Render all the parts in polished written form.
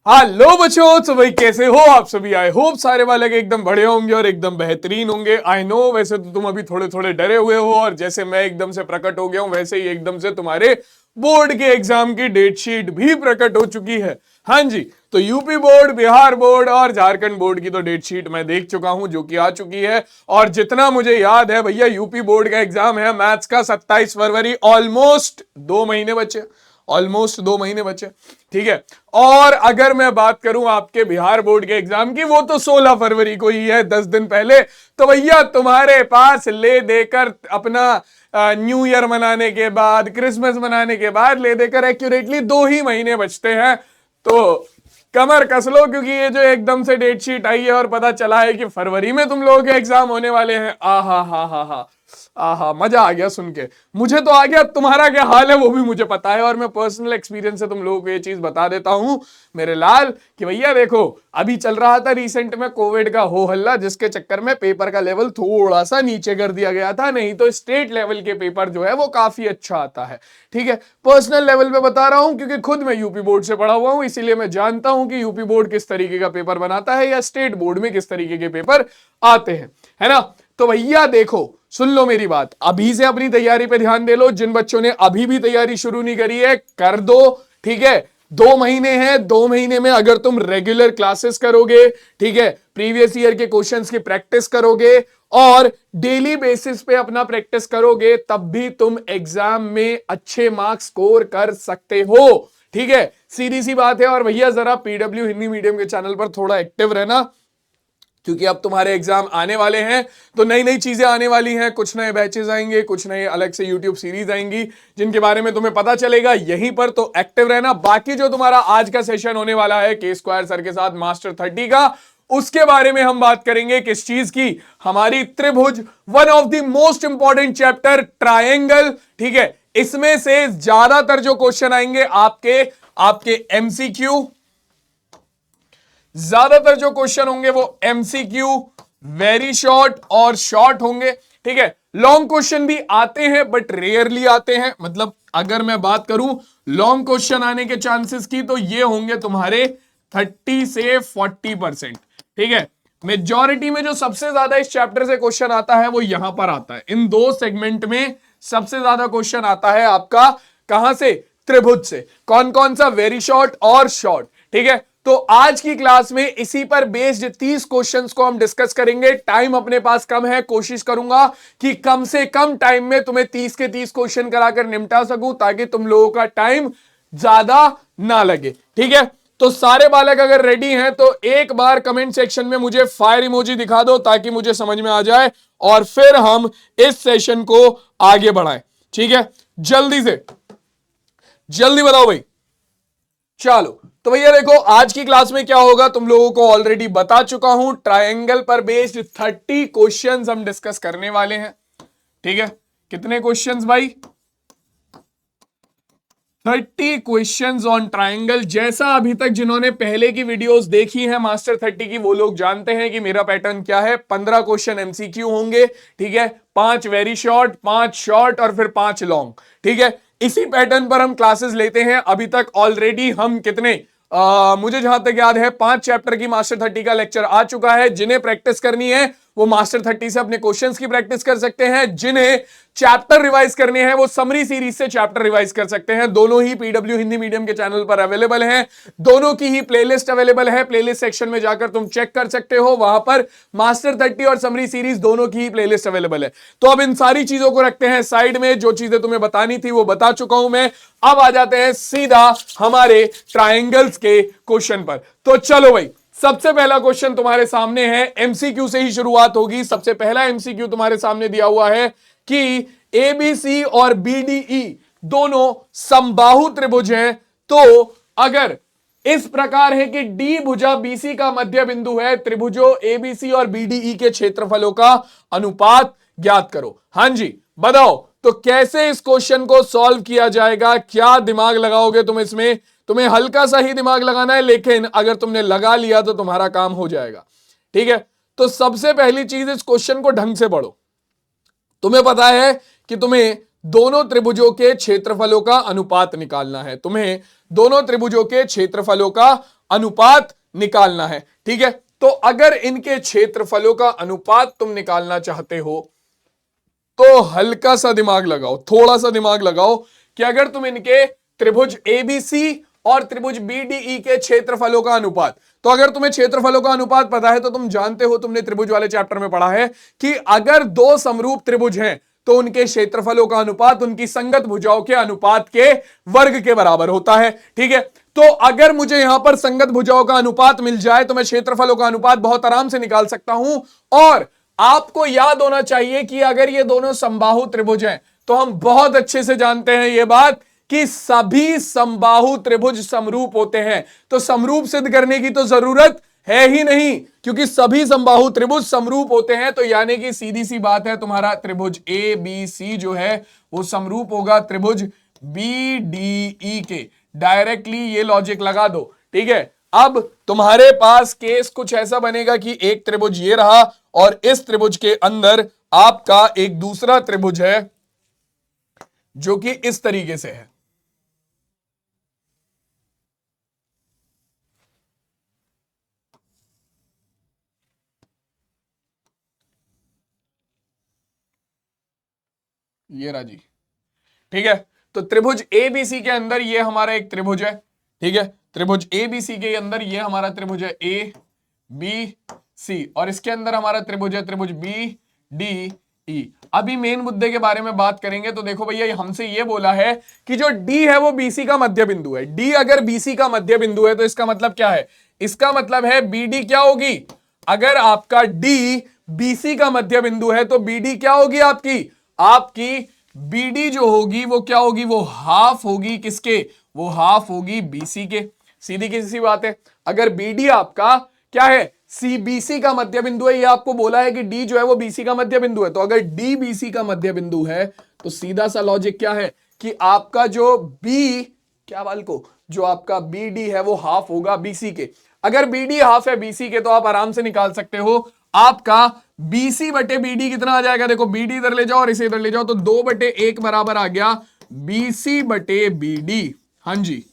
Hello बच्चों, तो भाई कैसे हो आप सभी। आई होप सारे वाले के एकदम बढ़िया होंगे और एकदम बेहतरीन होंगे। आई नो वैसे तो तुम अभी थोड़े थोड़े डरे हुए हो और जैसे मैं एकदम से प्रकट हो गया हूं वैसे ही एकदम से तुम्हारे बोर्ड के एग्जाम की डेट शीट भी प्रकट हो चुकी है। हाँ जी, तो यूपी बोर्ड, बिहार बोर्ड और झारखंड बोर्ड की तो डेट शीट मैं देख चुका हूं जो कि आ चुकी है। और जितना मुझे याद है भैया, यूपी बोर्ड का एग्जाम है मैथ्स का 27 फरवरी। ऑलमोस्ट 2 महीने बचे, ऑलमोस्ट 2 महीने बचे। ठीक है, और अगर मैं बात करूं आपके बिहार बोर्ड के एग्जाम की, वो तो 16 फरवरी को ही है, 10 दिन पहले। तो भैया तुम्हारे पास ले देकर अपना न्यू ईयर मनाने के बाद, क्रिसमस मनाने के बाद ले देकर एक्यूरेटली 2 ही महीने बचते हैं। तो कमर कस लो, क्योंकि ये जो एकदम से डेट शीट आई है और पता चला है कि फरवरी में तुम लोगों के एग्जाम होने वाले हैं। आहा हा हा हा आहा, मजा आ गया सुन के। मुझे तो आ गया, तुम्हारा क्या हाल है वो भी मुझे पता है और मैं पर्सनल एक्सपीरियंस से तुम लोगों को ये चीज बता देता हूं मेरे लाल कि भैया देखो, अभी चल रहा था रिसेंट में कोविड का हो हल्ला, जिसके चक्कर में पेपर का लेवल थोड़ा सा नीचे कर दिया गया था। नहीं तो स्टेट लेवल के पेपर जो है वो काफी अच्छा आता है। ठीक है, पर्सनल लेवल पे बता रहा हूं क्योंकि खुद मैं यूपी बोर्ड से पढ़ा हुआ हूं, इसीलिए मैं जानता हूं कि यूपी बोर्ड किस तरीके का पेपर बनाता है या स्टेट बोर्ड में किस तरीके के पेपर आते हैं, है ना। तो भैया देखो, सुन लो मेरी बात, अभी से अपनी तैयारी पे ध्यान दे लो। जिन बच्चों ने अभी भी तैयारी शुरू नहीं करी है, कर दो। ठीक है, 2 महीने हैं, 2 महीने में अगर तुम रेगुलर क्लासेस करोगे, ठीक है, प्रीवियस ईयर के क्वेश्चंस की प्रैक्टिस करोगे और डेली बेसिस पे अपना प्रैक्टिस करोगे, तब भी तुम एग्जाम में अच्छे मार्क्स स्कोर कर सकते हो। ठीक है, सीधी सी बात है। और भैया जरा पीडब्ल्यू हिंदी मीडियम के चैनल पर थोड़ा एक्टिव रहना, क्योंकि अब तुम्हारे एग्जाम आने वाले हैं तो नई नई चीजें आने वाली हैं। कुछ नए बैचेस आएंगे, कुछ नए अलग से यूट्यूब सीरीज आएंगी जिनके बारे में तुम्हें पता चलेगा यहीं पर, तो एक्टिव रहना। बाकी जो तुम्हारा आज का सेशन होने वाला है के स्क्वायर सर के साथ मास्टर 30 का, उसके बारे में हम बात करेंगे किस चीज की, हमारी त्रिभुज, one of the most important chapter triangle. ठीक है, इसमें से ज्यादातर जो क्वेश्चन आएंगे आपके एमसीक्यू, ज्यादातर जो क्वेश्चन होंगे वो एमसीक्यू, वेरी शॉर्ट और शॉर्ट होंगे। ठीक है, लॉन्ग क्वेश्चन भी आते हैं बट रेयरली आते हैं। मतलब अगर मैं बात करूं लॉन्ग क्वेश्चन आने के चांसेस की, तो ये होंगे तुम्हारे 30 से 40%। ठीक है, मेजॉरिटी में जो सबसे ज्यादा इस चैप्टर से क्वेश्चन आता है वो यहां पर आता है। इन दो सेगमेंट में सबसे ज्यादा क्वेश्चन आता है आपका कहां से, त्रिभुज से। कौन कौन सा, वेरी शॉर्ट और शॉर्ट। ठीक है, तो आज की क्लास में इसी पर बेस्ड 30 क्वेश्चंस को हम डिस्कस करेंगे। टाइम अपने पास कम है, कोशिश करूंगा कि कम से कम टाइम में तुम्हें 30 के 30 क्वेश्चन कराकर निपटा सकूं, ताकि तुम लोगों का टाइम ज्यादा ना लगे। ठीक है, तो सारे बालक अगर रेडी हैं तो एक बार कमेंट सेक्शन में मुझे फायर इमोजी दिखा दो, ताकि मुझे समझ में आ जाए और फिर हम इस सेशन को आगे बढ़ाएं। ठीक है, जल्दी से जल्दी बताओ भाई। चलो, तो भैया देखो, आज की क्लास में क्या होगा तुम लोगों को ऑलरेडी बता चुका हूं। ट्रायंगल पर बेस्ड 30 क्वेश्चंस हम डिस्कस करने वाले हैं। ठीक है, कितने क्वेश्चंस भाई, 30 क्वेश्चंस ऑन ट्रायंगल। जैसा अभी तक जिन्होंने पहले की वीडियोस देखी है मास्टर 30 की, वो लोग जानते हैं कि मेरा पैटर्न क्या है। 15 क्वेश्चन एमसीक्यू होंगे, ठीक है, 5 वेरी शॉर्ट, 5 शॉर्ट और फिर 5 लॉन्ग। ठीक है, इसी पैटर्न पर हम क्लासेस लेते हैं। अभी तक ऑलरेडी हम कितने, मुझे जहां तक याद है 5 चैप्टर की मास्टर 30 का लेक्चर आ चुका है। जिन्हें प्रैक्टिस करनी है वो मास्टर 30 से अपने क्वेश्चंस की प्रैक्टिस कर सकते हैं। जिन्हें चैप्टर रिवाइज करने हैं वो समरी सीरीज से चैप्टर रिवाइज कर सकते हैं। दोनों ही पीडब्ल्यू हिंदी मीडियम के चैनल पर अवेलेबल हैं। दोनों की ही प्लेलिस्ट अवेलेबल है। प्लेलिस्ट सेक्शन में जाकर तुम चेक कर सकते हो, वहां पर मास्टर 30 और समरी सीरीज दोनों की ही प्लेलिस्ट अवेलेबल है। तो अब इन सारी चीजों को रखते हैं साइड में। जो चीजें तुम्हें बतानी थी वो बता चुका हूं मैं। अब आ जाते हैं सीधा हमारे ट्रायंगल्स के क्वेश्चन पर। तो चलो भाई, सबसे पहला क्वेश्चन तुम्हारे सामने है, एमसीक्यू से ही शुरुआत होगी। सबसे पहला एमसीक्यू तुम्हारे सामने दिया हुआ है कि एबीसी और बीडीई दोनों समबाहु त्रिभुज हैं। तो अगर इस प्रकार है कि डी भुजा बीसी का मध्य बिंदु है, त्रिभुजों एबीसी और बीडीई के क्षेत्रफलों का अनुपात ज्ञात करो। हां जी, बताओ तो कैसे इस क्वेश्चन को सॉल्व किया जाएगा, क्या दिमाग लगाओगे तुम इसमें। तुम्हें हल्का सा ही दिमाग लगाना है, लेकिन अगर तुमने लगा लिया तो तुम्हारा काम हो जाएगा। ठीक है, तो सबसे पहली चीज, इस क्वेश्चन को ढंग से पढ़ो। तुम्हें पता है कि तुम्हें दोनों त्रिभुजों के क्षेत्रफलों का अनुपात निकालना है। तुम्हें दोनों त्रिभुजों के क्षेत्रफलों का अनुपात निकालना है। ठीक है, तो अगर इनके क्षेत्रफलों का अनुपात तुम निकालना चाहते हो तो हल्का सा दिमाग लगाओ, थोड़ा सा दिमाग लगाओ कि अगर तुम इनके त्रिभुज एबीसी और त्रिभुज बीडीई के क्षेत्रफलों का अनुपात, तो अगर तुम्हें क्षेत्रफलों का अनुपात पता है तो तुम जानते हो, तुमने त्रिभुज वाले चैप्टर में पढ़ा है कि अगर दो समरूप त्रिभुज हैं तो उनके क्षेत्रफलों का अनुपात उनकी संगत भुजाओं के अनुपात के वर्ग के बराबर होता है। ठीक है, तो अगर मुझे यहां पर संगत भुजाओं का अनुपात मिल जाए तो मैं क्षेत्रफलों का अनुपात बहुत आराम से निकाल सकता हूं। और आपको याद होना चाहिए कि अगर ये दोनों समबाहु त्रिभुज हैं तो हम बहुत अच्छे से जानते हैं यह बात कि सभी समबाहु त्रिभुज समरूप होते हैं। तो समरूप सिद्ध करने की तो जरूरत है ही नहीं, क्योंकि सभी समबाहु त्रिभुज समरूप होते हैं। तो यानी कि सीधी सी बात है, तुम्हारा त्रिभुज ए बी सी जो है वो समरूप होगा त्रिभुज बी डी ई के। डायरेक्टली ये लॉजिक लगा दो। ठीक है, अब तुम्हारे पास केस कुछ ऐसा बनेगा कि एक त्रिभुज ये रहा और इस त्रिभुज के अंदर आपका एक दूसरा त्रिभुज है जो कि इस तरीके से है। ये रहा जी। ठीक है, तो त्रिभुज एबीसी के अंदर ये हमारा एक त्रिभुज है। ठीक है, त्रिभुज एबीसी के अंदर ये हमारा त्रिभुज है ए बी सी, और इसके अंदर हमारा त्रिभुज है त्रिभुज बी डी ई। अभी मेन मुद्दे के बारे में बात करेंगे। तो देखो भैया, हमसे ये बोला है कि जो डी है वो बीसी का मध्य बिंदु है। डी अगर बीसी का मध्य बिंदु है तो इसका मतलब क्या है? इसका मतलब है बीडी क्या होगी? अगर आपका डी बीसी का मध्य बिंदु है तो बीडी क्या होगी? आपकी बीडी जो होगी वो क्या होगी? वो हाफ होगी किसके? वो हाफ होगी बीसी के। सीधी की सी बात है। अगर बीडी आपका क्या है? सीबीसी का मध्य बिंदु है। ये आपको बोला है कि डी जो है वो बीसी का मध्य बिंदु है। तो अगर डी बीसी का मध्य बिंदु है तो सीधा सा लॉजिक क्या है कि आपका जो बी क्या बाल को जो आपका बीडी है वो हाफ होगा बीसी के। अगर बीडी हाफ है बीसी के तो आप आराम से निकाल सकते हो आपका बीसी बटे बीडी कितना आ जाएगा। देखो, बीडी इधर ले जाओ और इसे इधर ले जाओ तो 2/1 बराबर आ गया बीसी बटे बीडी। हाँ जी,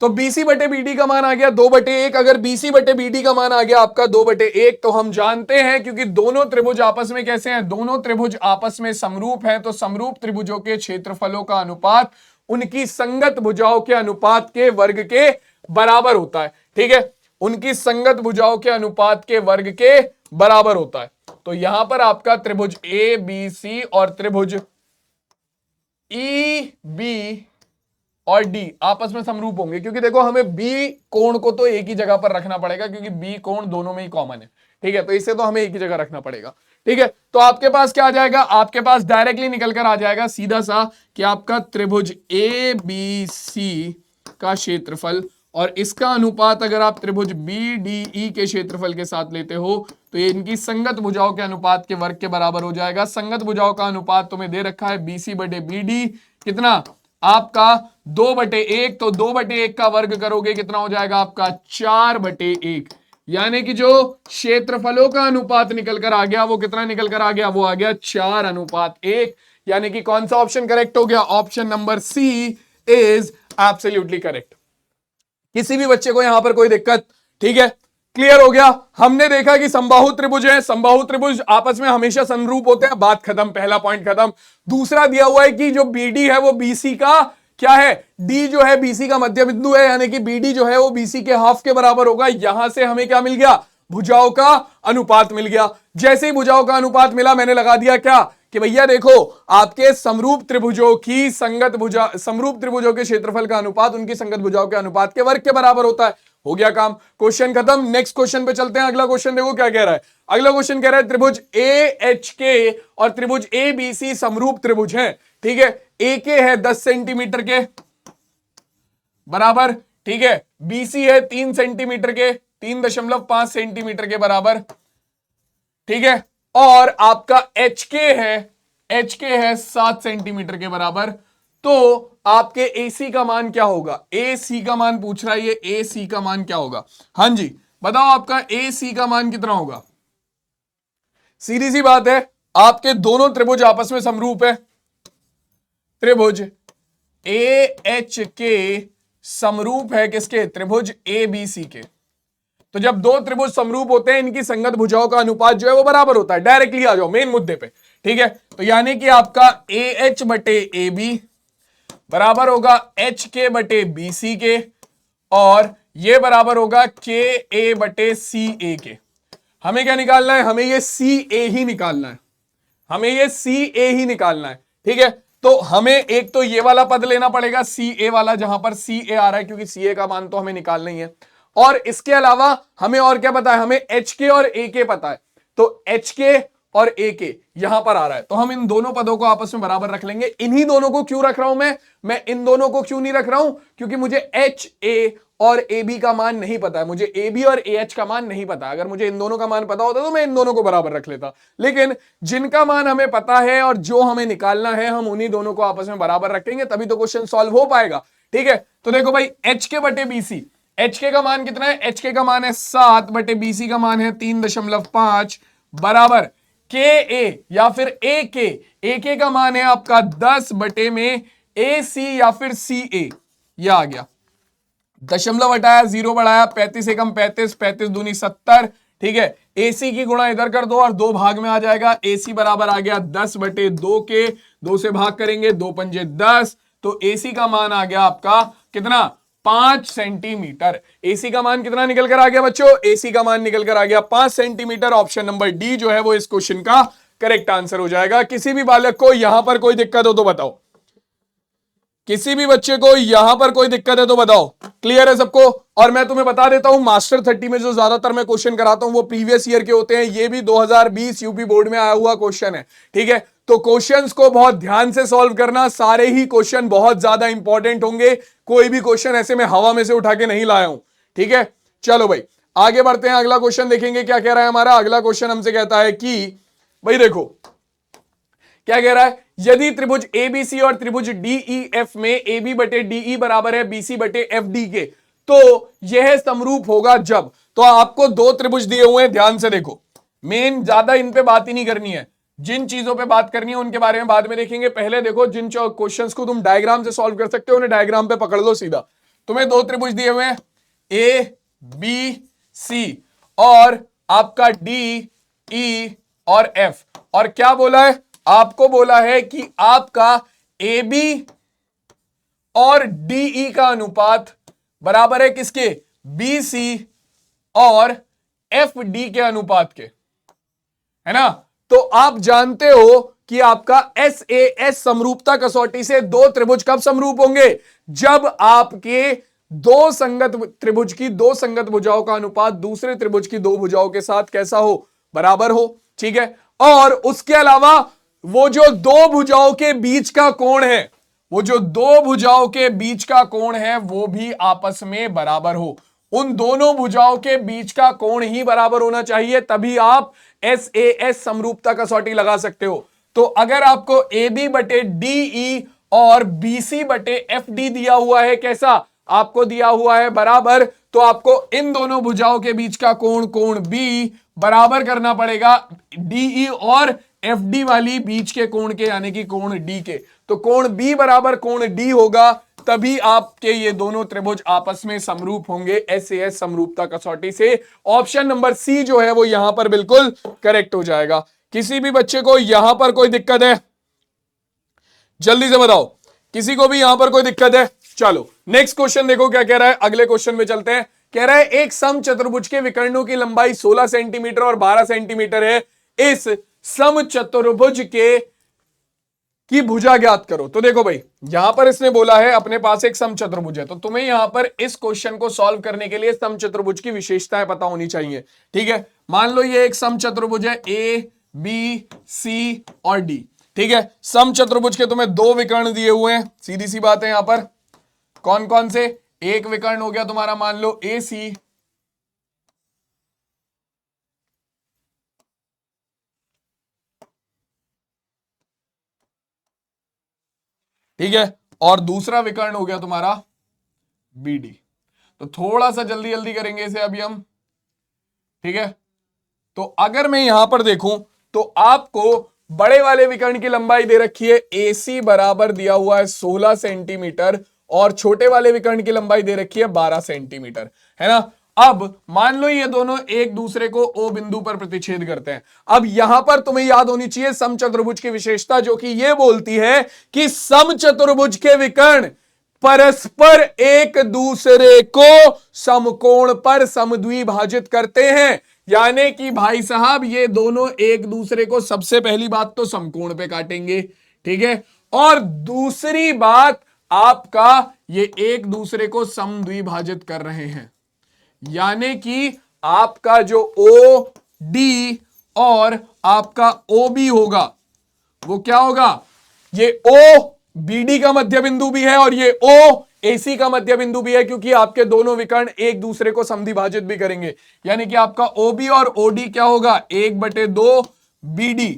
तो बीसी बटे बीडी का मान आ गया 2/1। अगर बीसी बटे बीडी का मान आ गया आपका 2/1 तो हम जानते हैं, क्योंकि दोनों त्रिभुज आपस में कैसे हैं? दोनों त्रिभुज आपस में समरूप हैं। तो समरूप त्रिभुजों के क्षेत्रफलों का अनुपात उनकी संगत भुजाओं के अनुपात के वर्ग के बराबर होता है। ठीक है, उनकी संगत भुजाओं के अनुपात के वर्ग के बराबर होता है। तो यहां पर आपका त्रिभुज ए बी सी और त्रिभुज ई बी और डी आपस में समरूप होंगे, क्योंकि देखो हमें बी कोण को तो एक ही जगह पर रखना पड़ेगा, क्योंकि बी कोण दोनों में ही कॉमन है। ठीक है, तो इसे तो हमें एक ही जगह रखना पड़ेगा। ठीक है, तो आपके पास क्या आ जाएगा? आपके पास डायरेक्टली निकल कर आ जाएगा सीधा सा कि आपका त्रिभुज ए बी सी का क्षेत्रफल और इसका अनुपात अगर आप त्रिभुज बी डी ई के क्षेत्रफल के साथ लेते हो तो ये इनकी संगत भुजाओं के अनुपात के वर्ग के बराबर हो जाएगा। संगत भुजाओं का अनुपात तुम्हें दे रखा है बीसी बटे बीडी कितना? आपका 2/1। तो 2/1 का वर्ग करोगे कितना हो जाएगा आपका? 4/1। यानी कि जो क्षेत्रफलों का अनुपात निकल कर आ गया वो कितना निकल कर आ गया? वो आ गया 4:1। यानी कि कौन सा ऑप्शन करेक्ट हो गया? Option number C is absolutely correct. किसी भी बच्चे को यहां पर कोई दिक्कत? ठीक है, क्लियर हो गया। हमने देखा कि समबाहु त्रिभुज है, समबाहु त्रिभुज आपस में हमेशा समरूप होते हैं। बात खत्म, पहला पॉइंट खत्म। दूसरा दिया हुआ है कि जो बीडी है वो बीसी का क्या है? डी जो है बीसी का मध्य बिंदु है, यानी कि बीडी जो है वो बीसी के हाफ के बराबर होगा। यहां से हमें क्या मिल गया? भुजाओं का अनुपात मिल गया। जैसे ही भुजाओं का अनुपात मिला मैंने लगा दिया क्या कि भैया देखो आपके समरूप त्रिभुजों की संगत भुजा, समरूप त्रिभुजों के क्षेत्रफल का अनुपात उनकी संगत भुजाओं के अनुपात के वर्ग के बराबर होता है। हो गया काम, क्वेश्चन खत्म। नेक्स्ट क्वेश्चन पे चलते हैं। अगला क्वेश्चन देखो क्या कह रहा है। अगला क्वेश्चन कह रहा है त्रिभुज ए एच के और त्रिभुज ए बी सी समरूप त्रिभुज हैं। ठीक है, ए के है 10 सेंटीमीटर के बराबर। ठीक है, बीसी है 3 सेंटीमीटर के, 3.5 सेंटीमीटर के बराबर। ठीक है, और आपका एच के है 7 सेंटीमीटर के बराबर। तो आपके AC का मान क्या होगा? AC का मान पूछ रहा है ये, AC का मान क्या होगा? हाँ जी, बताओ आपका AC का मान कितना होगा? सीधी सी बात है, आपके दोनों त्रिभुज आपस में समरूप है। त्रिभुज AHK समरूप है किसके? त्रिभुज ए बी सी के। तो जब दो त्रिभुज समरूप होते हैं, इनकी संगत भुजाओं का अनुपात जो है वो बराबर होता है। डायरेक्टली आ जाओ मेन मुद्दे पे, ठीक है। तो यानी कि आपका ए एच बटे ए बी बराबर होगा एच के बटे बी सी के, और ये बराबर होगा के ए बटे सी ए के। हमें क्या निकालना है? हमें ये सी ए ही निकालना है, हमें ये सी ए ही निकालना है, ठीक है। तो हमें एक तो ये वाला पद लेना पड़ेगा, सी ए वाला, जहां पर सी ए आ रहा है, क्योंकि सी ए का मान तो हमें निकालना ही है। और इसके अलावा हमें और क्या पता है? हमें एच के और ए के पता है। तो एच के और ए के यहां पर आ रहा है, तो हम इन दोनों पदों को आपस में बराबर रख लेंगे। इन्हीं दोनों को क्यों रख रहा हूं मैं इन दोनों को क्यों नहीं रख रहा हूं? क्योंकि मुझे एच ए और ए बी का मान नहीं पता है, मुझे ए बी और ए एच का मान नहीं पता। अगर मुझे इन दोनों का मान पता होता तो मैं इन दोनों को बराबर रख लेता, लेकिन जिनका मान हमें पता है और जो हमें निकालना है, हम उन्हीं दोनों को आपस में बराबर रखेंगे, तभी तो क्वेश्चन सॉल्व हो पाएगा, ठीक है। तो देखो भाई, एच के बटे बी सी, एच के का मान कितना है? एच के का मान है 7 बटे बी सी का मान है 3.5 बराबर के ए या फिर ए के का मान है आपका 10 बटे में ए सी या फिर सी ए। यह आ गया, दशमलव हटाया, जीरो बढ़ाया, 35 एकम 35, 35 दूनी 70, ठीक है। एसी की गुणा इधर कर दो और दो भाग में आ जाएगा। एसी बराबर आ गया 10 बटे 2 के, 2 से भाग करेंगे, 2 पंजे 10, तो एसी का मान आ गया आपका कितना? 5 सेंटीमीटर। एसी का मान कितना निकल कर आ गया बच्चों? एसी का मान निकल कर आ गया 5 सेंटीमीटर। ऑप्शन नंबर डी जो है वो इस क्वेश्चन का करेक्ट आंसर हो जाएगा। किसी भी बालक को यहां पर कोई दिक्कत हो तो बताओ, किसी भी बच्चे को यहां पर कोई दिक्कत है तो बताओ। क्लियर है सबको? और मैं तुम्हें बता देता हूं, मास्टर 30 में जो ज्यादातर मैं क्वेश्चन कराता हूं वो प्रीवियस ईयर के होते हैं। ये भी 2020 यूपी बोर्ड में आया हुआ क्वेश्चन है, ठीक है। तो क्वेश्चंस को बहुत ध्यान से सॉल्व करना, सारे ही क्वेश्चन बहुत ज्यादा इंपॉर्टेंट होंगे। कोई भी क्वेश्चन ऐसे मैं हवा में से उठा के नहीं लाया हूं, ठीक है। चलो भाई आगे बढ़ते हैं, अगला क्वेश्चन देखेंगे क्या कह रहा है हमारा। अगला क्वेश्चन हमसे कहता है कि भाई देखो क्या कह रहा है, यदि त्रिभुज एबीसी और त्रिभुज डीईएफ में ए बी बटे डीई बराबर है बीसी बटे एफ डी के, तो यह समरूप होगा जब। तो आपको दो त्रिभुज दिए हुए हैं, ध्यान से देखो। मेन ज्यादा इन पे बात ही नहीं करनी है, जिन चीजों पे बात करनी है उनके बारे में बाद में देखेंगे। पहले देखो, जिन क्वेश्चंस को तुम डायग्राम से सॉल्व कर सकते हो उन्हें डायग्राम पे पकड़ लो सीधा। तुम्हें दो त्रिभुज दिए हुए हैं, ए बी सी और आपका डी ई और एफ, और क्या बोला है आपको? बोला है कि आपका ए बी और डीई का अनुपात बराबर है किसके? बी सी और एफ डी के अनुपात के, है ना। तो आप जानते हो कि आपका एस ए एस समरूपता कसौटी से दो त्रिभुज कब समरूप होंगे? जब आपके दो संगत त्रिभुज की दो संगत भुजाओं का अनुपात दूसरे त्रिभुज की दो भुजाओं के साथ कैसा हो? बराबर हो, ठीक है। और उसके अलावा वो जो दो भुजाओं के बीच का कोण है, वो जो दो भुजाओं के बीच का कोण है वो भी आपस में बराबर हो। उन दोनों भुजाओं के बीच का कोण ही बराबर होना चाहिए, तभी आप एस ए एस समरूपता कसौटी लगा सकते हो। तो अगर आपको ए बी बटे डी ई और बी सी बटे एफ डी दिया हुआ है, कैसा आपको दिया हुआ है? बराबर, तो आपको इन दोनों भुजाओं के बीच का कोण, कोण बी बराबर करना पड़ेगा डीई और एफ डी वाली बीच के कोण के, यानी कि कोण डी के। तो कोण बी बराबर कोण डी होगा, तभी आपके ये दोनों त्रिभुज आपस में समरूप होंगे एस ए एस समरूपता कसौटी से। ऑप्शन नंबर सी जो है वो यहां पर बिल्कुल करेक्ट हो जाएगा। किसी भी बच्चे को यहां पर कोई दिक्कत है? जल्दी से बताओ, किसी को भी यहां पर कोई दिक्कत है? चलो नेक्स्ट क्वेश्चन देखो क्या कह रहा है। अगले क्वेश्चन में चलते हैं। कह रहा है एक सम चतुर्भुज के विकर्णों की लंबाई 16 सेंटीमीटर और 12 सेंटीमीटर है, इस सम चतुर्भुज के की भुजा ज्ञात करो। तो देखो भाई, यहां पर इसने बोला है अपने पास एक सम चतुर्भुज है, तो तुम्हें यहां पर इस क्वेश्चन को सॉल्व करने के लिए सम चतुर्भुज की विशेषताएं पता होनी चाहिए, ठीक है। मान लो ये एक सम चतुर्भुज है, ए बी सी और डी, ठीक है। सम चतुर्भुज के तुम्हें दो विकर्ण दिए हुए हैं, सीधी सी बात है। यहां पर कौन कौन से? एक विकर्ण हो गया तुम्हारा, मान लो ए सी, ठीक है, और दूसरा विकर्ण हो गया तुम्हारा बी डी। तो थोड़ा सा जल्दी जल्दी करेंगे इसे अभी हम, ठीक है। तो अगर मैं यहां पर देखूं तो आपको बड़े वाले विकर्ण की लंबाई दे रखी है, ए सी बराबर दिया हुआ है 16 सेंटीमीटर और छोटे वाले विकर्ण की लंबाई दे रखी है 12 सेंटीमीटर, है ना। अब मान लो ये दोनों एक दूसरे को O बिंदु पर प्रतिच्छेद करते हैं। अब यहां पर तुम्हें याद होनी चाहिए समचतुर्भुज की विशेषता, जो कि ये बोलती है कि समचतुर्भुज के विकर्ण परस्पर एक दूसरे को समकोण पर समद्विभाजित करते हैं। यानी कि भाई साहब ये दोनों एक दूसरे को सबसे पहली बात तो समकोण पे काटेंगे, ठीक है, और दूसरी बात आपका ये एक दूसरे को समद्विभाजित कर रहे हैं। यानी कि आपका जो ओ डी और आपका ओ बी होगा वो क्या होगा, ये ओ बीडी का मध्य बिंदु भी है और ये ओ एसी का मध्य बिंदु भी है, क्योंकि आपके दोनों विकर्ण एक दूसरे को समद्विभाजित भी करेंगे। यानी कि आपका ओबी और ओडी क्या होगा, 1/2 बीडी,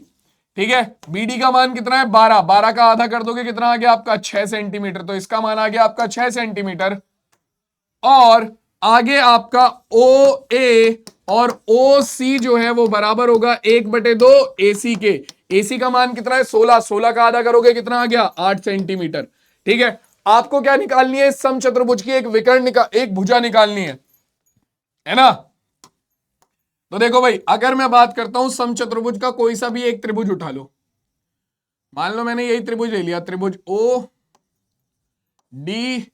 ठीक है। बीडी का मान कितना है 12, 12 का आधा कर दोगे कितना आ गया आपका 6 सेंटीमीटर, तो इसका मान आ गया आपका 6 सेंटीमीटर। और आगे आपका ओ ए और ओ सी जो है वो बराबर होगा 1/2 एसी के। एसी का मान कितना है 16, 16 का आधा करोगे कितना आ गया 8 सेंटीमीटर, ठीक है। आपको क्या निकालनी है, समचतुर्भुज की एक विकर्ण एक भुजा निकालनी है ना। तो देखो भाई, अगर मैं बात करता हूं समचतुर्भुज का कोई सा भी एक त्रिभुज उठा लो, मान लो मैंने यही त्रिभुज ले लिया, त्रिभुज ओ डी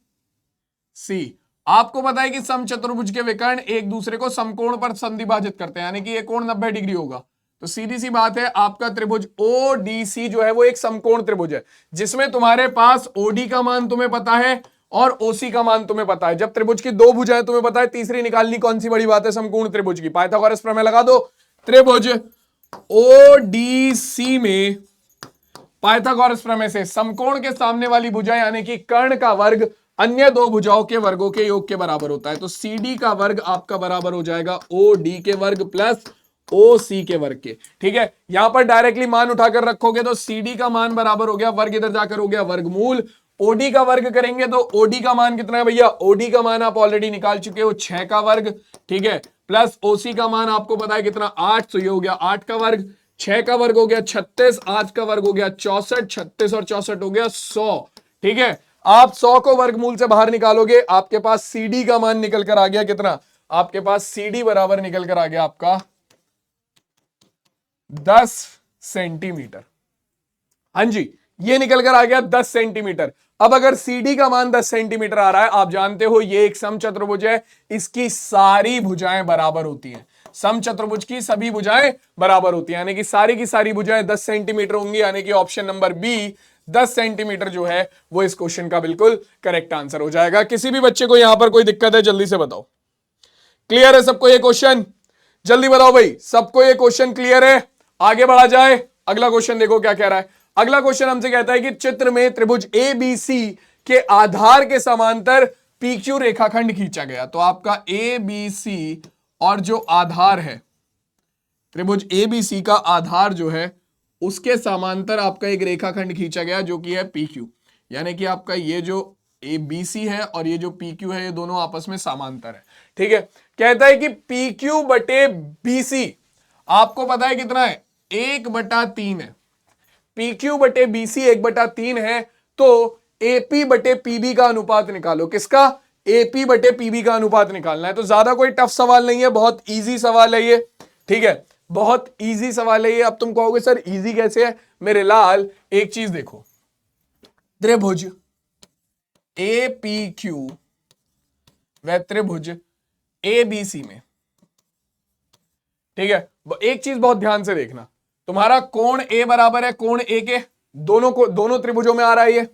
सी। आपको पता है कि समचतुर्भुज के विकर्ण एक दूसरे को समकोण पर समद्विभाजित करते हैं, यानी कि ये कोण 90 डिग्री होगा। तो सीधी सी बात है, आपका त्रिभुज ओडीसी जो है वो एक समकोण त्रिभुज है, जिसमें तुम्हारे पास ओडी का मान तुम्हें पता है और ओसी का मान तुम्हें पता है। जब त्रिभुज की दो भुजाएं तुम्हें पता है, तीसरी निकालनी कौन सी बड़ी बात है, समकोण त्रिभुज की। पाइथागोरस प्रमेय लगा दो। त्रिभुज ओडीसी में पाइथागोरस प्रमेय से समकोण के सामने वाली भुजा यानी कि कर्ण का वर्ग अन्य दो भुजाओं के वर्गों के योग के बराबर होता है। तो सीडी का वर्ग आपका बराबर हो जाएगा ओडी के वर्ग प्लस ओ सी के वर्ग के, ठीक है। यहां पर डायरेक्टली मान उठाकर रखोगे तो सीडी का मान बराबर हो गया, वर्ग इधर जाकर हो गया वर्गमूल, ओडी का वर्ग करेंगे तो ओडी का मान कितना है भैया, ओडी का मान आप ऑलरेडी निकाल चुके हो 6 का वर्ग, ठीक है, प्लस ओसी का मान आपको पता है कितना 8, तो ये हो गया 8 का वर्ग, 6 का वर्ग हो गया 36, 8 का वर्ग हो गया 64, 36 और 64 हो गया 100, ठीक है। आप 100 को वर्गमूल से बाहर निकालोगे, आपके पास सीडी का मान निकल कर आ गया कितना, आपके पास सीडी बराबर निकल कर आ गया आपका 10 सेंटीमीटर। हाँ जी, ये निकल कर आ गया 10 सेंटीमीटर। अब अगर सीडी का मान 10 सेंटीमीटर आ रहा है, आप जानते हो ये एक समचतुर्भुज है, इसकी सारी भुजाएं बराबर होती हैं। समचतुर्भुज की सभी भुजाएं बराबर होती हैं, यानी कि सारी की सारी भुजाएं 10 सेंटीमीटर होंगी, यानी कि ऑप्शन नंबर बी 10 सेंटीमीटर जो है वो इस क्वेश्चन का बिल्कुल करेक्ट आंसर हो जाएगा। किसी भी बच्चे को यहां पर कोई दिक्कत है जल्दी से बताओ। क्लियर है सबको ये क्वेश्चन? जल्दी बताओ भाई, सबको ये क्वेश्चन क्लियर है? आगे बढ़ा जाए। अगला क्वेश्चन देखो क्या कह रहा है। अगला क्वेश्चन हमसे कहता है कि चित्र में त्रिभुज ए बी सी के आधार के समांतर पी क्यू रेखाखंड खींचा गया। तो आपका ए बी सी और जो आधार है, त्रिभुज ए बी सी का आधार जो है उसके समांतर आपका एक रेखाखंड खींचा गया जो कि है पी क्यू। यानी कि आपका ये जो ए बी सी है और ये जो पी क्यू है ये दोनों आपस में समांतर है, ठीक है। कहता है कि पी क्यू बटे बी सी आपको पता है कितना है, 1/3 है। पी क्यू बटे बी सी 1/3 है, तो एपी बटे पीबी का अनुपात निकालो। किसका? एपी बटे पीबी का अनुपात निकालना है। तो ज्यादा कोई टफ सवाल नहीं है, बहुत इजी सवाल है ये, ठीक है, बहुत इजी सवाल है ये। अब तुम कहोगे सर इजी कैसे है? मेरे लाल एक चीज देखो, त्रिभुज ए पी क्यू व त्रिभुज ए बी सी में, ठीक है, एक चीज बहुत ध्यान से देखना, तुम्हारा कोण ए बराबर है कोण ए के, दोनों त्रिभुजों में आ रहा है ये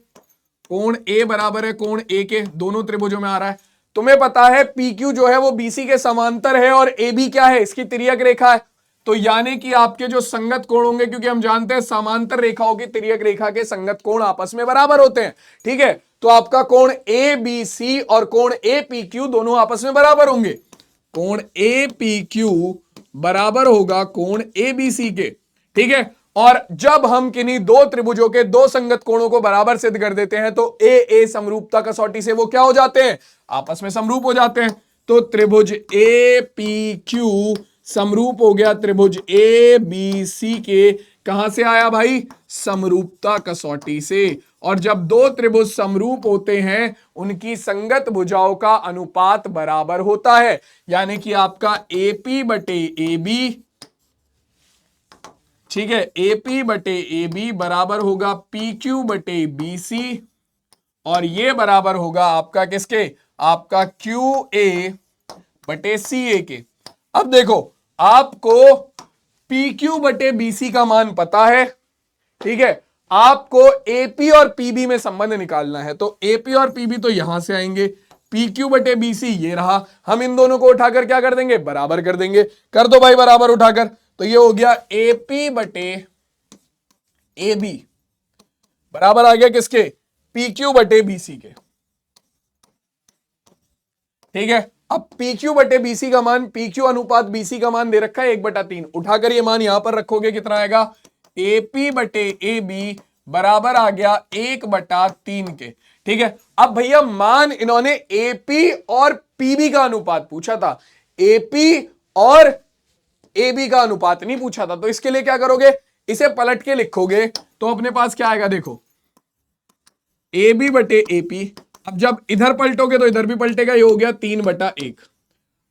कोण ए बराबर है कोण ए के, दोनों त्रिभुजों में आ रहा है। तुम्हें पता है पी क्यू जो है वो बीसी के समांतर है और ए बी क्या है, इसकी तिर्यक रेखा है। तो यानी कि आपके जो संगत कोण होंगे, क्योंकि हम जानते हैं समांतर रेखाओं की तिर्यक रेखा के संगत कोण आपस में बराबर होते हैं, ठीक है। तो आपका कोण ए बी सी और कोण ए पी क्यू दोनों आपस में बराबर होंगे। कोण ए पी क्यू बराबर होगा कोण ए बी सी के, ठीक है। और जब हम किन्हीं दो त्रिभुजों के दो संगत कोणों को बराबर सिद्ध कर देते हैं तो ए समरूपता कसौटी से वो क्या हो जाते हैं, आपस में समरूप हो जाते हैं। तो त्रिभुज ए पी क्यू समरूप हो गया त्रिभुज ए बी सी के, कहां से आया भाई? समरूपता कसौटी से। और जब दो त्रिभुज समरूप होते हैं उनकी संगत भुजाओं का अनुपात बराबर होता है, यानी कि आपका AP बटे AB, ठीक है, AP बटे AB बराबर होगा PQ बटे BC, और ये बराबर होगा आपका किसके? आपका QA बटे CA के। अब देखो, आपको PQ बटे BC का मान पता है, ठीक है, आपको AP और PB में संबंध निकालना है, तो AP और PB तो यहां से आएंगे, PQ बटे BC ये रहा, हम इन दोनों को उठाकर क्या कर देंगे? बराबर कर देंगे। कर दो भाई बराबर उठाकर, तो ये हो गया AP बटे AB बराबर आ गया किसके? PQ बटे BC के, ठीक है। अब PQ बटे BC का मान, PQ अनुपात BC का मान दे रखा है 1/3, उठाकर ये मान यहां पर रखोगे, कितना आएगा? AP बटे AB बराबर आ गया 1/3 के, ठीक है। अब भैया मान इन्होंने AP और PB का अनुपात पूछा था, AP और AB का अनुपात नहीं पूछा था, तो इसके लिए क्या करोगे? इसे पलट के लिखोगे तो अपने पास क्या आएगा? देखो, AB बटे AP, अब जब इधर पलटोगे तो इधर भी पलटेगा, ये हो गया 3/1।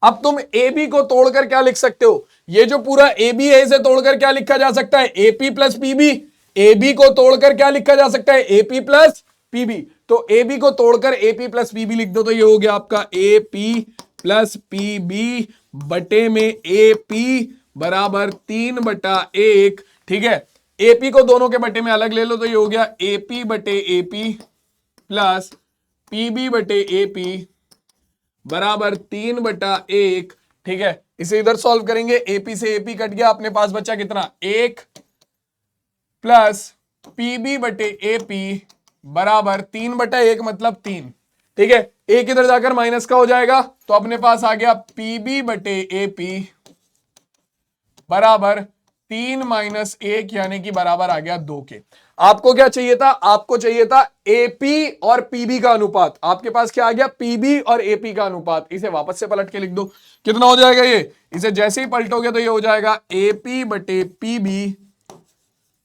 अब तुम AB को तोड़कर क्या लिख सकते हो? ये जो पूरा AB है इसे तोड़कर क्या लिखा जा सकता है? AP plus PB। AB को तोड़कर क्या लिखा जा सकता है? AP plus PB। तो AB को तोड़कर AP प्लस PB लिख दो, तो ये हो गया आपका AP प्लस PB बटे में AP बराबर 3/1, ठीक है। AP को दोनों के बटे में अलग ले लो, तो ये हो गया AP बटे AP प्लस PB बटे AP बराबर 3/1, ठीक है। इसे इधर सॉल्व करेंगे, AP से AP कट गया, अपने पास बचा कितना? 1 प्लस PB बटे AP बराबर 3/1 मतलब 3, ठीक है। एक इधर जाकर माइनस का हो जाएगा, तो अपने पास आ गया PB बटे AP बराबर 3 माइनस 1 यानी कि बराबर आ गया 2 के। आपको क्या चाहिए था? आपको चाहिए था AP और PB का अनुपात, आपके पास क्या आ गया? PB और AP का अनुपात। इसे वापस से पलट के लिख दो, कितना हो जाएगा ये? इसे जैसे ही पलटोगे तो ये हो जाएगा AP बटे PB,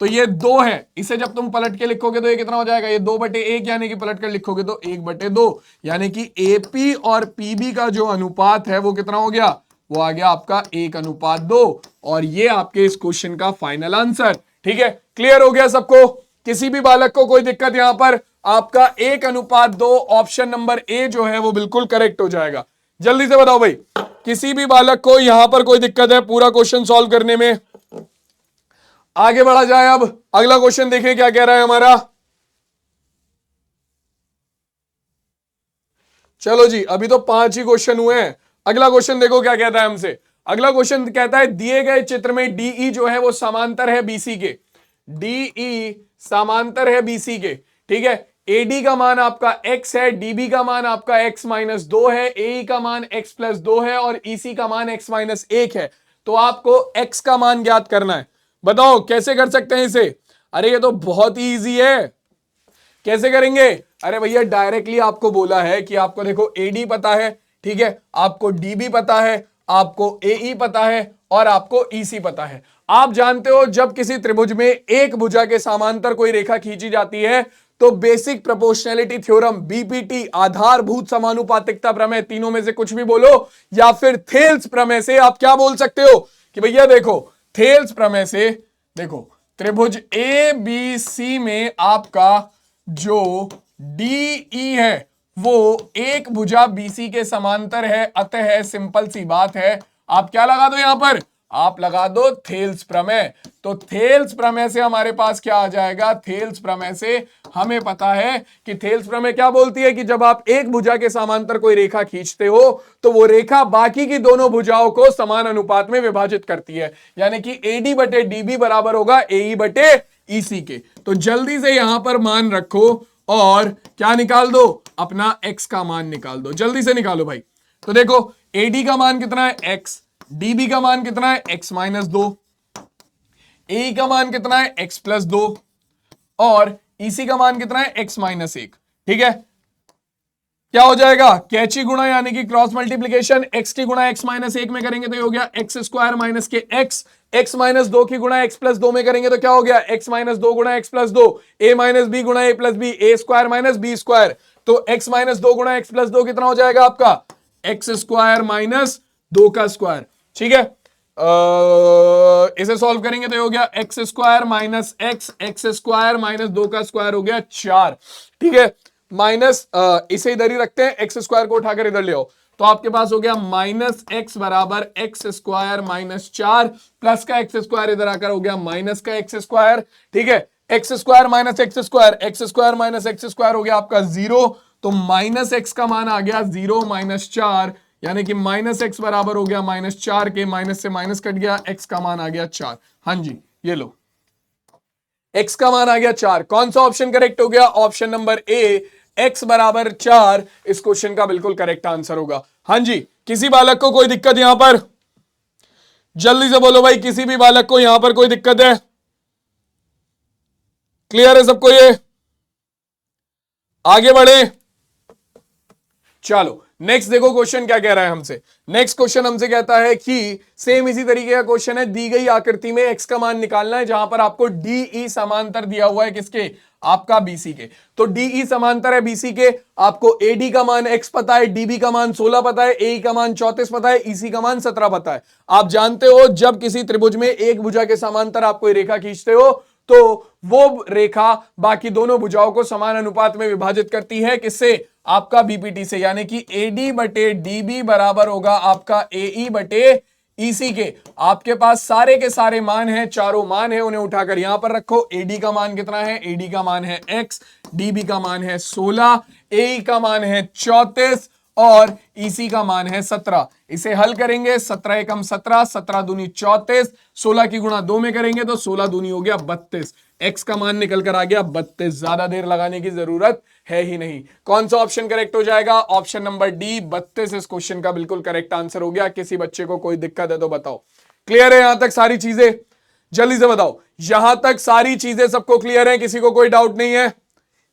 तो ये 2 है, इसे जब तुम पलट के लिखोगे तो ये कितना हो जाएगा? ये 2/1, यानी कि पलट कर लिखोगे तो 1/2, यानी कि AP और PB का जो अनुपात है वो कितना हो गया? वो आ गया आपका 1/2, और ये आपके इस क्वेश्चन का फाइनल आंसर, ठीक है। क्लियर हो गया सबको? किसी भी बालक को कोई दिक्कत यहां पर? आपका 1/2 ऑप्शन नंबर ए जो है वो बिल्कुल करेक्ट हो जाएगा। जल्दी से बताओ भाई, किसी भी बालक को यहां पर कोई दिक्कत है पूरा क्वेश्चन सॉल्व करने में? आगे बढ़ा जाए, अब अगला क्वेश्चन देखें क्या कह रहा है हमारा। चलो जी, अभी तो 5 ही क्वेश्चन हुए हैं। अगला क्वेश्चन देखो क्या कहता है हमसे। अगला क्वेश्चन कहता है दिए गए चित्र में DE जो है वो समांतर है BC के, DE समांतर है BC के, ठीक है। AD का मान आपका x है, DB का मान आपका x-2 है, AE का मान x+2 है, और EC का मान x-1 है। तो आपको x का मान ज्ञात करना है। बताओ कैसे कर सकते हैं इसे? अरे ये तो बहुत ही इजी है। कैसे करेंगे? अरे भैया डायरेक्टली आपको बोला है कि आपको देखो AD पता है, ठीक है, आपको DB पता है, आपको AE पता है, और आपको EC पता है। आप जानते हो जब किसी त्रिभुज में एक भुजा के समांतर कोई रेखा खींची जाती है तो बेसिक प्रोपोर्शनैलिटी थ्योरम, BPT, आधारभूत समानुपातिकता प्रमेय, तीनों में से कुछ भी बोलो, या फिर थेल्स प्रमेय से आप क्या बोल सकते हो कि भैया देखो थेल्स प्रमेय से देखो त्रिभुज ABC में आपका जो DE है वो एक भुजा BC के समांतर है, अतः सिंपल सी बात है, आप क्या लगा दो यहां पर? आप लगा दो थेल्स प्रमेय। तो थेल्स प्रमेय से हमारे पास क्या आ जाएगा? थेल्स प्रमेय से हमें पता है कि थेल्स प्रमेय क्या बोलती है कि जब आप एक भुजा के समांतर कोई रेखा खींचते हो तो वो रेखा बाकी की दोनों भुजाओं को समान अनुपात में विभाजित करती है, यानी कि AD बटे DB बराबर होगा AE बटे EC के। तो जल्दी से यहां पर मान रखो और क्या निकाल दो? अपना x का मान निकाल दो, जल्दी से निकालो भाई। तो देखो AD का मान कितना है? x, DB का मान कितना है? x-2, AE का मान कितना है? x+2, और EC का मान कितना है? x-1, ठीक है। क्या हो जाएगा, कैची गुणा यानी कि क्रॉस मल्टीप्लीकेशन, एक्स की गुणा एक्स माइनस 1 में करेंगे तो ये हो गया एक्स स्क्वायर माइनस के एक्स, एक्स माइनस 2 की गुणा एक्स प्लस 2 में करेंगे तो क्या हो गया, एक्स माइनस 2 गुणा एक्स प्लस 2, ए माइनस बी गुणा ए प्लस बी, ए स्क्वायर माइनस बी स्क्वायर। तो एक्स माइनस 2 गुणा एक्स प्लस 2 कितना हो जाएगा आपका, एक्स स्क्वायर माइनस 2 का स्क्वायर। ठीक है, इसे सॉल्व करेंगे तो ये हो गया x square minus x, x square minus 2 का स्क्वायर हो गया 4। ठीक है, माइनस इसे इधर ही रखते हैं, एक्स स्क्वायर को उठाकर इधर ले आओ, तो आपके पास हो गया माइनस एक्स बराबर एक्स स्क्वायर माइनस 4, प्लस का एक्स स्क्वायर इधर आकर हो गया माइनस का एक्स स्क्वायर। ठीक है, x square minus x square, x square minus x square हो गया आपका 0, तो माइनस एक्स का मान आ गया 0 माइनस 4, यानी कि माइनस एक्स बराबर हो गया माइनस 4 के, माइनस से माइनस कट गया, एक्स का मान आ गया 4। हाँ जी, ये लो, एक्स का मान आ गया 4। कौन सा ऑप्शन करेक्ट हो गया, ऑप्शन नंबर ए, एक्स बराबर 4 इस क्वेश्चन का बिल्कुल करेक्ट आंसर होगा। हाँ जी, किसी बालक को कोई दिक्कत यहां पर, जल्दी से बोलो भाई, किसी भी बालक को यहां पर कोई दिक्कत है, क्लियर है सबको, ये आगे बढ़े। चलो नेक्स्ट देखो क्वेश्चन क्या कह रहा है हमसे। नेक्स्ट क्वेश्चन हमसे कहता है कि सेम इसी तरीके का क्वेश्चन है, दी गई आकृति में एक्स का मान निकालना है, जहां पर आपको डीई समांतर दिया हुआ है, किसके, आपका बीसी के। तो डीई समांतर है बीसी के, आपको एडी का मान एक्स पता है, डीबी का मान 16 पता है, ए का मान 34 पता है, ईसी का मान 17 पता है। आप जानते हो जब किसी त्रिभुज में एक भुजा के समांतर आप कोई रेखा खींचते हो तो वो रेखा बाकी दोनों भुजाओं को समान अनुपात में विभाजित करती है, किससे, आपका बीपीटी से, यानी कि एडी बटे डीबी बराबर होगा आपका एई बटे ईसी के। आपके पास सारे के सारे मान हैं, चारों मान हैं, उन्हें उठाकर यहां पर रखो। एडी का मान कितना है, एडी का मान है एक्स, डीबी का मान है 16, एई का मान है 34 और ईसी का मान है 17। इसे हल करेंगे, 17 एकम 17, 17 दूनी 34, 16 की गुणा 2 में करेंगे तो 16 दूनी हो गया 32। एक्स का मान निकल कर आ गया 32। ज्यादा देर लगाने की जरूरत है ही नहीं। कौन सा ऑप्शन करेक्ट हो जाएगा, ऑप्शन नंबर डी 32 इस क्वेश्चन का बिल्कुल करेक्ट आंसर हो गया। किसी बच्चे को कोई दिक्कत है तो बताओ, क्लियर है यहां तक सारी चीजें, जल्दी से बताओ, यहां तक सारी चीजें सबको क्लियर है, किसी को कोई डाउट नहीं है,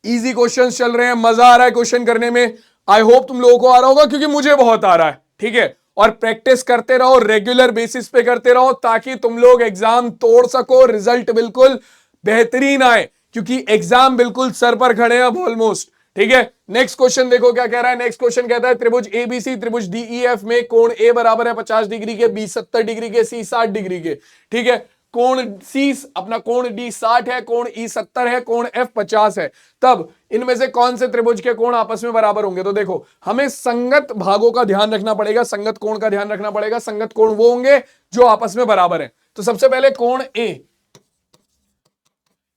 इजी क्वेश्चंस चल रहे हैं, मजा आ रहा है क्वेश्चन करने में। आई होप तुम लोगों को आ रहा होगा, क्योंकि मुझे बहुत आ रहा है। ठीक है, और प्रैक्टिस करते रहो, रेगुलर बेसिस पे करते रहो, ताकि तुम लोग एग्जाम तोड़ सको, रिजल्ट बिल्कुल बेहतरीन आए, क्योंकि एग्जाम बिल्कुल सर पर खड़े हैं अब ऑलमोस्ट। ठीक है, नेक्स्ट क्वेश्चन देखो क्या कह रहा है। नेक्स्ट क्वेश्चन कहता है त्रिभुज एबीसी, त्रिभुज डीईएफ में कोण ए बराबर है 50 डिग्री के, बी 70 डिग्री के, सी 60 डिग्री के। ठीक है, कोण सी अपना कोण डी 60 है, कोण ई 70 है, कोण एफ 50 है। तब इनमें से कौन से त्रिभुज के कोण आपस में बराबर होंगे। तो देखो, हमें संगत भागों का ध्यान रखना पड़ेगा, संगत कोण का ध्यान रखना पड़ेगा। संगत कोण वो होंगे जो आपस में बराबर है। तो सबसे पहले कोण ए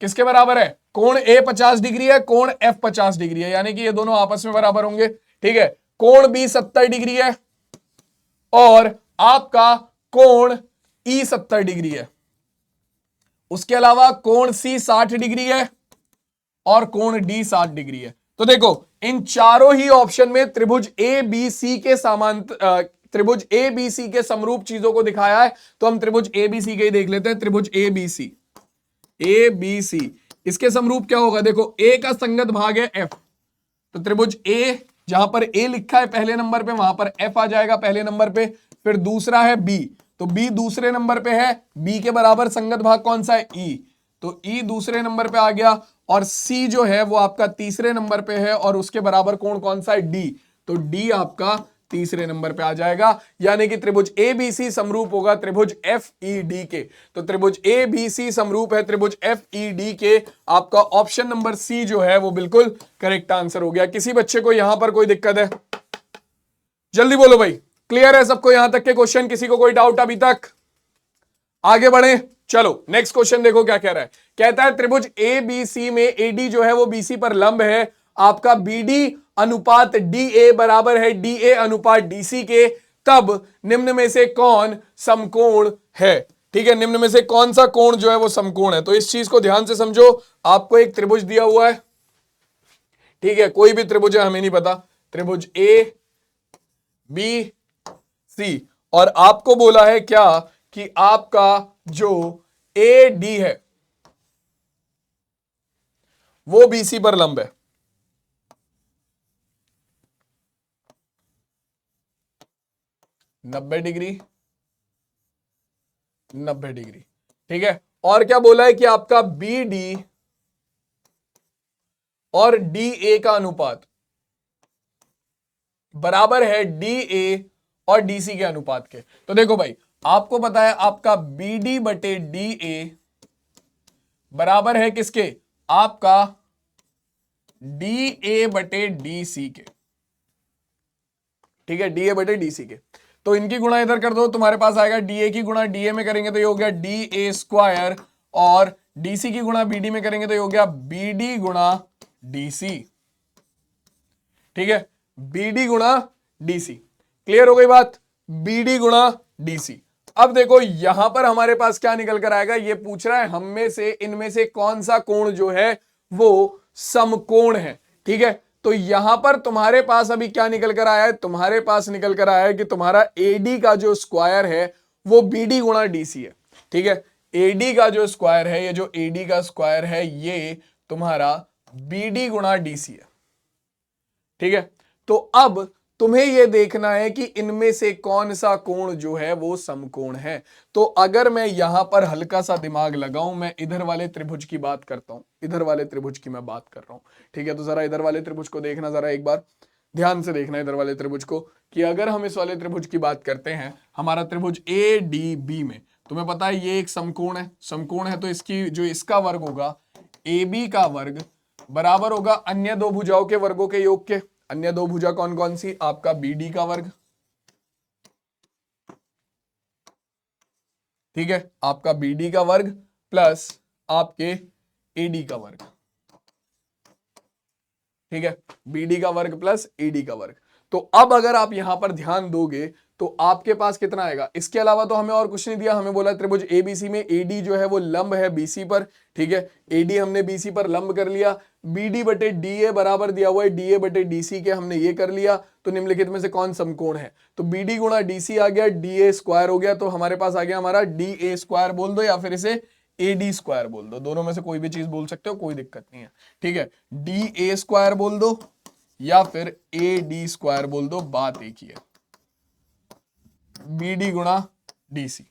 किसके बराबर है, कोण ए 50 डिग्री है, कोण एफ 50 डिग्री है, यानी कि ये दोनों आपस में बराबर होंगे। ठीक है, कोण बी 70 डिग्री है और आपका कोण ई 70 डिग्री है। उसके अलावा कोण सी 60 डिग्री है और कोण डी 60 डिग्री है। तो देखो, इन चारों ही ऑप्शन में त्रिभुज ए बी सी के समांतर, त्रिभुज ए बी सी के समरूप चीजों को दिखाया है। तो हम त्रिभुज ए बी सी के ही देख लेते हैं। त्रिभुज ए बी सी, ए बी सी, इसके समरूप क्या होगा, देखो ए का संगत भाग है एफ, तो त्रिभुज ए, जहां पर ए लिखा है पहले नंबर पे, वहां पर एफ आ जाएगा पहले नंबर पे। फिर दूसरा है बी, तो बी दूसरे नंबर पे है, बी के बराबर संगत भाग कौन सा है, ई, तो ई दूसरे नंबर पे आ गया। और सी जो है वो आपका तीसरे नंबर पे है और उसके बराबर कोण कौन सा है, डी, तो डी आपका तीसरे नंबर पे आ जाएगा। यानी कि त्रिभुज ए बी सी समरूप होगा त्रिभुज एफ ई डी के। तो त्रिभुज ए बी सी समरूप है त्रिभुज एफ ई डी के। आपका ऑप्शन नंबर सी जो है वो बिल्कुल करेक्ट आंसर हो गया। किसी बच्चे को यहां पर कोई दिक्कत है, जल्दी बोलो भाई, क्लियर है सबको यहां तक के क्वेश्चन, किसी को कोई डाउट अभी तक, आगे बढ़े। चलो नेक्स्ट क्वेश्चन देखो क्या कह रहा है। कहता है त्रिभुज ए बी सी में एडी जो है वो बीसी पर लंब है, आपका बीडी अनुपात डी ए बराबर है डी ए अनुपात डीसी के, तब निम्न में से कौन समकोण है। ठीक है, निम्न में से कौन सा कोण जो है वो समकोण है। तो इस चीज को ध्यान से समझो। आपको एक त्रिभुज दिया हुआ है, ठीक है, कोई भी त्रिभुज है, हमें नहीं पता, त्रिभुज ए बी सी, और आपको बोला है क्या कि आपका जो ए डी है वो बीसी पर लंब है। 90 डिग्री, 90 डिग्री। ठीक है, और क्या बोला है कि आपका बी डी और डी ए का अनुपात बराबर है डी ए और डी सी के अनुपात के। तो देखो भाई, आपको पता है आपका बी डी बटे डी ए बराबर है किसके, आपका डी ए बटे डी सी के। ठीक है, डी ए बटे डी सी के। तो इनकी गुणा इधर कर दो, तुम्हारे पास आएगा डी ए की गुणा डी ए में करेंगे तो ये हो गया डी ए स्क्वायर, और डी सी की गुणा बी डी में करेंगे तो ये हो गया बी डी गुणा डी सी। ठीक है, बी डी गुणा डी सी। क्लियर हो गई बात, बी डी गुणा डी सी। अब देखो यहां पर हमारे पास क्या निकल कर आएगा, ये पूछ रहा है हम में से इनमें से कौन सा कोण जो है वो समकोण है। ठीक है, तो यहां पर तुम्हारे पास अभी क्या निकल कर आया है, तुम्हारे पास निकल कर आया है कि तुम्हारा एडी का जो स्क्वायर है वो बीडी गुणा डीसी है। ठीक है, एडी का जो स्क्वायर है, ये जो एडी का स्क्वायर है ये तुम्हारा बीडी गुणा डीसी है। ठीक है, तो अब तुम्हें यह देखना है कि इनमें से कौन सा कोण जो है वो समकोण है। तो अगर मैं यहां पर हल्का सा दिमाग लगाऊं, मैं इधर वाले त्रिभुज की बात करता हूं, इधर वाले त्रिभुज की मैं बात कर रहा हूं। ठीक है, तो जरा इधर वाले त्रिभुज को देखना, जरा एक बार ध्यान से देखना इधर वाले त्रिभुज को, कि अगर हम इस वाले त्रिभुज की बात करते हैं, हमारा त्रिभुज ए डी बी में, तुम्हें पता है ये एक समकोण है, समकोण है तो इसकी जो इसका वर्ग होगा ए बी का वर्ग बराबर होगा अन्य दो भुजाओं के वर्गों के योग के। अन्य दो भुजा कौन कौन सी, आपका बीडी का वर्ग, ठीक है, आपका बीडी का वर्ग प्लस आपके एडी का वर्ग। ठीक है, बीडी का वर्ग प्लस एडी का वर्ग। तो अब अगर आप यहां पर ध्यान दोगे तो आपके पास कितना आएगा, इसके अलावा तो हमें और कुछ नहीं दिया, हमें बोला त्रिभुज एबीसी में एडी जो है वो लंब है बीसी पर। ठीक है, एडी हमने बीसी पर लंब कर लिया, बीडी बटे डीए बराबर दिया हुआ है डीए बटे डीसी के, हमने ये कर लिया। तो निम्नलिखित में से कौन समकोण है, तो बीडी गुणा डीसी आ गया, डीए स्क्वायर हो गया, तो हमारे पास आ गया हमारा डी ए स्क्वायर बोल दो या फिर इसे ए डी स्क्वायर बोल दो, दोनों में से कोई भी चीज बोल सकते हो, कोई दिक्कत नहीं है। ठीक है, डी ए स्क्वायर बोल दो या फिर ए डी स्क्वायर बोल दो, बात एक ही है, बीडी गुणा डीसी।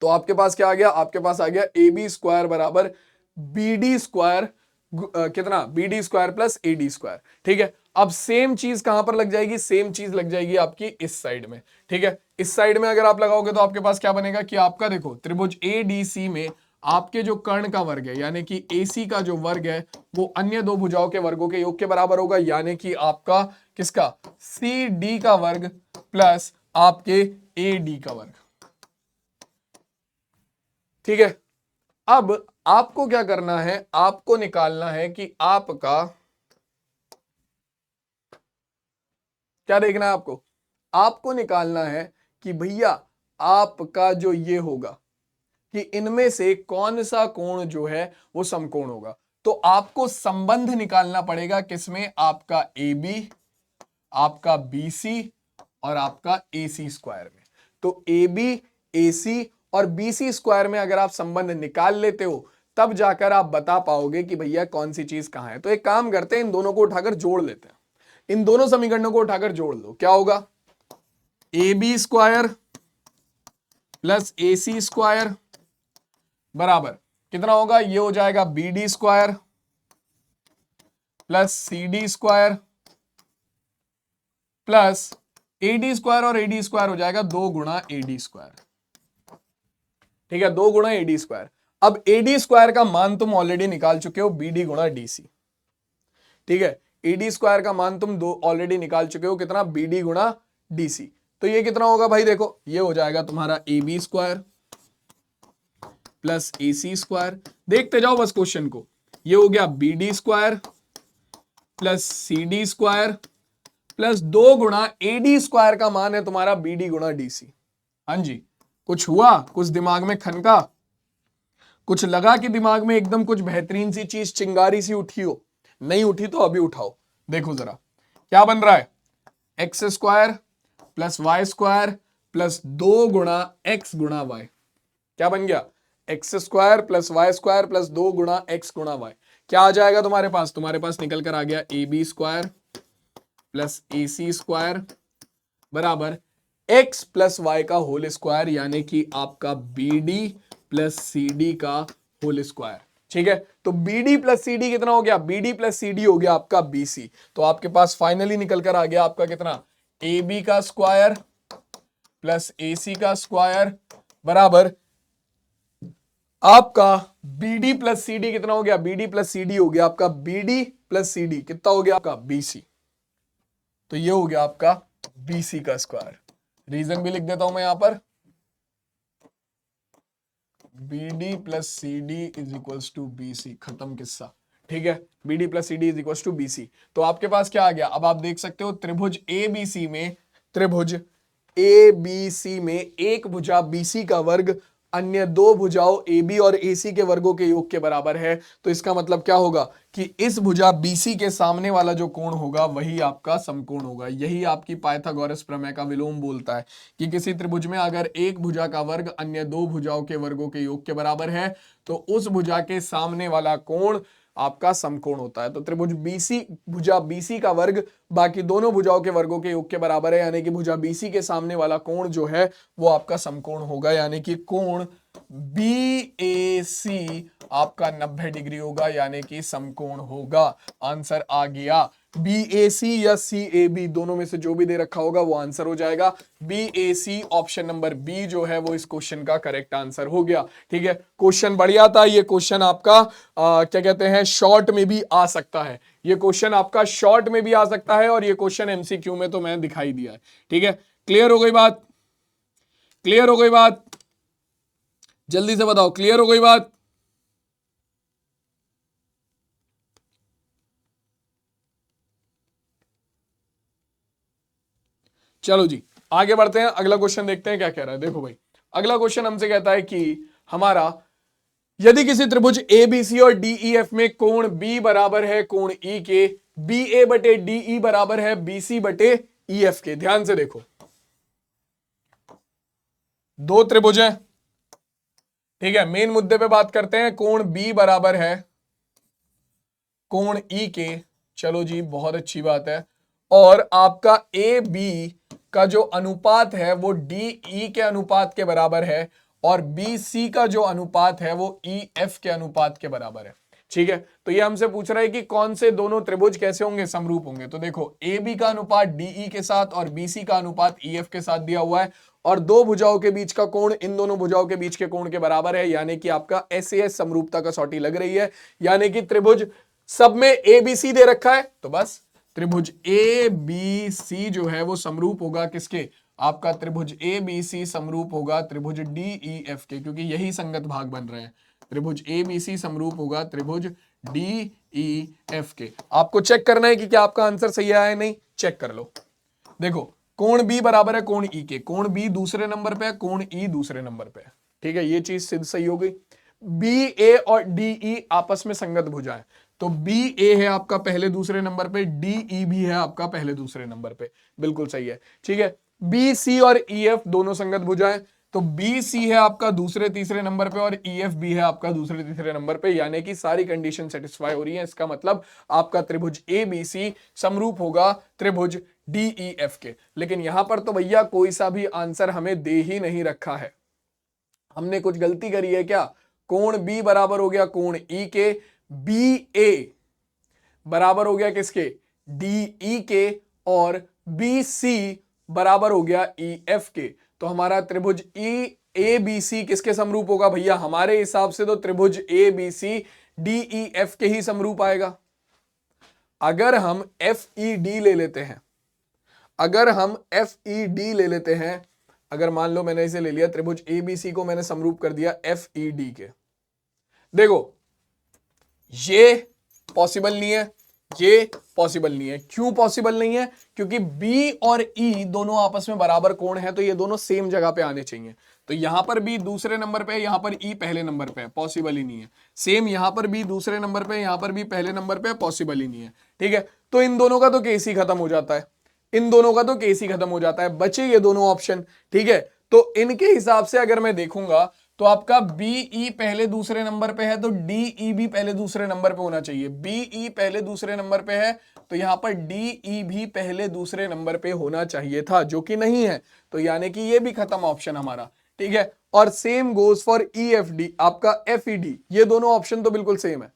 तो आपके पास क्या आ गया, आपके पास आ गया ए बी स्क्वायर बराबर बी डी स्क्वायर, कितना, B D square plus A D square. ठीक है, अब सेम चीज कहां पर लग जाएगी, सेम चीज लग जाएगी आपकी इस साइड में। ठीक है, इस साइड में अगर आप लगाओगे तो आपके पास क्या बनेगा कि आपका देखो त्रिभुज ए डी सी में आपके जो कर्ण का वर्ग है यानी कि AC का जो वर्ग है वो अन्य दो भुजाओं के वर्गों के योग के बराबर होगा, यानी कि आपका किसका, CD का वर्ग प्लस आपके AD का वर्ग। ठीक है, अब आपको क्या करना है, आपको निकालना है कि आपका क्या देखना है, आपको निकालना है कि भैया आपका जो ये होगा कि इनमें से कौन सा कोण जो है वो समकोण होगा। तो आपको संबंध निकालना पड़ेगा किसमें, आपका AB, आपका BC और आपका AC स्क्वायर में। तो AB, AC और BC स्क्वायर में अगर आप संबंध निकाल लेते हो तब जाकर आप बता पाओगे कि भैया कौन सी चीज कहां है। तो एक काम करते हैं, इन दोनों को उठाकर जोड़ लेते हैं, इन दोनों समीकरणों को उठाकर जोड़ लो, क्या होगा, AB square plus AC square बराबर कितना होगा, ये हो जाएगा BD square plus CD square plus AD square, और AD स्क्वायर हो जाएगा 2 गुणा AD स्क्वायर। ठीक है, 2 गुणा AD स्क्वायर। अब AD स्क्वायर का मान तुम ऑलरेडी निकाल चुके हो, BD गुणा DC। ठीक है, AD स्क्वायर का मान तुम ऑलरेडी निकाल चुके हो, कितना, BD गुणा DC। तो ये कितना होगा भाई, देखो ये हो जाएगा तुम्हारा AB square plus AC square, देखते जाओ बस क्वेश्चन को, ये हो गया BD square plus CD square plus 2 गुणा AD स्क्वायर का मान है तुम्हारा BD गुणा DC। हाँ जी, कुछ हुआ, कुछ दिमाग में खनका, कुछ लगा कि दिमाग में एकदम कुछ बेहतरीन सी चीज चिंगारी सी उठी हो, नहीं उठी तो अभी उठाओ। देखो जरा क्या बन रहा है, x square plus y square plus 2 गुणा एक्स गुणा वाई, क्या बन गया, x square plus y square plus 2 गुणा एक्स गुणा वाई। क्या आ जाएगा तुम्हारे पास निकल कर आ गया AB square plus AC square बराबर x प्लस वाई का होल स्क्वायर, यानी कि आपका BD प्लस CD का होल स्क्वायर। ठीक है, तो BD प्लस CD कितना हो गया? BD प्लस CD हो गया आपका BC। तो आपके पास फाइनली निकल कर आ गया आपका कितना? AB का स्क्वायर प्लस AC का स्क्वायर बराबर आपका BD प्लस CD कितना हो गया? BD प्लस CD हो गया आपका BD प्लस CD कितना हो गया आपका? BC। तो ये हो गया आपका BC का स्क्वायर। रीजन भी लिख देता हूं मैं यहां पर, BD plus CD is equals to BC, खत्म किस्सा। ठीक है, BD plus CD is equals to BC। तो आपके पास क्या आ गया? अब आप देख सकते हो त्रिभुज ABC में एक भुजा BC का वर्ग अन्य दो भुजाओं AB और AC के वर्गों के योग के बराबर है। तो इसका मतलब क्या होगा कि इस भुजा BC के सामने वाला जो कोण होगा वही आपका समकोण होगा। यही आपकी पाइथागोरस प्रमेय का विलोम बोलता है कि किसी त्रिभुज में अगर एक भुजा का वर्ग अन्य दो भुजाओं के वर्गों के योग के बराबर है तो उस भुजा के सामने वाला कोण आपका समकोण होता है। तो त्रिभुज भुजा BC का वर्ग बाकी दोनों भुजाओं के वर्गों के योग के बराबर है, यानी कि भुजा BC के सामने वाला कोण जो है वो आपका समकोण होगा, यानी कि कोण BAC आपका 90 डिग्री होगा, यानी कि समकोण होगा। आंसर आ गया। BAC या CAB दोनों में से जो भी दे रखा होगा वो आंसर हो जाएगा। BAC ऑप्शन नंबर बी जो है वो इस क्वेश्चन का करेक्ट आंसर हो गया। ठीक है, क्वेश्चन बढ़िया था। ये क्वेश्चन आपका क्या कहते हैं, शॉर्ट में भी आ सकता है। ये क्वेश्चन आपका शॉर्ट में भी आ सकता है और ये क्वेश्चन MCQ में तो मैंने दिखाई दिया है। ठीक है, क्लियर हो गई बात? क्लियर हो गई बात? जल्दी से बताओ, क्लियर हो गई बात? चलो जी आगे बढ़ते हैं, अगला क्वेश्चन देखते हैं क्या कह रहा है। देखो भाई, अगला क्वेश्चन हमसे कहता है कि हमारा यदि किसी त्रिभुज ABC और DEF में कोण B बराबर है कोण E के, BA बटे DE बराबर है BC बटे EF के। ध्यान से देखो, दो त्रिभुज हैं। ठीक है, मेन मुद्दे पे बात करते हैं। कोण B बराबर है कोण E के, चलो जी बहुत अच्छी बात है। और आपका AB का जो अनुपात है वो DE के अनुपात के बराबर है और BC का जो अनुपात है वो EF के अनुपात के बराबर है। ठीक है, तो ये हमसे पूछ रहा है कि कौन से दोनों त्रिभुज कैसे होंगे, समरूप होंगे। तो देखो, AB का अनुपात DE के साथ और BC का अनुपात EF के साथ दिया हुआ है और दो भुजाओं के बीच का कोण इन दोनों भुजाओं के बीच के कोण के बराबर है, यानी कि आपका SAS समरूपता कसौटी लग रही है। यानी कि त्रिभुज सब में ABC दे रखा है, तो बस त्रिभुज ABC जो है वो समरूप होगा किसके? आपका त्रिभुज ABC समरूप होगा त्रिभुज DEF के, क्योंकि यही संगत भाग बन रहे हैं। त्रिभुज ABC समरूप होगा त्रिभुज DEF के। आपको चेक करना है कि क्या आपका आंसर सही आया है, नहीं, चेक कर लो। देखो, कोण B बराबर है कोण E के, कोण B दूसरे नंबर पे है, कोण E दूसरे नंबर पे है। ठीक है, ये चीज सिद्ध सही हो गई। BA और DE आपस में संगत भुजा है, तो BA है आपका पहले दूसरे नंबर पे, DE भी है आपका पहले दूसरे नंबर पे, बिल्कुल सही है। ठीक है, BC और EF दोनों संगत भुजा है, तो BC है आपका दूसरे तीसरे नंबर पे और EF भी है आपका दूसरे तीसरे नंबर पे, यानी कि सारी कंडीशन सेटिस्फाई हो रही है। इसका मतलब आपका त्रिभुज ABC समरूप होगा त्रिभुज DEF के। लेकिन यहां पर तो भैया कोई सा भी आंसर हमें दे ही नहीं रखा है, हमने कुछ गलती करी है क्या? कोण B बराबर हो गया कोण E के, BA बराबर हो गया किसके? DE के, और BC बराबर हो गया EF के। तो हमारा त्रिभुज ABC किसके समरूप होगा भैया? हमारे हिसाब से तो त्रिभुज ABC DEF के ही समरूप आएगा। अगर हम FED ले लेते हैं, अगर मान लो मैंने इसे ले लिया त्रिभुज ABC को मैंने समरूप कर दिया FED के, देखो ये पॉसिबल नहीं है, ये पॉसिबल नहीं है। क्यों पॉसिबल नहीं है? क्योंकि B और E दोनों आपस में बराबर कोण है, तो ये दोनों सेम जगह पे आने चाहिए। तो यहां पर B दूसरे नंबर पे है, यहां पर E पहले नंबर पे है, पॉसिबल ही नहीं है। सेम यहां पर B दूसरे नंबर पे, यहां पर B पहले नंबर पे है, पॉसिबल ही नहीं है। ठीक है, तो इन दोनों का तो केस ही खत्म हो जाता है, बचे ये दोनों ऑप्शन। ठीक है, तो इनके हिसाब से अगर मैं देखूंगा तो आपका बीई पहले दूसरे नंबर पे है तो डीई भी पहले दूसरे नंबर पे होना चाहिए। बीई पहले दूसरे नंबर पे है तो यहां पर डीई भी पहले दूसरे नंबर पे होना चाहिए था, जो कि नहीं है, तो यानी कि ये भी खत्म ऑप्शन हमारा, ठीक है। और सेम गोज फॉर ईएफडी, आपका एफईडी, ये दोनों ऑप्शन तो बिल्कुल सेम है,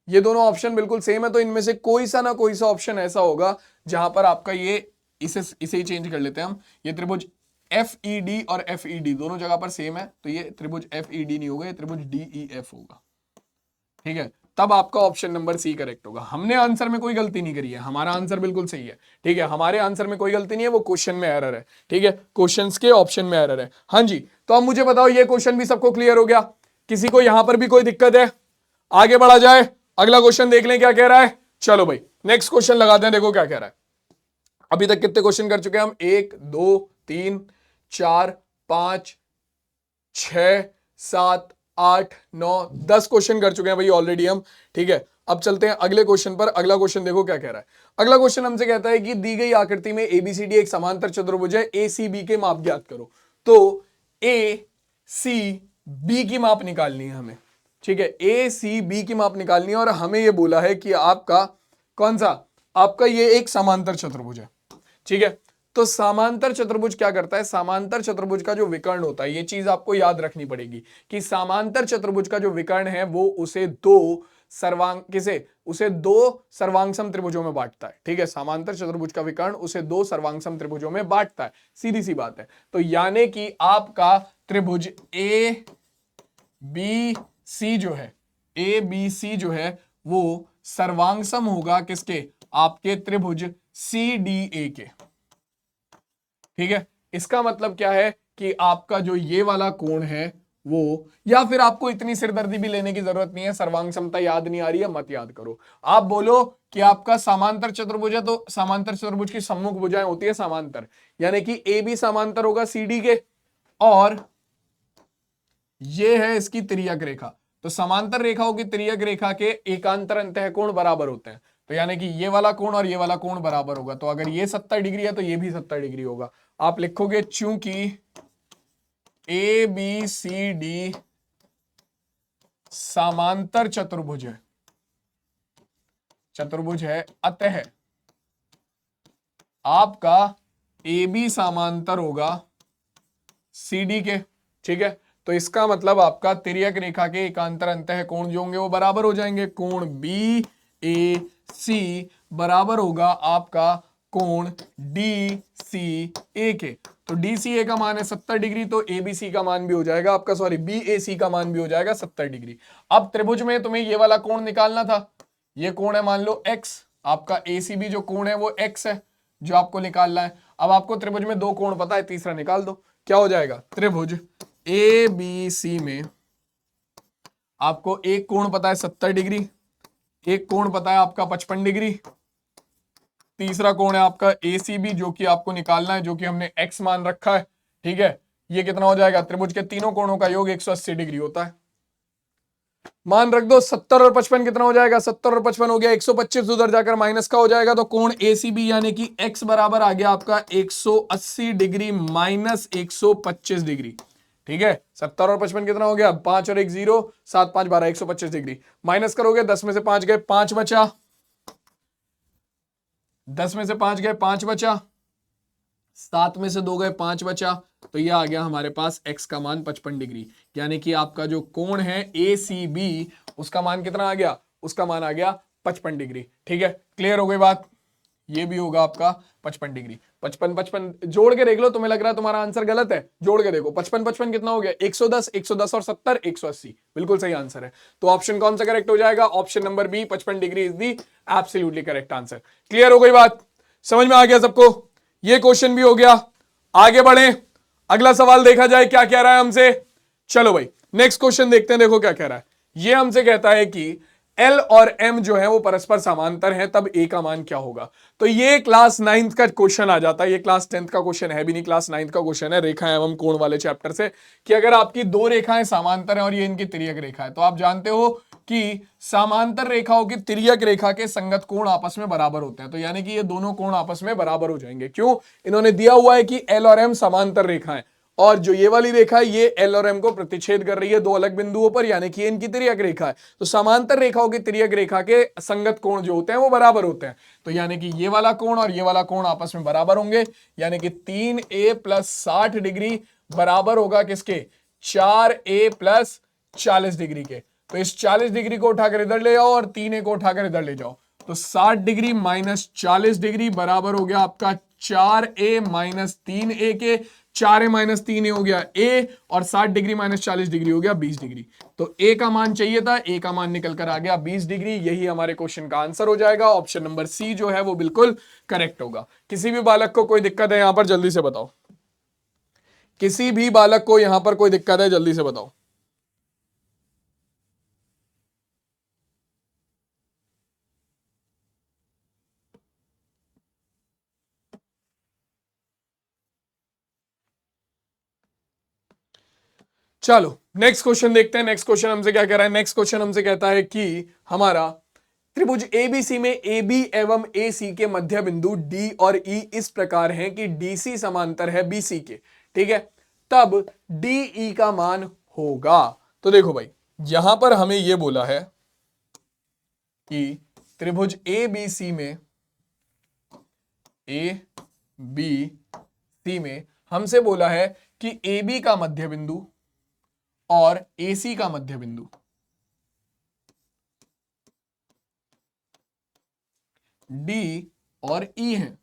ये दोनों ऑप्शन बिल्कुल सेम है, तो इनमें से कोई सा ना कोई सा ऑप्शन ऐसा होगा जहां पर आपका ये, इसे ही चेंज कर लेते हैं हम, ये त्रिभुज एफईडी और एफईडी दोनों जगह पर सेम है, तो ये त्रिभुज एफईडी नहीं होगा, ये त्रिभुज डीईएफ होगा, ठीक है। तब आपका ऑप्शन नंबर सी करेक्ट होगा। हमने आंसर में कोई गलती नहीं करी है, हमारा आंसर बिल्कुल सही है, ठीक है। हमारे आंसर में कोई गलती नहीं है, वो क्वेश्चन में एरर है, ठीक है, क्वेश्चंस के ऑप्शन में एरर है। हाँ जी, तो अब मुझे बताओ ये क्वेश्चन भी सबको क्लियर हो गया? किसी को यहां पर भी कोई दिक्कत है? आगे बढ़ा जाए, अगला क्वेश्चन देख लें क्या कह रहा है। चलो भाई नेक्स्ट क्वेश्चन लगाते हैं, देखो क्या कह रहा है। अभी तक कितने क्वेश्चन कर चुके हैं हम? 1 2 3 4 5 6 7 8 9 10 क्वेश्चन कर चुके हैं भाई ऑलरेडी हम, ठीक है। अब चलते हैं अगले क्वेश्चन पर। अगला क्वेश्चन देखो क्या कह रहा है। अगला क्वेश्चन हमसे कहता है कि दी गई आकृति में एबीसीडी एक समांतर चतुर्भुज है, एसीबी के माप ज्ञात करो। तो ए सी बी की माप निकालनी है हमें, ठीक है, ए सी बी की माप निकालनी है, और हमें यह बोला है कि आपका कौन सा, आपका ये एक समांतर चतुर्भुज है, ठीक है। तो समांतर चतुर्भुज क्या करता है? समांतर चतुर्भुज का जो विकर्ण होता है, ये चीज आपको याद रखनी पड़ेगी कि समांतर चतुर्भुज का जो विकर्ण है वो उसे दो सर्वांगसम त्रिभुजों में बांटता है, ठीक है। समांतर चतुर्भुज का विकर्ण उसे दो सर्वांगसम त्रिभुजों में बांटता है, सीधी सी बात है। तो यानी कि आपका त्रिभुज ए बी सी जो है, ए बी सी जो है वो सर्वांगसम होगा किसके? आपके त्रिभुज सी डी ए के, ठीक है। इसका मतलब क्या है कि आपका जो ये वाला कोण है वो, या फिर आपको इतनी सिरदर्दी भी लेने की जरूरत नहीं है, सर्वांग समता याद नहीं आ रही है, मत याद करो। आप बोलो कि आपका समांतर चतुर्भुज है, तो समांतर चतुर्भुज की सम्मुख भुजाएं होती है समांतर, यानी कि ए बी समांतर होगा सीडी के, और ये है इसकी तिर्यक रेखा। तो समांतर रेखाओं की तिर्यक रेखा के एकांतर अंतःकोण बराबर होते हैं, तो यानी कि ये वाला कोण और ये वाला कोण बराबर होगा। तो अगर ये 70 डिग्री है तो ये भी 70 डिग्री होगा। आप लिखोगे चूंकि ए बी सी डी समांतर चतुर्भुज है, अतः आपका ए बी समांतर होगा सी डी के, ठीक है। तो इसका मतलब आपका तिर्यक रेखा के एकांतर अंतःकोण जो होंगे वो बराबर हो जाएंगे। कोण बी ए सी बराबर होगा आपका कोण डी सी ए के। तो डी सी ए का मान है 70 डिग्री, तो ए बी सी का मान भी हो जाएगा आपका, सॉरी बी ए सी का मान भी हो जाएगा 70 डिग्री। अब त्रिभुज में तुम्हें ये वाला कोण निकालना था, ये कोण है मान लो x, आपका ए सी बी जो कोण है वो x है जो आपको निकालना है। अब आपको त्रिभुज में दो कोण पता है, तीसरा निकाल दो। क्या हो जाएगा? त्रिभुज ए बी सी में आपको एक कोण पता है 70 डिग्री, एक कोण पता है आपका 55 डिग्री, तीसरा कोण है आपका ACB जो कि आपको निकालना है, जो कि हमने x मान रखा है, ठीक है। ये कितना हो जाएगा? त्रिभुज के तीनों कोणों का योग 180 डिग्री होता है। मान रख दो 70 और 55 कितना हो जाएगा? 70 और 55 हो गया 125, उधर जाकर माइनस का हो जाएगा, तो कोण ACB यानी कि x बराबर आ गया आपका 180 डिग्री माइनस 125 डिग्री, ठीक है। 70 और 55 कितना हो गया? 5 और 1 0, 7 5 12, 125 डिग्री। माइनस करोगे 10 में से 5 गए 5 बचा, 10 में से 5 गए 5 बचा, 7 में से 2 गए 5 बचा, तो ये आ गया हमारे पास x का मान 55 डिग्री। यानी कि आपका जो कोण है ACB उसका मान कितना आ गया? उसका मान आ गया 55 डिग्री, ठीक है। क्लियर हो गई बात? ये भी होगा आपका 55 डिग्री। 55 जोड़ के देख लो, तुम्हें लग रहा है तुम्हारा आंसर गलत है, जोड़ के देखो 55 कितना हो गया? 110, 110 और 70 180, बिल्कुल सही आंसर है। तो ऑप्शन कौन सा करेक्ट हो जाएगा? Option number B, 55 degree is the absolutely correct answer. Clear हो गई बात? समझ में आ गया सबको? ये क्वेश्चन भी हो गया। आगे बढ़े, अगला सवाल देखा जाए क्या कह रहा है हमसे। चलो भाई नेक्स्ट क्वेश्चन देखते हैं, देखो क्या कह रहा है। ये हमसे कहता है कि L और M जो है वो परस्पर समांतर हैं, तब A का मान क्या होगा? तो ये क्लास 9th का क्वेश्चन आ जाता है, ये क्लास 10th का क्वेश्चन है भी नहीं, क्लास 9th का क्वेश्चन है रेखा एवं कोण वाले चैप्टर से, कि अगर आपकी दो रेखाएं समांतर हैं और ये इनकी तिर्यक रेखा है, तो आप जानते हो कि समांतर रेखाओं की तिर्यक रेखा के संगत कोण आपस में बराबर होते हैं। तो यानी कि ये दोनों कोण आपस में बराबर हो जाएंगे। क्यों? इन्होंने दिया हुआ है कि L और M समांतर रेखाएं, और जो ये वाली रेखा है ये एल और एम को प्रतिच्छेद कर रही है दो अलग बिंदुओं पर, यानी कि इनकी तिर्यक रेखा है। तो समांतर रेखाओं की तिर्यक रेखा के संगत कोण जो होते हैं वो बराबर होते हैं। तो यानी कि ये वाला कोण और ये वाला कोण आपस में बराबर होंगे, यानी कि 3a प्लस 60 डिग्री बराबर होगा किसके, 4a प्लस 40 डिग्री के। तो इस 40 डिग्री को उठाकर इधर ले जाओ और 3a को उठाकर इधर ले जाओ, तो 60 डिग्री माइनस 40 डिग्री बराबर हो गया आपका 4a माइनस 3a के। 4a माइनस 3a हो गया a, और 60 डिग्री माइनस 40 डिग्री हो गया 20 डिग्री। तो a का मान चाहिए था, a का मान निकल कर आ गया 20 डिग्री। यही हमारे क्वेश्चन का आंसर हो जाएगा। ऑप्शन नंबर सी जो है वो बिल्कुल करेक्ट होगा। किसी भी बालक को कोई दिक्कत है यहां पर जल्दी से बताओ, किसी भी बालक को यहां पर कोई दिक्कत है जल्दी से बताओ। चलो नेक्स्ट क्वेश्चन देखते हैं। नेक्स्ट क्वेश्चन हमसे क्या कह रहा है, नेक्स्ट क्वेश्चन हमसे कहता है कि हमारा त्रिभुज एबीसी में AB एवं AC के मध्य बिंदु D और E इस प्रकार हैं कि DC समांतर है BC के, ठीक है, तब DE का मान होगा। तो देखो भाई यहां पर हमें यह बोला है कि त्रिभुज ABC में ABC में हमसे बोला है कि AB का मध्य बिंदु और AC का मध्य बिंदु D और E है,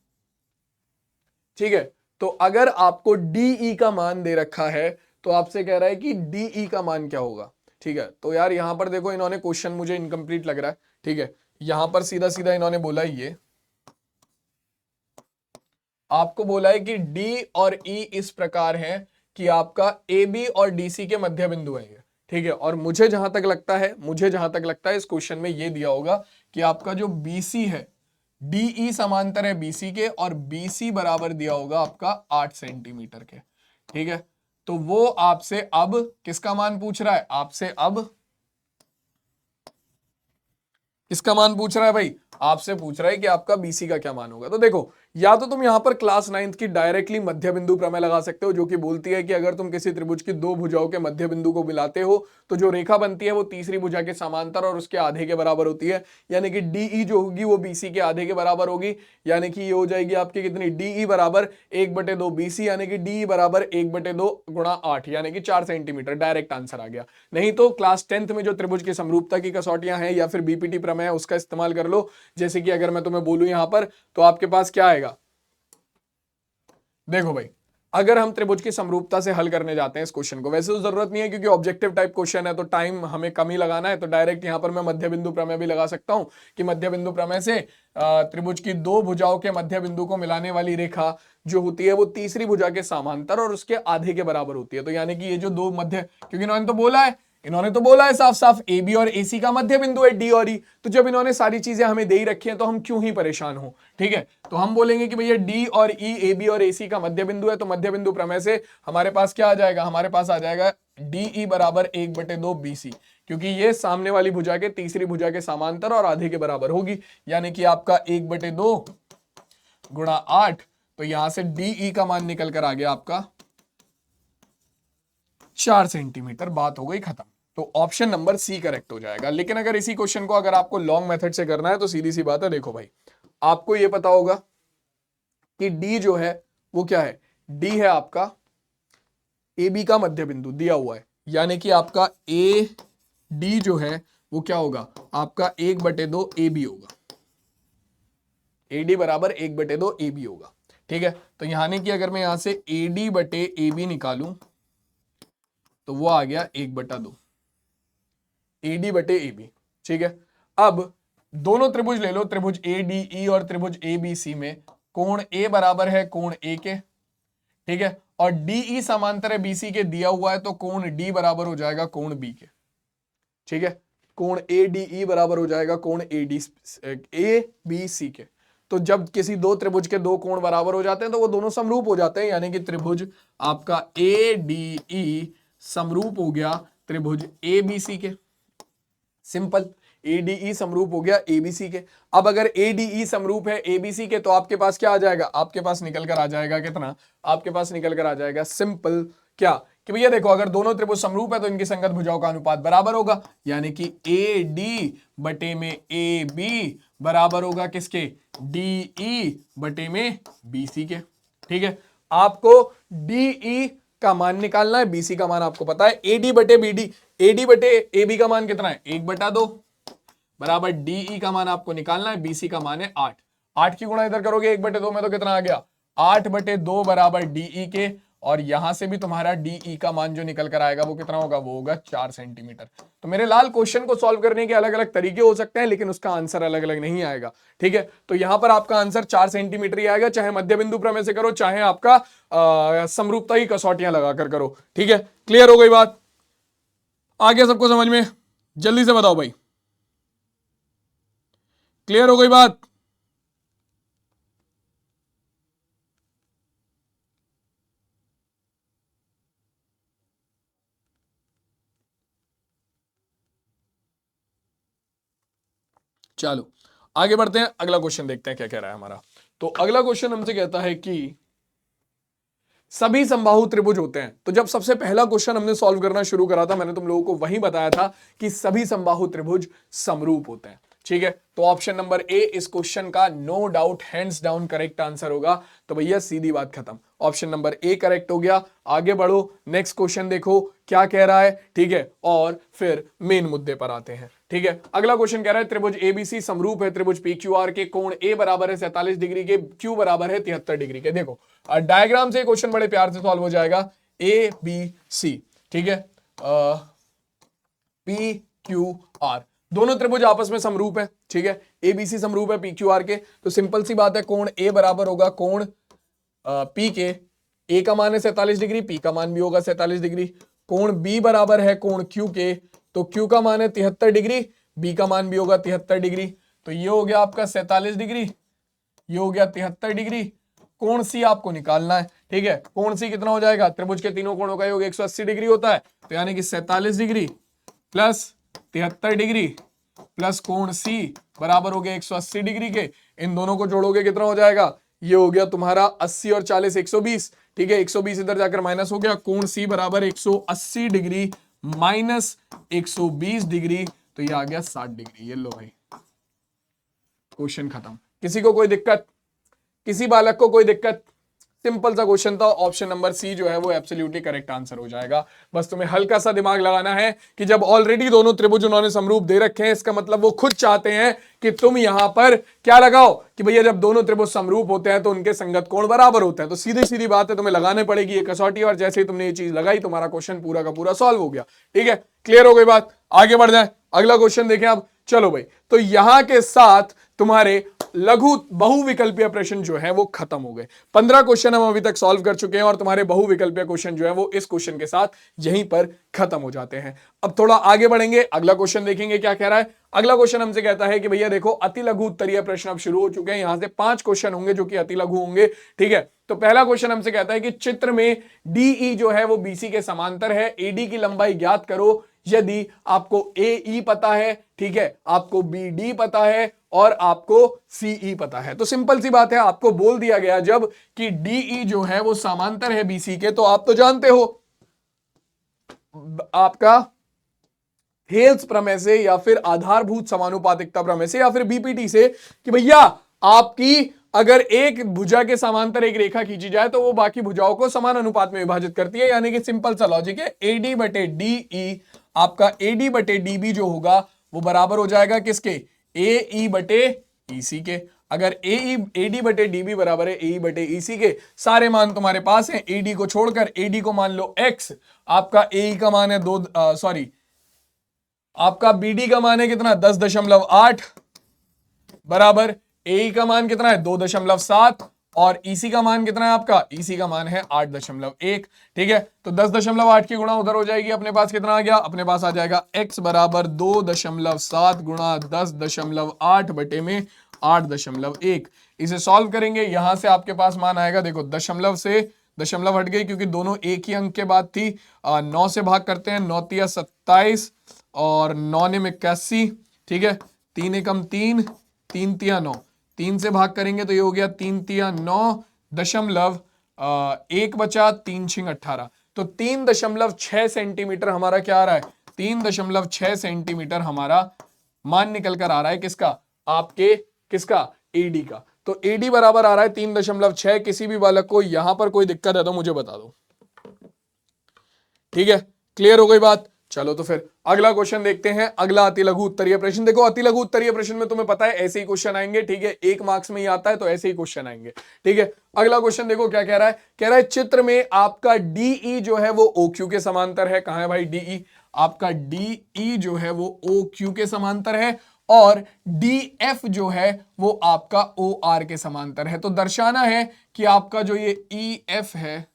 ठीक है। तो अगर आपको DE का मान दे रखा है तो आपसे कह रहा है कि DE का मान क्या होगा, ठीक है। तो यार यहां पर देखो इन्होंने क्वेश्चन मुझे इनकम्प्लीट लग रहा है, ठीक है। यहां पर सीधा सीधा इन्होंने बोला ये आपको बोला है कि D और E इस प्रकार है कि आपका AB और DC के मध्य बिंदु है, ठीक है। और मुझे जहां तक लगता है इस क्वेश्चन में ये दिया होगा कि आपका जो BC है DE समांतर है BC के, और BC बराबर दिया होगा आपका 8 सेंटीमीटर के, ठीक है। तो वो आपसे अब किसका मान पूछ रहा है, आपसे अब किसका मान पूछ रहा है भाई, आपसे पूछ रहा है कि आपका BC का क्या मान होगा। तो देखो या तो तुम यहां पर क्लास 9th की डायरेक्टली मध्य बिंदु प्रमेय लगा सकते हो, जो कि बोलती है कि अगर तुम किसी त्रिभुज की दो भुजाओं के मध्य बिंदु को मिलाते हो तो जो रेखा बनती है वो तीसरी भुजा के समांतर और उसके आधे के बराबर होती है, यानी कि DE जो होगी वो BC के आधे के बराबर होगी, यानी कि ये हो जाएगी आपकी कितनी, DE बराबर 1/2 BC, यानी कि DE बराबर 1/2 गुणा 8, यानी कि 4 सेंटीमीटर। डायरेक्ट आंसर आ गया। नहीं तो क्लास 10th में जो त्रिभुज की समरूपता की कसौटियां हैं या फिर BPT प्रमेय है उसका इस्तेमाल कर लो। जैसे कि अगर मैं तुम्हें बोलूं यहां पर तो आपके पास क्या आएगा, देखो भाई अगर हम त्रिभुज की समरूपता से हल करने जाते हैं इस क्वेश्चन को, वैसे तो जरूरत नहीं है क्योंकि ऑब्जेक्टिव टाइप क्वेश्चन है तो टाइम हमें कम ही लगाना है, तो डायरेक्ट यहां पर मैं मध्य बिंदु प्रमेय भी लगा सकता हूं कि मध्य बिंदु प्रमेय से त्रिभुज की दो भुजाओं के मध्य बिंदु को मिलाने वाली रेखा जो होती है वो तीसरी भुजा के समांतर और उसके आधे के बराबर होती है। तो यानी कि ये जो दो मध्य, क्योंकि इन्होंने तो बोला है साफ साफ AB और AC का मध्य बिंदु है D और E, तो जब इन्होंने सारी चीजें हमें दे ही रखी हैं तो हम क्यों ही परेशान हो, ठीक है। तो हम बोलेंगे कि भैया D और E AB और AC का मध्य बिंदु है, तो मध्य बिंदु प्रमेय से हमारे पास क्या आ जाएगा, हमारे पास आ जाएगा DE बराबर 1/2 BC, क्योंकि ये सामने वाली भुजा के तीसरी भुजा के समांतर और आधे के बराबर होगी, यानी कि आपका 1/2 गुणा 8। तो यहां से DE का मान निकल कर आ गया आपका 4 सेंटीमीटर। बात हो गई खत्म। तो ऑप्शन नंबर सी करेक्ट हो जाएगा। लेकिन अगर इसी क्वेश्चन को अगर आपको लॉन्ग मेथड से करना है तो सीधी सी बात है, देखो भाई आपको यह पता होगा कि D जो है वो क्या है, D है आपका AB का मध्य बिंदु दिया हुआ है, यानी कि आपका AD जो है वो क्या होगा, आपका 1/2 AB होगा। AD बराबर 1/2 AB होगा, ठीक है। तो यानी कि अगर मैं यहां से AD बटे AB निकालूं तो वो आ गया 1/2 AD बटे AB, ठीक है। अब दोनों त्रिभुज ले लो, त्रिभुज ADE और त्रिभुज ABC में कोण A बराबर है कोण A के, ठीक है, और DE समांतर है BC के दिया हुआ है, तो कोण D बराबर हो जाएगा कोण B के, ठीक है। कोण ADE बराबर हो जाएगा कोण ABC के। तो जब किसी दो त्रिभुज के दो कोण बराबर हो जाते हैं तो वो दोनों समरूप हो जाते हैं, यानी कि त्रिभुज आपका ADE समरूप हो गया त्रिभुज ABC के। सिंपल, ADE समरूप हो गया ABC के। अब अगर ADE समरूप है ABC के तो आपके पास क्या आ जाएगा, आपके पास निकल कर आ जाएगा कितना, आपके पास निकल कर आ जाएगा सिंपल क्या कि भैया देखो अगर दोनों त्रिभुज समरूप है तो इनकी संगत भुजाओं का अनुपात बराबर होगा, यानी कि ए डी बटे में ए बी बराबर होगा किसके, डी ई बटे में बी सी के। ठीक है, आपको डी ई का मान निकालना है, बीसी का मान आपको पता है, एडी बटे बीडी, एडी बटे ए बी का मान कितना है 1/2 बराबर डीई का मान आपको निकालना है, बीसी का मान है 8। 8 की गुणा इधर करोगे 1/2 में तो कितना आ गया 8/2 बराबर डीई के, और यहां से भी तुम्हारा डीई का मान जो निकल कर आएगा वो कितना होगा, वो होगा 4 सेंटीमीटर। तो मेरे लाल क्वेश्चन को सॉल्व करने के अलग अलग तरीके हो सकते हैं, लेकिन उसका आंसर अलग अलग नहीं आएगा। ठीक है, तो यहां पर आपका आंसर 4 सेंटीमीटर ही आएगा, चाहे मध्य बिंदु प्रमेय से करो, चाहे आपका समरूपता ही कसौटियां लगाकर करो। ठीक है, क्लियर हो गई बात, आगे सबको समझ में, जल्दी से बताओ भाई, क्लियर हो गई बात। चलो आगे बढ़ते हैं, अगला क्वेश्चन देखते हैं क्या कह रहा है हमारा। तो अगला क्वेश्चन हमसे कहता है कि सभी समबाहु त्रिभुज होते हैं। तो जब सबसे पहला क्वेश्चन हमने सॉल्व करना शुरू करा था, मैंने तुम लोगों को वही बताया था कि सभी समबाहु त्रिभुज समरूप होते हैं। ठीक है, तो ऑप्शन नंबर ए इस क्वेश्चन का no doubt hands down correct answer होगा। तो भैया सीधी बात खत्म, ऑप्शन नंबर ए करेक्ट हो गया। आगे बढ़ो, नेक्स्ट क्वेश्चन देखो क्या कह रहा है। ठीक है, और फिर मेन मुद्दे पर आते हैं। ठीक है, अगला क्वेश्चन कह रहा है त्रिभुज एबीसी समरूप है त्रिभुज पीक्यूआर के, कोण ए बराबर है 47 डिग्री के, क्यू बराबर है 73 डिग्री के। देखो डायग्राम से क्वेश्चन बड़े प्यार से सॉल्व हो जाएगा, ए बी सी। ठीक है, पी क्यू आर दोनों त्रिभुज आपस में समरूप है। ठीक है, एबीसी समरूप है पीक्यूआर के, तो सिंपल सी बात है कोण ए बराबर होगा कोण पी के, ए का मान है 47 डिग्री, पी का मान भी होगा 47 डिग्री। कोण बी बराबर है कोण क्यू के, तो क्यू का मान है 73 डिग्री, बी का मान भी होगा 73 डिग्री। तो ये हो गया आपका 47 डिग्री, ये हो गया 73 डिग्री। कोण सी आपको निकालना है। ठीक है, कोण सी कितना हो जाएगा, त्रिभुज के तीनों कोणों का योग 180 डिग्री होता है, तो यानी कि 47 डिग्री प्लस 73 डिग्री प्लस कोण सी बराबर हो गया 180 डिग्री के। इन दोनों को जोड़ोगे कितना हो जाएगा, ये हो गया तुम्हारा 80 और 40 120। ठीक है, 120 इधर जाकर माइनस हो गया, कोण सी बराबर 180 डिग्री माइनस 120 डिग्री, तो ये आ गया 60 डिग्री। ये लो भाई, क्वेश्चन खत्म। किसी को कोई दिक्कत, किसी बालक को कोई दिक्कत? सिंपल सा क्वेश्चन था, ऑप्शन नंबर सी जो है वो एब्सोल्युटली करेक्ट आंसर हो जाएगा। बस तुम्हें हल्का सा दिमाग लगाना है कि जब ऑलरेडी दोनों त्रिभुज उन्होंने समरूप दे रखे हैं, इसका मतलब वो खुद चाहते हैं कि तुम यहां पर क्या लगाओ कि भैया जब दोनों त्रिभुज समरूप होते हैं तो उनके संगत कोण बराबर होते हैं। तो सीधी सीधी बात है, तुम्हें लगाने पड़ेगी ये कसौटी, और जैसे ही तुमने ये चीज लगाई तुम्हारा क्वेश्चन पूरा का पूरा सॉल्व हो गया। ठीक है, क्लियर हो गई बात, आगे बढ़ जाए, अगला क्वेश्चन देखें अब। चलो भाई, तो यहां के साथ तुम्हारे लघु बहुविकल्पीय प्रश्न जो है वो खत्म हो गए। 15 क्वेश्चन हम अभी तक सॉल्व कर चुके हैं, और तुम्हारे बहुविकल्पीय क्वेश्चन जो है वो इस क्वेश्चन के साथ यहीं पर खत्म हो जाते हैं। अब थोड़ा आगे बढ़ेंगे, अगला क्वेश्चन देखेंगे क्या कह रहा है। अगला क्वेश्चन हमसे कहता है कि भैया देखो अति लघु उत्तरीय प्रश्न अब शुरू हो चुके हैं, यहां से 5 क्वेश्चन होंगे जो कि अति लघु होंगे। ठीक है, तो पहला क्वेश्चन हमसे कहता है कि चित्र में डीई जो है वो बीसी के समांतर है, एडी की लंबाई ज्ञात करो। यदि आपको ए पता है, ठीक है, आपको बी डी पता है और आपको सीई पता है, तो सिंपल सी बात है, आपको बोल दिया गया जब कि डीई जो है वो समांतर है बीसी के, तो आप तो जानते हो आपका हेल्स प्रमेय से या फिर आधारभूत समानुपातिकता प्रमेय से या फिर बीपीटी से कि भैया आपकी अगर एक भुजा के समांतर एक रेखा खींची जाए तो वो बाकी भुजाओं को समान अनुपात में विभाजित करती है। यानी कि सिंपल सा लॉजिक है, एडी बटे डीई, आपका एडी बटे डीबी जो होगा वो बराबर हो जाएगा किसके, ए बटे ईसी के। अगर एडी बटे डीबी बराबर है ए बटे ईसी के, सारे मान तुम्हारे पास हैं, एडी को छोड़कर, एडी को मान लो x, आपका ए का मान है आपका बीडी का मान है कितना 10.8 बराबर ए का मान कितना है 2.7 और ईसी का मान कितना है आपका, ईसी का मान है 8.1। ठीक है, तो 10.8 की गुणा उधर हो जाएगी, अपने पास कितना आ गया, अपने पास आ जाएगा x बराबर 2.7 गुणा 10.8 बटे में 8.1। इसे सॉल्व करेंगे, यहां से आपके पास मान आएगा, देखो दशमलव से दशमलव हट गई क्योंकि दोनों एक ही अंक के बाद थी। 9 से भाग करते हैं, 9 तिया 27 और 9 ने 81। ठीक है, 3 एकम 3, 3 तिया 9, 3 से भाग करेंगे तो ये हो गया 3 तिया 9 दशमलव 1 बचा 3 छिंग 18। तो 3.6 सेंटीमीटर हमारा क्या आ रहा है, 3.6 सेंटीमीटर हमारा मान निकल कर आ रहा है किसका, आपके किसका, एडी का। तो एडी बराबर आ रहा है 3.6। किसी भी बालक को यहां पर कोई दिक्कत है तो मुझे बता दो। ठीक है, क्लियर हो गई बात। चलो तो फिर अगला क्वेश्चन देखते हैं, अगला अति लघु उत्तरीय प्रश्न। देखो अति लघु उत्तरीय प्रश्न में तुम्हें पता है ऐसे ही क्वेश्चन आएंगे, ठीक है, 1 मार्क्स में ही आता है तो ऐसे ही क्वेश्चन आएंगे। ठीक है, अगला क्वेश्चन देखो क्या कह रहा है, कह रहा है चित्र में आपका डीई जो है वो OQ के समांतर है। कहां है भाई डीई, आपका डीई जो है वो OQ के समांतर है और DF जो है वो आपका OR के समांतर है। तो दर्शाना है कि आपका जो ये EF है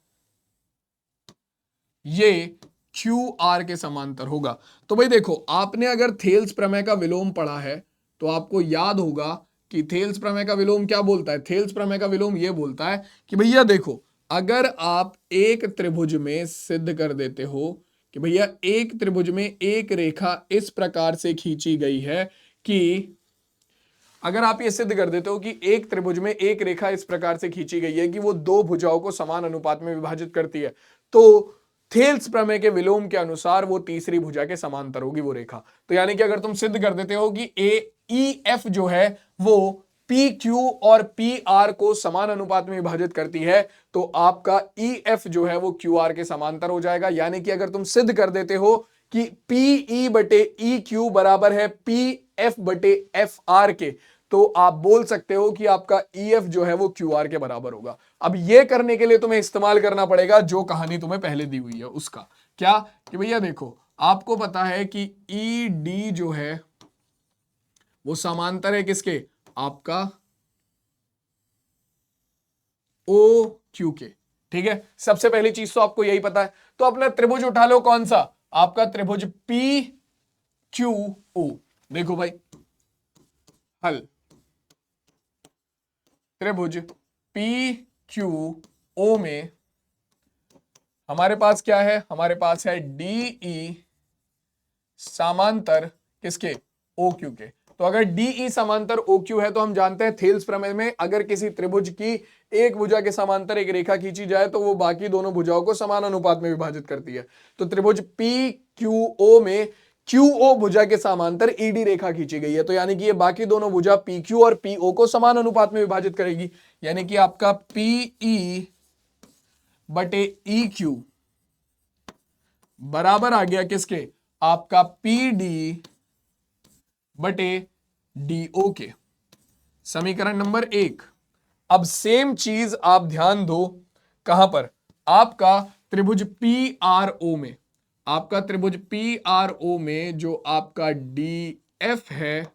ये QR के समांतर होगा। तो भाई देखो, आपने अगर थेल्स प्रमेय का विलोम पढ़ा है तो आपको याद होगा कि थेल्स प्रमेय का विलोम क्या बोलता है। थेल्स प्रमेय का विलोम ये बोलता है कि भैया देखो, अगर आप एक त्रिभुज में सिद्ध कर देते हो कि भैया एक त्रिभुज में एक रेखा इस प्रकार से खींची गई है कि, अगर आप ये सिद्ध कर देते हो कि एक त्रिभुज में एक रेखा इस प्रकार से खींची गई है कि वो दो भुजाओं को समान अनुपात में विभाजित करती है, तो थेल्स प्रमेय के विलोम के अनुसार वो तीसरी भुजा के समांतर होगी वो रेखा। तो यानी कि अगर तुम सिद्ध कर देते हो कि EF जो है वो PQ और PR को समान अनुपात में विभाजित करती है, तो आपका EF जो है वो QR के समांतर हो जाएगा। यानी कि अगर तुम सिद्ध कर देते हो कि PE बटे EQ बराबर है PF बटे FR के, तो आप बोल सकते हो कि आपका EF जो है वो QR के बराबर होगा। अब यह करने के लिए तुम्हें इस्तेमाल करना पड़ेगा जो कहानी तुम्हें पहले दी हुई है उसका, क्या कि भैया देखो, आपको पता है कि ED जो है वो समांतर है किसके, आपका OQ के। ठीक है, सबसे पहली चीज तो आपको यही पता है। तो अपना त्रिभुज उठा लो, कौन सा, आपका त्रिभुज PQO। देखो भाई हल, त्रिभुज PQO में हमारे पास क्या है, हमारे पास है DE समांतर किसके, OQ के। तो अगर DE समांतर OQ है तो हम जानते हैं थेल्स प्रमेय में अगर किसी त्रिभुज की एक भुजा के समांतर एक रेखा खींची जाए तो वो बाकी दोनों भुजाओं को समान अनुपात में विभाजित करती है। तो त्रिभुज PQO में QO भुजा के समांतर ED रेखा खींची गई है, तो यानी कि ये बाकी दोनों भुजा PQ और PO को समान अनुपात में विभाजित करेगी। यानी कि आपका PE बटे EQ बराबर आ गया किसके, आपका PD बटे DO के। समीकरण नंबर 1। अब सेम चीज आप ध्यान दो कहां पर, आपका त्रिभुज PRO में, आपका त्रिभुज PRO में जो आपका DF है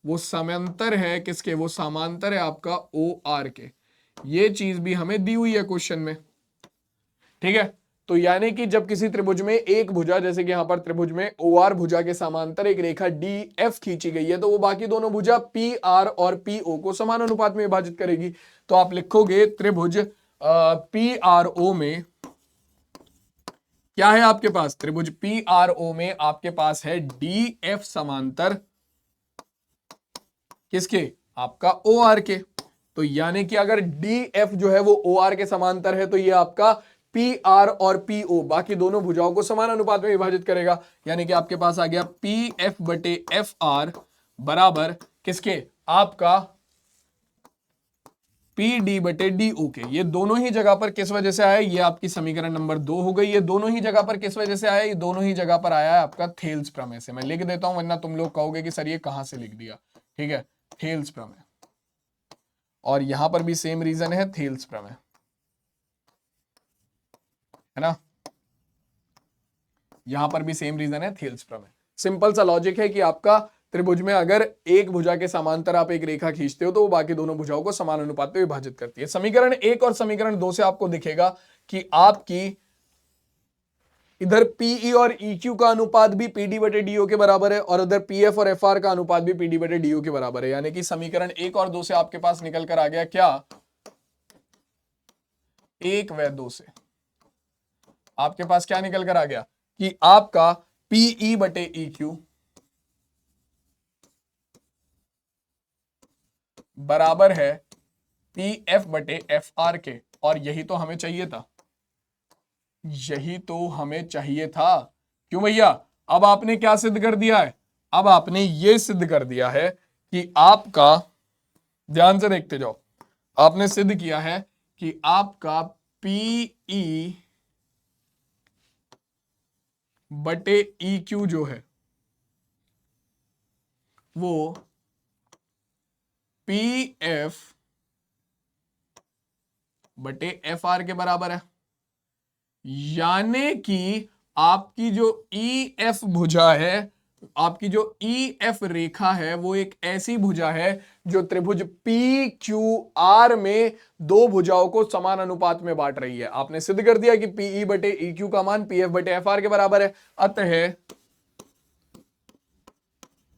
वो समांतर है किसके, वो समांतर है आपका OR के। ये चीज भी हमें दी हुई है क्वेश्चन में। ठीक है, तो यानी कि जब किसी त्रिभुज में एक भुजा, जैसे कि यहां पर त्रिभुज में OR भुजा के समांतर एक रेखा DF खींची गई है, तो वो बाकी दोनों भुजा PR और PO को समान अनुपात में विभाजित करेगी। तो आप लिखोगे त्रिभुज PRO में क्या है आपके पास, त्रिभुज PRO में आपके पास है DF समांतर किसके, आपका OR के। तो यानी कि अगर DF जो है वो OR के समांतर है तो ये आपका PR और PO बाकी दोनों भुजाओं को समान अनुपात में विभाजित करेगा। यानी कि आपके पास आ गया PF बटे FR बराबर किसके, आपका PD बटे DO के। ये दोनों ही जगह पर किस वजह से आया, ये आपकी समीकरण नंबर 2 हो गई। ये दोनों ही जगह पर किस वजह से आया, ये दोनों ही जगह पर आया है आपका थेल्स प्रमेय से। मैं लिख देता हूं वरना तुम लोग कहोगे कि सर ये कहां से लिख दिया। ठीक है, थेल्स प्रमेय, और यहां पर भी सेम रीजन है थेल्स प्रमेय, है ना, यहां पर भी सेम रीजन है थेल्स प्रमेय। सिंपल सा लॉजिक है कि आपका त्रिभुज में अगर एक भुजा के समांतर आप एक रेखा खींचते हो तो वो बाकी दोनों भुजाओं को समान अनुपात में विभाजित करती है। समीकरण 1 और समीकरण 2 से आपको दिखेगा कि आपकी इधर PE और EQ का अनुपात भी PD बटे DO के बराबर है और उधर PF और FR का अनुपात भी PD बटे DO के बराबर है। यानी कि समीकरण 1 और 2 से आपके पास निकल कर आ गया क्या, 1 व 2 से आपके पास क्या निकल कर आ गया कि आपका PE बटे EQ बराबर है PF बटे FR के, और यही तो हमें चाहिए था। यही तो हमें चाहिए था। क्यों भैया? अब आपने क्या सिद्ध कर दिया है? अब आपने ये सिद्ध कर दिया है कि आपका, ध्यान से देखते जाओ, आपने सिद्ध किया है कि आपका पीई बटे ई क्यू जो है वो पी एफ बटे एफ आर के बराबर है। यानी कि आपकी जो ई एफ भुजा है, आपकी जो ई एफ रेखा है, वो एक ऐसी भुजा है जो त्रिभुज पी क्यू आर में दो भुजाओं को समान अनुपात में बांट रही है। आपने सिद्ध कर दिया कि पीई बटे ई क्यू का मान पी एफ बटे एफ आर के बराबर है। अतः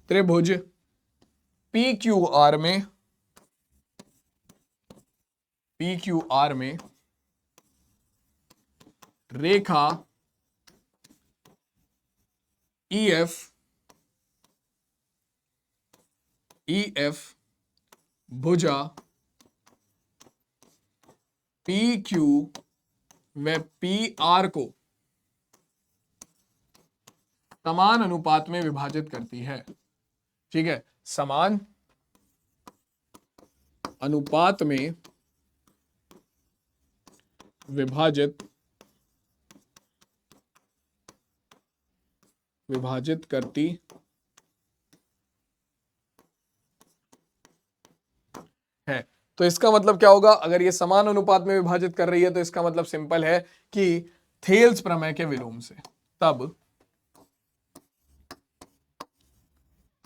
त्रिभुज पी क्यू आर में रेखा ई एफ भुजा पी क्यू व पी आर को समान अनुपात में विभाजित करती है। ठीक है, समान अनुपात में विभाजित करती है। तो इसका मतलब क्या होगा? अगर ये समान अनुपात में विभाजित कर रही है तो इसका मतलब सिंपल है कि थेल्स प्रमेय के विलोम से, तब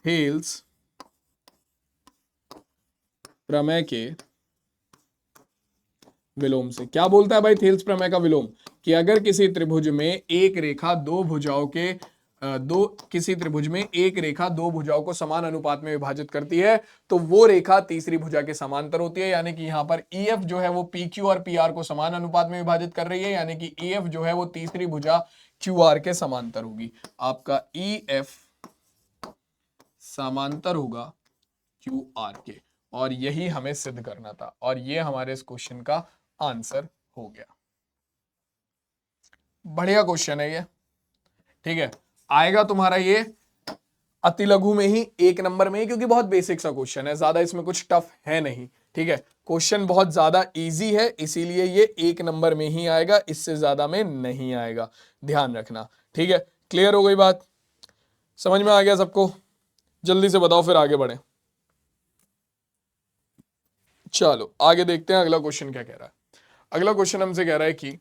थेल्स प्रमेय के विलोम से क्या बोलता है भाई थेल्स प्रमेय का विलोम? कि अगर किसी त्रिभुज में एक रेखा दो भुजाओं के किसी त्रिभुज में एक रेखा दो भुजाओं को समान अनुपात में विभाजित करती है तो वो रेखा तीसरी भुजा के समांतर होती है। यानी कि यहां पर EF जो है वो PQ और PR को समान अनुपात में विभाजित कर रही है, यानी कि EF जो है वो तीसरी भुजा QR के समांतर होगी। आपका EF समांतर होगा QR के, और यही हमें सिद्ध करना था, और ये हमारे इस क्वेश्चन का आंसर हो गया। बढ़िया क्वेश्चन है ये। ठीक है, आएगा तुम्हारा ये अति लघु में ही, एक नंबर में ही, क्योंकि बहुत बेसिक सा क्वेश्चन है, ज्यादा इसमें कुछ टफ है नहीं। ठीक है, क्वेश्चन बहुत ज्यादा इजी है, इसीलिए ये एक नंबर में ही आएगा, इससे ज्यादा में नहीं आएगा, ध्यान रखना। ठीक है, क्लियर हो गई बात? समझ में आ गया सबको? जल्दी से बताओ फिर आगे बढ़े। चलो आगे देखते हैं अगला क्वेश्चन क्या कह रहा है। अगला क्वेश्चन हमसे कह रहा है कि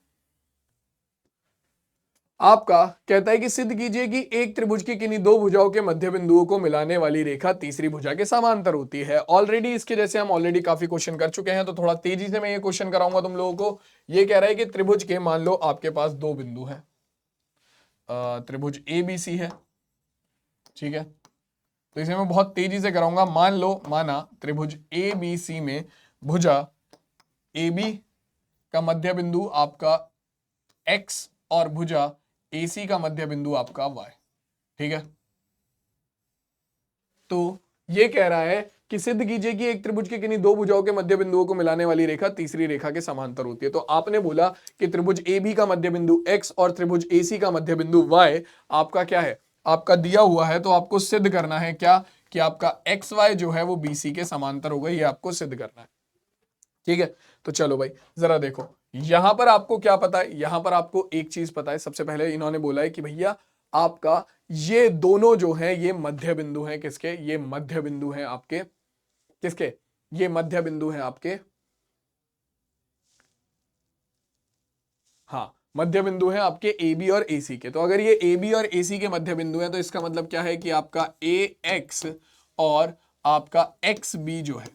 आपका कहता है कि सिद्ध कीजिए कि एक त्रिभुज की किन्हीं दो भुजाओं के मध्य बिंदुओं को मिलाने वाली रेखा तीसरी भुजा के समांतर होती है। ऑलरेडी इसके जैसे हम ऑलरेडी काफी क्वेश्चन कर चुके हैं, तो थोड़ा तेजी से मैं ये क्वेश्चन कराऊंगा तुम लोगों को। ये कह रहा है कि त्रिभुज के, मान लो आपके पास दो बिंदु है, त्रिभुज ABC है। ठीक है, तो इसे मैं बहुत तेजी से कराऊंगा। माना त्रिभुज ABC में भुजा AB का मध्य बिंदु आपका X और भुजा AC का मध्य बिंदु आपका Y। ठीक है, तो ये कह रहा है कि सिद्ध कीजिए कि एक त्रिभुज के किन्हीं दो भुजाओं के मध्य बिंदुओं को मिलाने वाली रेखा तीसरी रेखा के समांतर होती है। तो आपने बोला कि त्रिभुज AB का मध्य बिंदु X और त्रिभुज AC का मध्य बिंदु Y आपका क्या है? आपका दिया हुआ है। तो आपको सिद्ध करना है क्या? कि आपका XY जो है वो BC के समांतर होगा, ये आपको सिद्ध करना है। ठीक है, तो चलो भाई जरा देखो, यहां पर आपको क्या पता है? यहां पर आपको एक चीज पता है। सबसे पहले इन्होंने बोला है कि भैया आपका ये दोनों जो है ये मध्य बिंदु हैं। किसके? ये मध्य बिंदु हैं आपके, किसके? ये मध्य बिंदु हैं आपके, हाँ मध्य बिंदु हैं आपके AB और AC के। तो अगर ये AB और AC के मध्य बिंदु हैं तो इसका मतलब क्या है कि आपका AX और आपका XB जो है,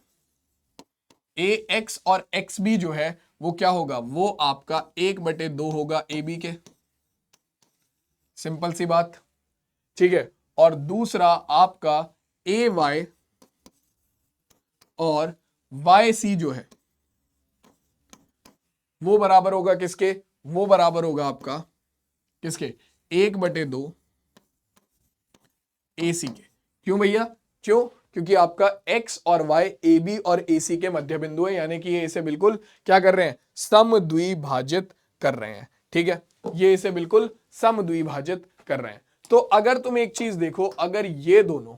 AX और XB जो है वो क्या होगा? वो आपका 1/2 होगा AB के। सिंपल सी बात। ठीक है, और दूसरा आपका AY और YC जो है वो बराबर होगा किसके? वो बराबर होगा आपका किसके? 1/2 AC के। क्यों भैया? क्यों? क्योंकि आपका X और Y AB और AC के मध्य बिंदु है, यानी कि ये इसे बिल्कुल क्या कर रहे हैं? समद्विभाजित कर रहे हैं। ठीक है, ये इसे बिल्कुल समद्विभाजित कर रहे हैं। तो अगर तुम एक चीज देखो, अगर ये दोनों,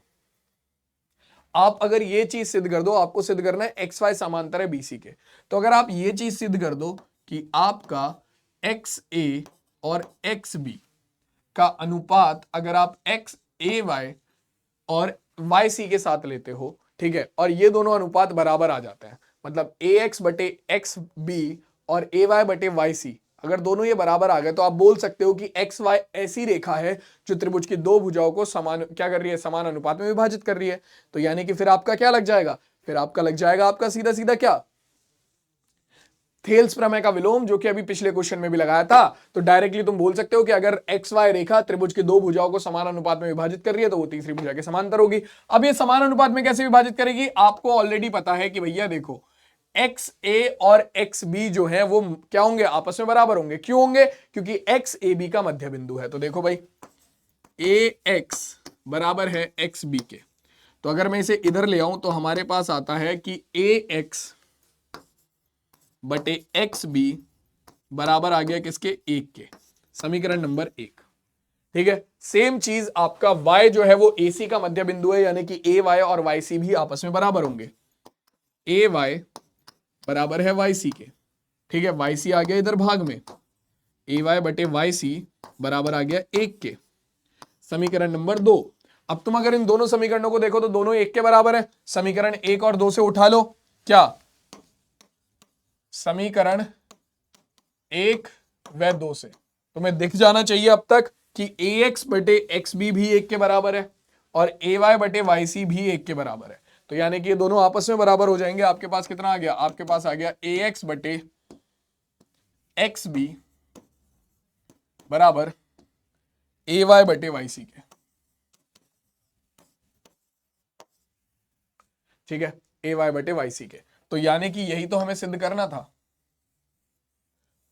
आप अगर ये चीज सिद्ध कर दो, आपको सिद्ध करना है एक्स वाई समांतर है बीसी के, तो अगर आप ये चीज सिद्ध कर दो कि आपका एक्स ए और एक्स बी का अनुपात अगर आप एक्स ए वाई और वाई सी के साथ लेते हो, ठीक है, और ये दोनों अनुपात बराबर आ जाते हैं, मतलब ए एक्स बटे एक्स बी और ए वाई बटे वाई सी, अगर दोनों ये बराबर आ गए तो आप बोल सकते हो कि एक्स वाई ऐसी रेखा है जो त्रिभुज की दो भुजाओं को समान क्या कर रही है, समान अनुपात में विभाजित कर रही है। तो यानी कि फिर आपका क्या लग जाएगा, फिर आपका लग जाएगा आपका सीधा सीधा क्या, थेल्स प्रमेय का विलोम, जो कि अभी पिछले क्वेश्चन में भी लगाया था। तो डायरेक्टली तुम बोल सकते हो कि अगर एक्स वाई रेखा त्रिभुज की दो भुजाओं को समान अनुपात में विभाजित कर रही है तो वो तीसरी भुजा के समांतर होगी। अब ये समान अनुपात में कैसे विभाजित करेगी, आपको ऑलरेडी पता है कि भैया देखो एक्स ए और एक्स बी जो है वो क्या होंगे, आपस में बराबर होंगे। क्यों होंगे, क्योंकि एक्स ए बी का मध्य बिंदु है। तो देखो भाई ए एक्स बराबर है एक्स बी के, तो अगर मैं इसे इधर ले आऊं तो हमारे पास आता है कि ए एक्स बटे एक्स बी बराबर आ गया किसके, एक के, समीकरण नंबर 1। ठीक है, सेम चीज आपका y जो है वो AC का मध्य बिंदु है, यानी कि ए वाई और वाई सी भी आपस में बराबर होंगे। ए वाई बराबर है वाई सी के, ठीक है, वाई सी आ गया इधर भाग में, ए वाई बटे वाई सी बराबर आ गया 1 के, समीकरण नंबर 2। अब तुम अगर इन दोनों समीकरणों को देखो तो दोनों 1 के बराबर है, समीकरण 1 और 2 से उठा लो, क्या समीकरण 1 व 2 से तुम्हें दिख जाना चाहिए अब तक कि ए एक्स बटे एक्स बी भी 1 के बराबर है और ए वाई बटे वाई सी भी 1 के बराबर है। तो यानी कि ये दोनों आपस में बराबर हो जाएंगे। आपके पास कितना आ गया, आपके पास आ गया ए एक्स बटे एक्स बी बराबर ए वाई बटे वाई सी के, ठीक है, ए वाई बटे वाई सी के। तो यानी कि यही तो हमें सिद्ध करना था।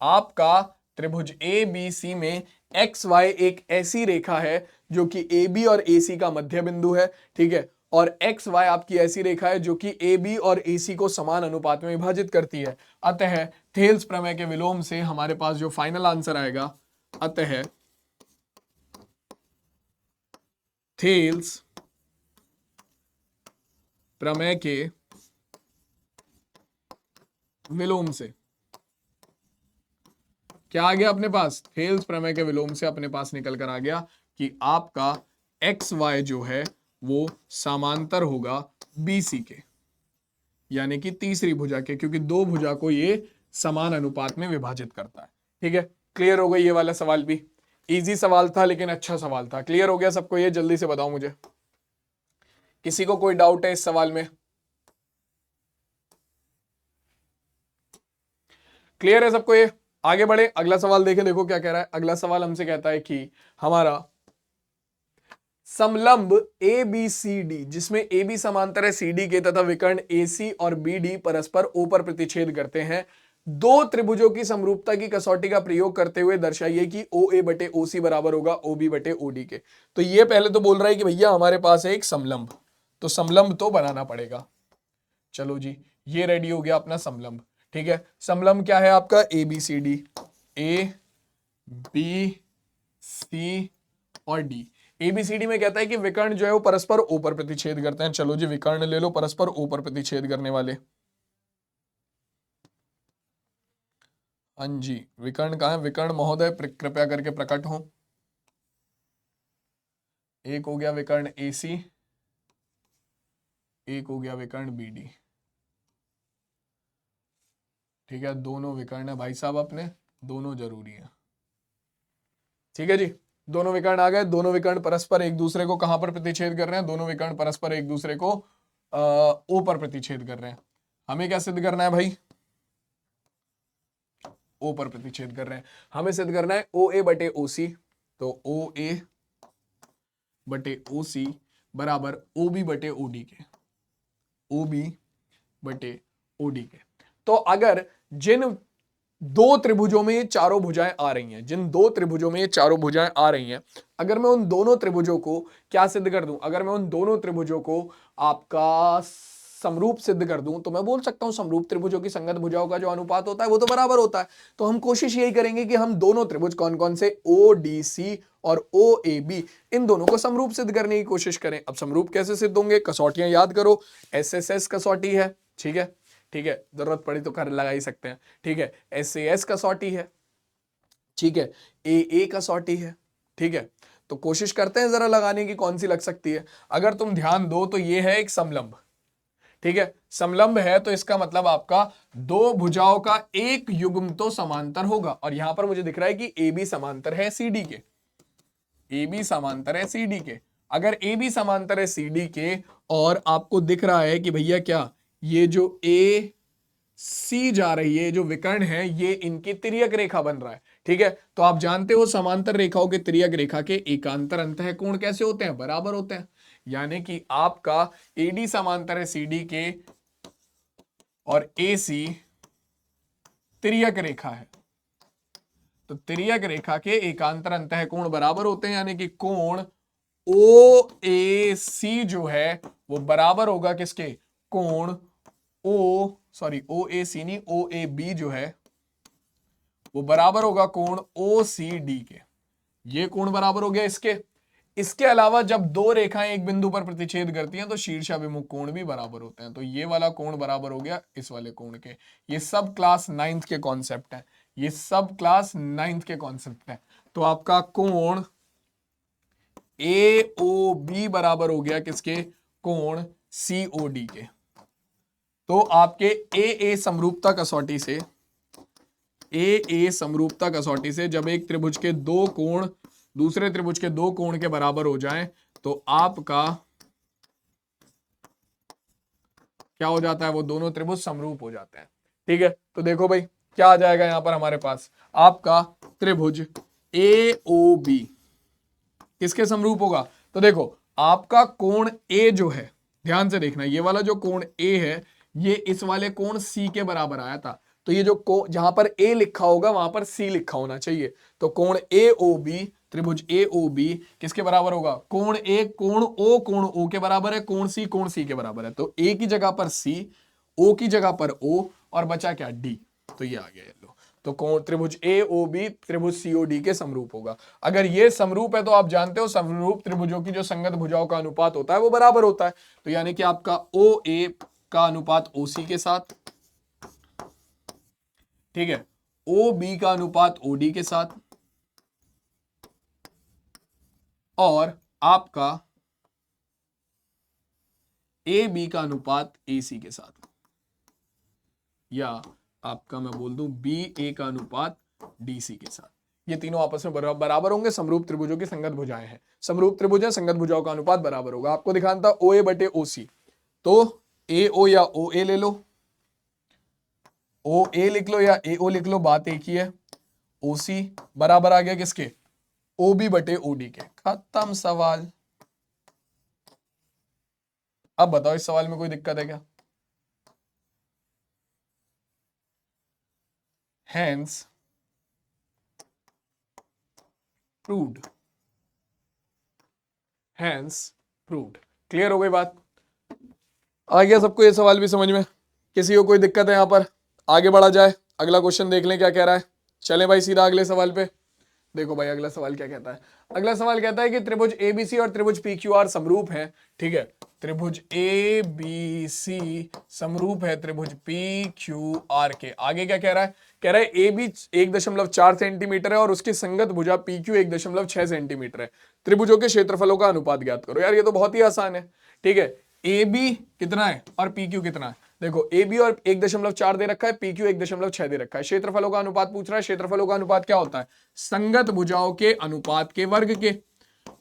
आपका त्रिभुज ए बी सी में एक्स वाई एक ऐसी रेखा है जो कि ए बी और ए सी का मध्य बिंदु है, ठीक है, और एक्स वाई आपकी ऐसी रेखा है जो कि ए बी और ए सी को समान अनुपात में विभाजित करती है। अतः थेल्स प्रमेय के विलोम से हमारे पास जो फाइनल आंसर आएगा, अतः थेल्स प्रमेय के विलोम से क्या आ गया अपने पास, थेल्स प्रमेय के विलोम से अपने पास निकल कर आ गया कि आपका एक्स वाई जो है वो समांतर होगा बीसी के, यानी कि तीसरी भुजा के, क्योंकि दो भुजा को ये समान अनुपात में विभाजित करता है। ठीक है, क्लियर हो गई ये वाला सवाल भी, इजी सवाल था लेकिन अच्छा सवाल था। क्लियर हो गया सबको ये, जल्दी से बताओ मुझे, किसी को कोई डाउट है इस सवाल में? क्लियर है सबको ये? आगे बढ़े, अगला सवाल देखें। देखो क्या कह रहा है अगला सवाल, हमसे कहता है कि हमारा समलंब ए बी सी डी, जिसमें ए बी समांतर है सी डी के तथा विकर्ण ए सी और बी डी परस्पर ओ पर प्रतिच्छेद करते हैं, दो त्रिभुजों की समरूपता की कसौटी का प्रयोग करते हुए दर्शाइए कि ओ ए बटे ओ सी बराबर होगा ओ बी बटे ओ डी के। तो ये पहले तो बोल रहा है कि भैया हमारे पास है एक समलंब, तो समलंब तो बनाना पड़ेगा। चलो जी, ये रेडी हो गया अपना समलंब। ठीक है, समलंब क्या है आपका, A B C D, A B C और डी। एबीसीडी में कहता है कि विकर्ण जो है वो परस्पर ओ पर प्रतिच्छेद करते हैं। चलो जी, विकर्ण ले लो परस्पर ओ पर प्रतिच्छेद करने वाले। हाँ जी, विकर्ण कहाँ है, विकर्ण महोदय कृपया करके प्रकट हो। एक हो गया विकर्ण एसी, एक हो गया विकर्ण बीडी। ठीक है, दोनों विकर्ण है भाई साहब अपने, दोनों जरूरी है। ठीक है जी, दोनों विकर्ण आ गए, दोनों विकर्ण परस्पर एक दूसरे को कहां पर प्रतिच्छेद कर रहे हैं, दोनों विकर्ण परस्पर एक दूसरे को ओ पर प्रतिच्छेद कर रहे हैं। हमें क्या सिद्ध करना है भाई, ओ पर प्रतिच्छेद कर रहे हैं, हमें सिद्ध करना है ओ ए बटे ओ सी। तो ओ ए बटे ओ सी बराबर ओ बी बटे ओ डी के, ओ बी बटे ओ डी के। तो अगर जिन दो त्रिभुजों में ये चारों भुजाएं आ रही हैं, जिन दो त्रिभुजों में ये चारों भुजाएं आ रही हैं, अगर मैं उन दोनों त्रिभुजों को क्या सिद्ध कर दूं, अगर मैं उन दोनों त्रिभुजों को आपका समरूप सिद्ध कर दूं तो मैं बोल सकता हूं समरूप त्रिभुजों की संगत भुजाओं का जो अनुपात होता है वो तो बराबर होता है। तो हम कोशिश यही करेंगे कि हम दोनों त्रिभुज कौन कौन से ODC और OAB इन दोनों को समरूप सिद्ध करने की कोशिश करें। अब समरूप कैसे सिद्ध होंगे, कसौटियां याद करो। SSS कसौटी है, ठीक है, ठीक है, जरूरत पड़ी तो कर लगा ही सकते हैं, ठीक है। SAS कसौटी है, ठीक है। AA कसौटी है, ठीक है। तो कोशिश करते हैं जरा लगाने की, कौन सी लग सकती है। अगर तुम ध्यान दो तो ये है एक समलंब, ठीक है। समलंब है तो इसका मतलब आपका दो भुजाओं का एक युग्म तो समांतर होगा। और यहां पर मुझे दिख रहा है कि AB समांतर है CD के, AB समांतर है CD के। अगर AB समांतर है CD के और आपको दिख रहा है कि भैया क्या ये जो AC जा रही है, जो विकर्ण है, ये इनकी तिर्यक रेखा बन रहा है, ठीक है। तो आप जानते हो समांतर रेखाओं के तिर्यक रेखा के एकांतर अंतः कोण कैसे होते हैं, बराबर होते हैं। यानी कि आपका AD समांतर है CD के और AC तिर्यक रेखा है, तो तिर्यक रेखा के एकांतर अंतः कोण बराबर होते हैं। यानी कि कोण OAC जो है वो बराबर होगा किसके, कोण OAC नहीं, OAB जो है वो बराबर होगा कोण OCD के। ये कोण बराबर हो गया इसके। इसके अलावा जब दो रेखाएं एक बिंदु पर प्रतिच्छेद करती हैं तो शीर्षाभिमुख कोण भी बराबर होते हैं। तो ये वाला कोण बराबर हो गया इस वाले कोण के। ये सब क्लास 9th के कॉन्सेप्ट है, ये सब क्लास 9th के कॉन्सेप्ट है। तो आपका कोण AOB बराबर हो गया किसके, कोण COD के। तो आपके AA समरूपता कसौटी से, AA समरूपता कसौटी से जब एक त्रिभुज के दो कोण दूसरे त्रिभुज के दो कोण के बराबर हो जाएं तो आपका क्या हो जाता है, वो दोनों त्रिभुज समरूप हो जाते हैं, ठीक है। तो देखो भाई क्या आ जाएगा यहां पर हमारे पास, आपका त्रिभुज AOB किसके समरूप होगा। तो देखो आपका कोण A जो है, ध्यान से देखना, ये वाला जो कोण A है ये इस वाले कोण C के बराबर आया था। तो ये जो जहां पर A लिखा होगा वहां पर C लिखा होना चाहिए। तो कोण AOB, त्रिभुज AOB किसके बराबर होगा, कोण A कोण O के बराबर है, कोण C के बराबर है। तो A की जगह पर C, O की जगह पर O और बचा क्या D। तो ये आ गया लो। तो कोण त्रिभुज AOB त्रिभुज COD के समरूप होगा। अगर ये समरूप है तो आप जानते हो समरूप त्रिभुजों की जो संगत भुजाओं का अनुपात होता है वो बराबर होता है। तो यानी कि आपका OA का अनुपात OC के साथ, ठीक है, OB का अनुपात OD के साथ, और आपका AB का अनुपात AC के साथ, या आपका मैं बोल दूं BA का अनुपात DC के साथ। ये तीनों आपस में बराबर होंगे। समरूप त्रिभुजों की संगत भुजाएं हैं, समरूप त्रिभुज है, संगत भुजाओं का अनुपात बराबर होगा। आपको दिखाना था OA बटे OC, तो AO या OA ले लो, OA लिख लो या AO लिख लो, बात एक ही है। OC बराबर आ गया किसके, OB बटे OD के। खत्म सवाल। अब बताओ इस सवाल में कोई दिक्कत है क्या। Hence proved, hence proved। Clear हो गई बात, आ गया सबको ये सवाल भी समझ में। किसी को कोई दिक्कत है यहां पर, आगे बढ़ा जाए, अगला क्वेश्चन देख लें क्या कह रहा है। चलें भाई सीधा अगले सवाल पे। देखो भाई अगला सवाल क्या कहता है, अगला सवाल कहता है कि त्रिभुज ABC और त्रिभुज PQR समरूप हैं, ठीक है। त्रिभुज ABC समरूप है त्रिभुज PQR के। आगे क्या कह रहा है, कह रहा है AB 1.4 सेंटीमीटर है और उसकी संगत भुजा PQ 1.6 सेंटीमीटर है। त्रिभुजों के क्षेत्रफलों का अनुपात ज्ञात करो। यार ये तो बहुत ही आसान है, ठीक है। AB कितना है और PQ कितना है। देखो AB और 1.4 दे रखा है, PQ 1.6 दे रखा है। क्षेत्रफलों का अनुपात पूछ रहा है। क्षेत्रफलों का अनुपात क्या होता है, संगत भुजाओं के अनुपात के वर्ग के।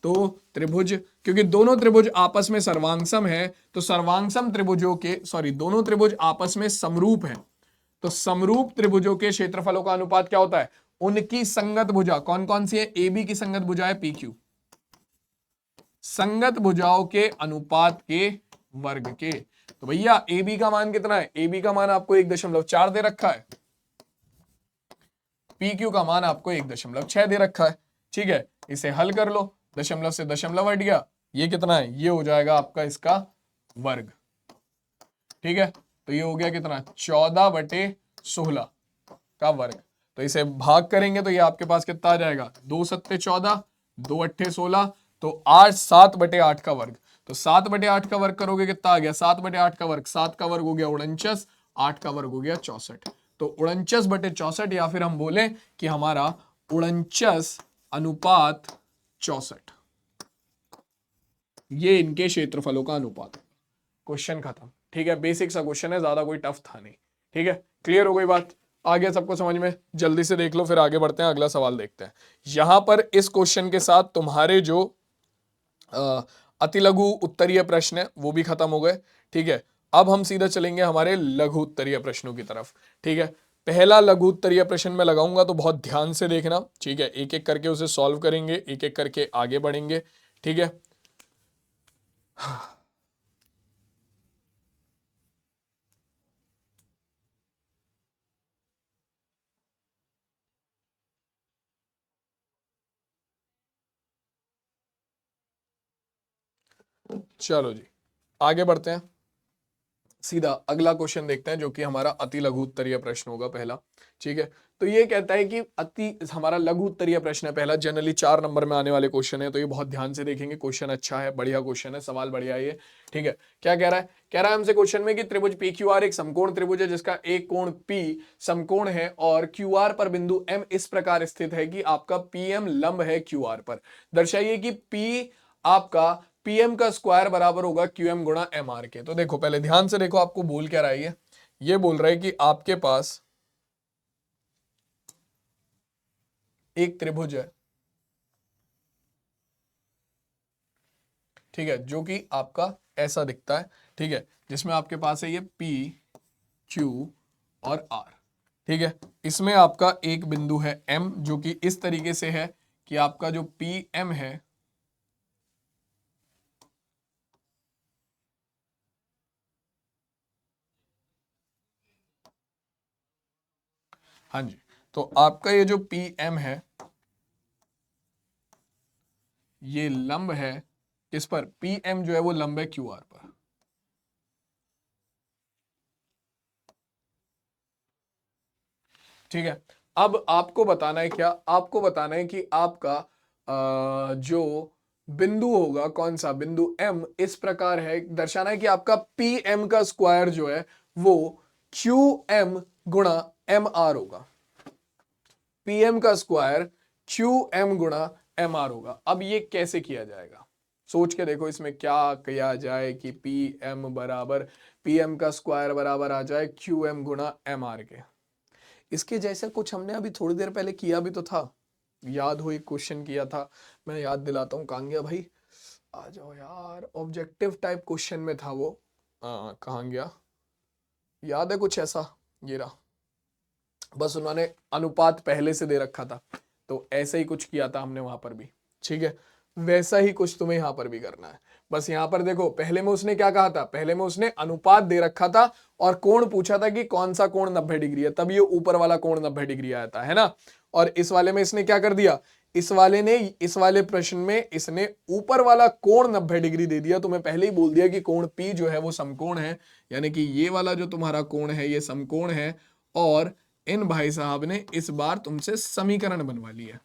तो त्रिभुज, क्योंकि दोनों त्रिभुज आपस में सर्वांगसम है, तो सर्वांगसम त्रिभुजों के, सॉरी दोनों त्रिभुज आपस में समरूप है, तो समरूप त्रिभुजों के क्षेत्रफलों का अनुपात क्या होता है, उनकी संगत भुजा कौन कौन सी है। AB की संगत भुजा है PQ, संगत भुजाओं के अनुपात के वर्ग के। तो भैया AB का मान कितना है, AB का मान आपको 1.4 दे रखा है, PQ का मान आपको 1.6 दे रखा है, ठीक है। इसे हल कर लो, दशमलव से दशमलव हट गया, ये कितना है, ये हो जाएगा आपका इसका वर्ग। ठीक है, तो ये हो गया कितना 14/16 का वर्ग। तो इसे भाग करेंगे तो ये आपके पास कितना आ जाएगा 2 सत्ते 14, 2 अट्ठे 16, तो 8 7/8 का वर्ग। तो 7/8 का वर्ग करोगे कितना आ गया 7/8 का वर्ग, 7 का वर्ग हो गया 49, 8 का वर्ग हो गया 64। तो 49/64 या फिर हम बोले कि हमारा 49/64 ये इनके क्षेत्रफलों का अनुपात। क्वेश्चन खत्म। ठीक है, बेसिक सा क्वेश्चन है, ज्यादा कोई टफ था नहीं। ठीक है, क्लियर हो गई बात, आ गया सबको समझ में? जल्दी से देख लो फिर आगे बढ़ते हैं, अगला सवाल देखते हैं। यहां पर इस क्वेश्चन के साथ तुम्हारे जो अतिलघु उत्तरीय प्रश्न है वो भी खत्म हो गए। ठीक है, अब हम सीधा चलेंगे हमारे लघु उत्तरीय प्रश्नों की तरफ। ठीक है, पहला लघु उत्तरीय प्रश्न में लगाऊंगा तो बहुत ध्यान से देखना। ठीक है, एक एक करके उसे सॉल्व करेंगे, एक एक करके आगे बढ़ेंगे। ठीक है, चलो जी आगे बढ़ते हैं, सीधा अगला क्वेश्चन देखते हैं जो कि हमारा अति लघु उत्तरीय प्रश्न होगा पहला। ठीक है, तो ये कहता है कि अति हमारा लघु उत्तरीय प्रश्न है पहला, जनरली 4 नंबर में आने वाले क्वेश्चन है, तो ये बहुत ध्यान से देखेंगे। क्वेश्चन अच्छा है, बढ़िया क्वेश्चन है, सवाल बढ़िया है ये। ठीक है, क्या कह रहा है? कह रहा है हमसे क्वेश्चन में कि त्रिभुज पी क्यू आर एक समकोण त्रिभुज है जिसका एक कोण पी समकोण है और क्यू आर पर बिंदु एम इस प्रकार स्थित है कि आपका पी एम लंब है क्यू आर पर। दर्शाइए कि पी आपका पीएम का स्क्वायर बराबर होगा क्यूएम गुणा एम आर के। तो देखो पहले ध्यान से देखो, आपको बोल क्या रहा है ये बोल रहा है कि आपके पास एक त्रिभुज है, ठीक है, जो कि आपका ऐसा दिखता है। ठीक है, जिसमें आपके पास है ये पी क्यू और आर। ठीक है, इसमें आपका एक बिंदु है एम जो कि इस तरीके से है कि आपका जो पी एम है हाँ जी, तो आपका ये जो पी एम है ये लंब है किस पर? पी एम जो है वो लंब है क्यू आर पर। ठीक है, अब आपको बताना है क्या? आपको बताना है कि आपका जो बिंदु होगा कौन सा बिंदु एम इस प्रकार है, दर्शाना है कि आपका पी एम का स्क्वायर जो है वो क्यू एम गुणा एम आर होगा। पी एम का स्क्वायर क्यू एम गुणा एम आर होगा। अब ये कैसे किया जाएगा? सोच के देखो इसमें क्या किया जाए कि पी एम बराबर पी एम का स्क्वायर बराबर आ जाए क्यू एम गुणा एम आर के। इसके जैसा कुछ हमने अभी थोड़ी देर पहले किया भी तो था, याद हो एक क्वेश्चन किया था, मैं याद दिलाता हूँ। कहाँ गया भाई, आ जाओ यार, ऑब्जेक्टिव टाइप क्वेश्चन में था वो, कहाँ गया, याद है कुछ ऐसा? ये रहा, बस उन्होंने अनुपात पहले से दे रखा था तो ऐसे ही कुछ किया था हमने वहां पर भी। ठीक है, वैसा ही कुछ तुम्हें यहां पर भी करना है। बस यहां पर देखो, पहले में उसने क्या कहा था? पहले में उसने अनुपात दे रखा था और कोण पूछा था कि कौन सा कोण 90 डिग्री है, तब ये ऊपर वाला कोण 90 डिग्री आया था, है ना। और इस वाले में इसने क्या कर दिया? इस वाले प्रश्न में इसने ऊपर वाला कोण 90 डिग्री दे दिया। तो मैं पहले ही बोल दिया कि कोण P जो है वो समकोण है, यानी कि ये वाला जो तुम्हारा कोण है ये समकोण है। और इन भाई साहब ने इस बार तुमसे समीकरण बनवा लिया।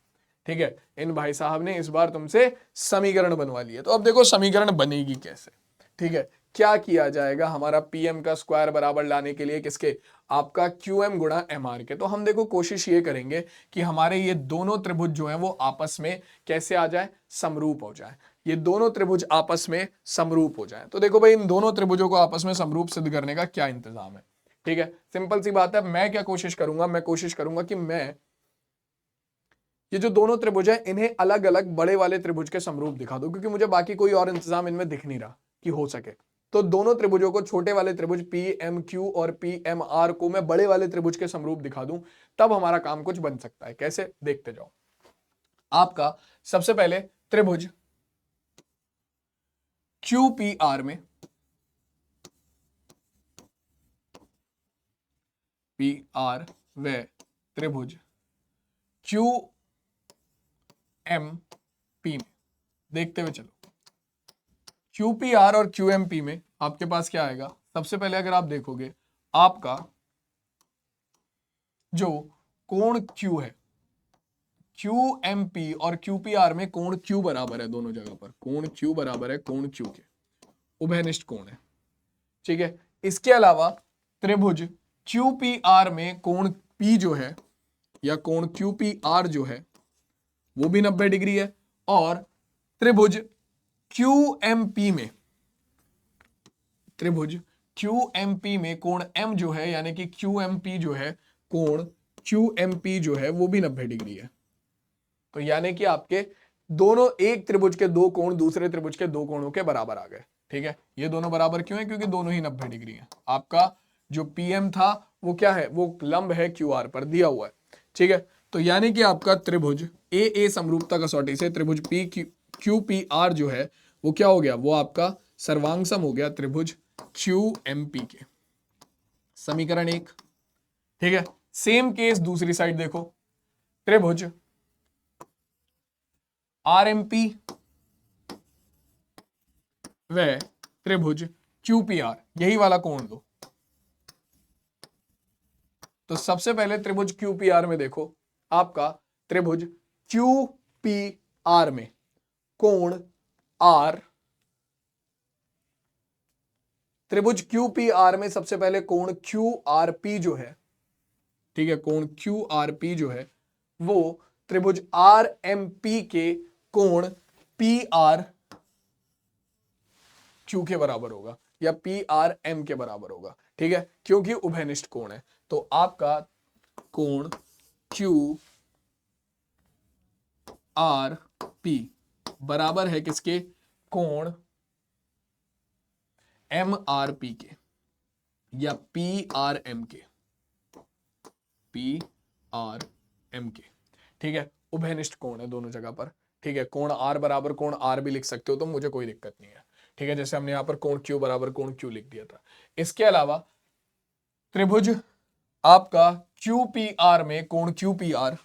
ठीक है, इन भाई साहब ने इस बार तुमसे समीकरण बनवा लिया। तो अब देखो समीकरण बनेगी कैसे। ठीक है, क्या किया जाएगा हमारा पीएम का स्क्वायर बराबर लाने के लिए किसके? आपका क्यूएम गुणा एमआर के। तो हम देखो कोशिश ये करेंगे कि हमारे ये दोनों त्रिभुज जो हैं वो आपस में कैसे आ जाए? समरूप हो जाए। ये दोनों त्रिभुज आपस में समरूप हो जाए। तो देखो भाई, इन दोनों त्रिभुजों को आपस में समरूप सिद्ध करने का क्या इंतजाम है? ठीक है, सिंपल सी बात है। मैं क्या कोशिश करूंगा? मैं कोशिश करूंगा कि मैं ये जो दोनों त्रिभुज है इन्हें अलग अलग बड़े वाले त्रिभुज के समरूप दिखा दूं, क्योंकि मुझे बाकी कोई और इंतजाम इनमें दिख नहीं रहा कि हो सके। तो दोनों त्रिभुजों को, छोटे वाले त्रिभुज पी एम क्यू और पी एम आर को मैं बड़े वाले त्रिभुज के समरूप दिखा दूं, तब हमारा काम कुछ बन सकता है। कैसे? देखते जाओ। आपका सबसे पहले त्रिभुज क्यू पी आर में पी आर व त्रिभुज क्यू एम पी में देखते हुए चलो। क्यू पी आर और क्यू एम पी में आपके पास क्या आएगा? सबसे पहले अगर आप देखोगे आपका जो कोण Q है, QMP और QPR में कोण Q बराबर है, दोनों जगह पर कोण Q बराबर है कोण Q के, उभयनिष्ठ कोण है। ठीक है, इसके अलावा त्रिभुज QPR में कोण P जो है या कोण QPR जो है वो भी 90 डिग्री है, और त्रिभुज QMP में, त्रिभुज QMP में कोण M जो है यानी कि QMP जो है, कोण QMP जो है वो भी 90 डिग्री है। तो यानी कि आपके दोनों, एक त्रिभुज के दो कोण दूसरे त्रिभुज के दो कोणों के बराबर आ गए। ठीक है, ये दोनों बराबर क्यों है? क्योंकि दोनों ही 90 डिग्री है। आपका जो PM था वो क्या है? वो लंब है QR पर दिया हुआ है। ठीक है, तो यानी कि आपका त्रिभुज AA समरूपता कसौटी से त्रिभुज QPR जो है वो क्या हो गया? वो आपका सर्वांग हो गया त्रिभुज QMP के। समीकरण 1। ठीक है, सेम केस दूसरी साइड देखो, त्रिभुज RMP व त्रिभुज QPR, यही वाला कोण लो। तो सबसे पहले त्रिभुज QPR में देखो, आपका त्रिभुज QPR में कोण R, त्रिभुज QPR में सबसे पहले कोण QRP जो है, ठीक है, कोण QRP जो है वो त्रिभुज RMP के कोण PRQ के बराबर होगा या PRM के बराबर होगा। ठीक है, क्योंकि उभयनिष्ठ कोण है। तो आपका कोण QRP बराबर है किसके? कोण MRP के या PRM के, PRM के। ठीक है, उभयनिष्ठ कोण है दोनों जगह पर। ठीक है, कोण R बराबर कोण R भी लिख सकते हो तो मुझे कोई दिक्कत नहीं है। ठीक है, जैसे हमने यहां पर कोण Q बराबर कोण Q लिख दिया था। इसके अलावा त्रिभुज आपका QPR में कोण QPR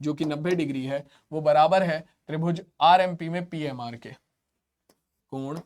जो कि 90 डिग्री है वो बराबर है त्रिभुज RMP में PMR के, कोण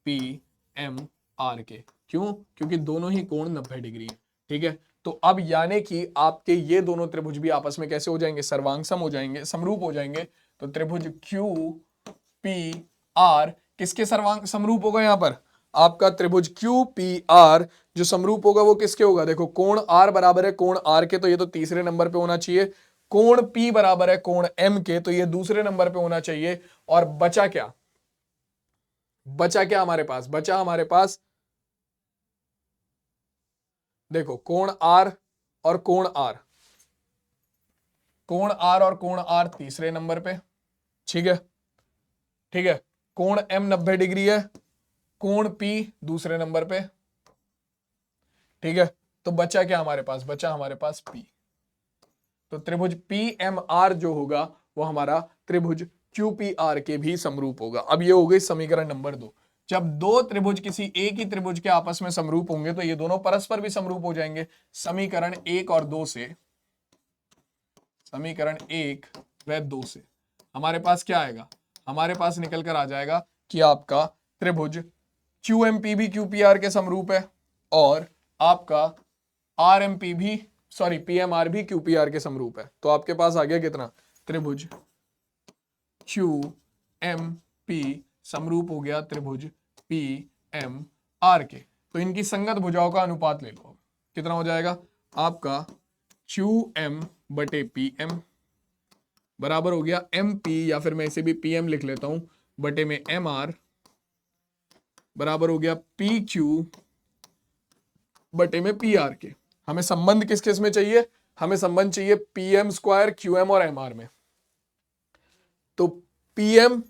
PMR के। क्यों? क्योंकि दोनों ही कोण 90 डिग्री है। ठीक है, तो अब यानी कि आपके ये दोनों त्रिभुज भी आपस में कैसे हो जाएंगे? सर्वांगसम हो जाएंगे, समरूप हो जाएंगे। तो त्रिभुज QPR किसके समरूप होगा? यहां पर आपका त्रिभुज QPR जो समरूप होगा वो किसके होगा? देखो, कोण R बराबर है कोण R के, तो ये तो तीसरे नंबर पे होना चाहिए। कोण P बराबर है कोण M के, तो ये दूसरे नंबर पे होना चाहिए। और बचा क्या? बचा क्या हमारे पास? बचा हमारे पास देखो कोण R और कोण R, कोण R और कोण R तीसरे नंबर पे। ठीक है, ठीक है, कोण M 90 डिग्री है, कोण P दूसरे नंबर पे। ठीक है, तो बचा क्या हमारे पास? बचा हमारे पास P। तो त्रिभुज PMR जो होगा वो हमारा त्रिभुज QPR के भी समरूप होगा। अब ये हो गई समीकरण नंबर 2। जब दो त्रिभुज किसी एक ही त्रिभुज के आपस में समरूप होंगे तो ये दोनों परस्पर भी समरूप हो जाएंगे। समीकरण 1 और 2 से, समीकरण 1 व 2 से हमारे पास क्या आएगा? हमारे पास निकल कर आ जाएगा कि आपका त्रिभुज QMP भी QPR के समरूप है और आपका RMP भी PMR भी QPR के समरूप है। तो आपके पास आ गया कितना? त्रिभुज QMP समरूप हो गया त्रिभुज PMR के। तो इनकी संगत भुजाओं का अनुपात ले लो। कितना हो जाएगा? आपका QM बटे PM बराबर हो गया MP, या फिर मैं इसे भी PM लिख लेता हूं, बटे में MR बराबर हो गया PQ बटे में PR के। हमें संबंध किस किस में चाहिए? हमें संबंध चाहिए PM स्क्वायर, QM और MR में। तो PM,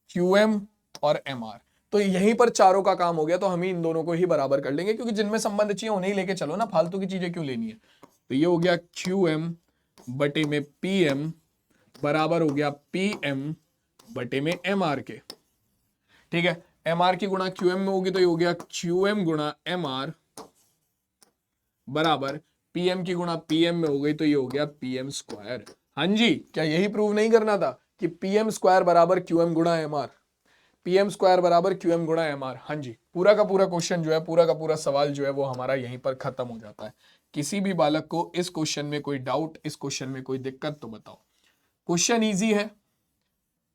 QM और MR, तो यहीं पर चारों का काम हो गया। तो हम ही इन दोनों को ही बराबर कर लेंगे, क्योंकि जिनमें संबंध चाहिए उन्हें ही लेके चलो ना, फालतू की चीजें क्यों लेनी है। तो ये हो गया QM बटे में PM बराबर हो गया PM बटे में MR के। ठीक है, MR की गुणा QM में होगी तो ये हो गया QM गुणा MR बराबर PM की गुणा PM में हो गई तो ये हो गया PM स्क्वायर। हाँ जी, क्या यही प्रूव नहीं करना था कि पीएम स्क्वायर बराबर क्यूएम गुणा एम आर, पीएम स्क्वायर बराबर क्यूएम गुणा एम आर। हाँ जी, पूरा का पूरा क्वेश्चन जो है, पूरा का पूरा सवाल जो है वो हमारा यहीं पर खत्म हो जाता है। किसी भी बालक को इस क्वेश्चन में कोई डाउट, इस क्वेश्चन में कोई दिक्कत तो बताओ। क्वेश्चन इजी है,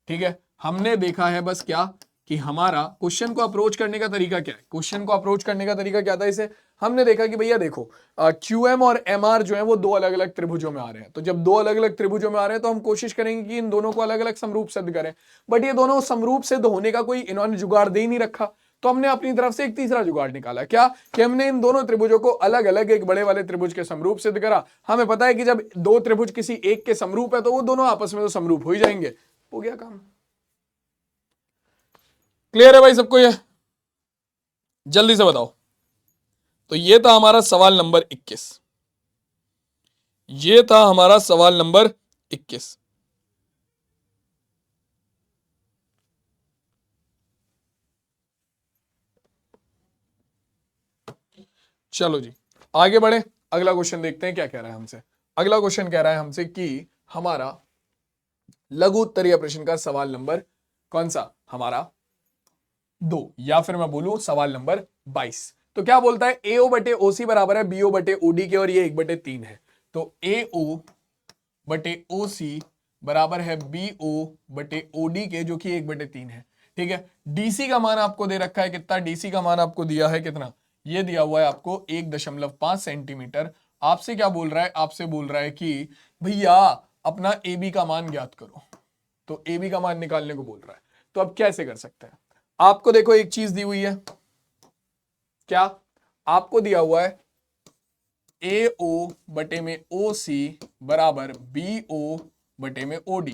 ठीक है। हमने देखा है बस क्या कि हमारा क्वेश्चन को अप्रोच करने का तरीका क्या है। क्वेश्चन को अप्रोच करने का तरीका क्या था, इसे हमने देखा कि भैया देखो क्यूएम और एमआर जो है वो दो अलग अलग त्रिभुजों में आ रहे हैं। तो जब दो अलग अलग त्रिभुजों में आ रहे हैं तो हम कोशिश करेंगे कि इन दोनों को अलग अलग समरूप सिद्ध करें। बट ये दोनों समरूप सिद्ध होने का कोई इन्होंने जुगाड़ दे ही नहीं रखा, तो हमने अपनी तरफ से एक तीसरा जुगाड़ निकाला। क्या कि हमने इन दोनों त्रिभुजों को अलग अलग एक बड़े वाले त्रिभुज के समरूप सिद्ध करा। हमें पता है कि जब दो त्रिभुज किसी एक के समरूप है तो वो दोनों आपस में तो समरूप हो ही जाएंगे। हो गया काम। क्लियर है भाई सबको? ये जल्दी से बताओ। तो ये था हमारा सवाल नंबर 21, ये था हमारा सवाल नंबर 21। चलो जी आगे बढ़े, अगला क्वेश्चन देखते हैं क्या कह रहा है हमसे। अगला क्वेश्चन कह रहा है हमसे कि हमारा लघु उत्तरीय प्रश्न का सवाल नंबर कौन सा, हमारा 2, या फिर मैं बोलूं सवाल नंबर 22। तो क्या बोलता है, AO बटे OC बराबर है BO बटे OD के, और ये 1/3 है। तो AO बटे OC बराबर है BO बटे OD के, जो कि 1/3 है। ठीक है, DC का मान आपको दे रखा है कितना, DC का मान आपको दिया है कितना, ये दिया हुआ है आपको 1.5 सेंटीमीटर। आपसे क्या बोल रहा है, आपसे बोल रहा है कि भैया अपना AB का मान ज्ञात करो। तो AB का मान निकालने को बोल रहा है। तो अब कैसे कर सकते हैं, आपको देखो एक चीज दी हुई है, क्या आपको दिया हुआ है AO बटे में OC बराबर BO बटे में OD।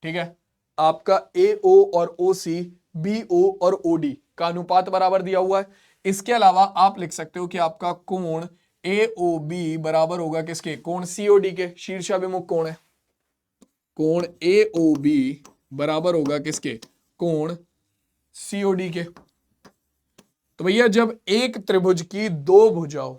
ठीक है, आपका AO और OC BO और OD का अनुपात बराबर दिया हुआ है। इसके अलावा आप लिख सकते हो कि आपका कोण AOB बराबर होगा किसके, कोण COD के, शीर्षाभिमुख कोण है। कोण AOB बराबर होगा किसके, कोण COD के। तो भैया जब एक त्रिभुज की दो भुजाओं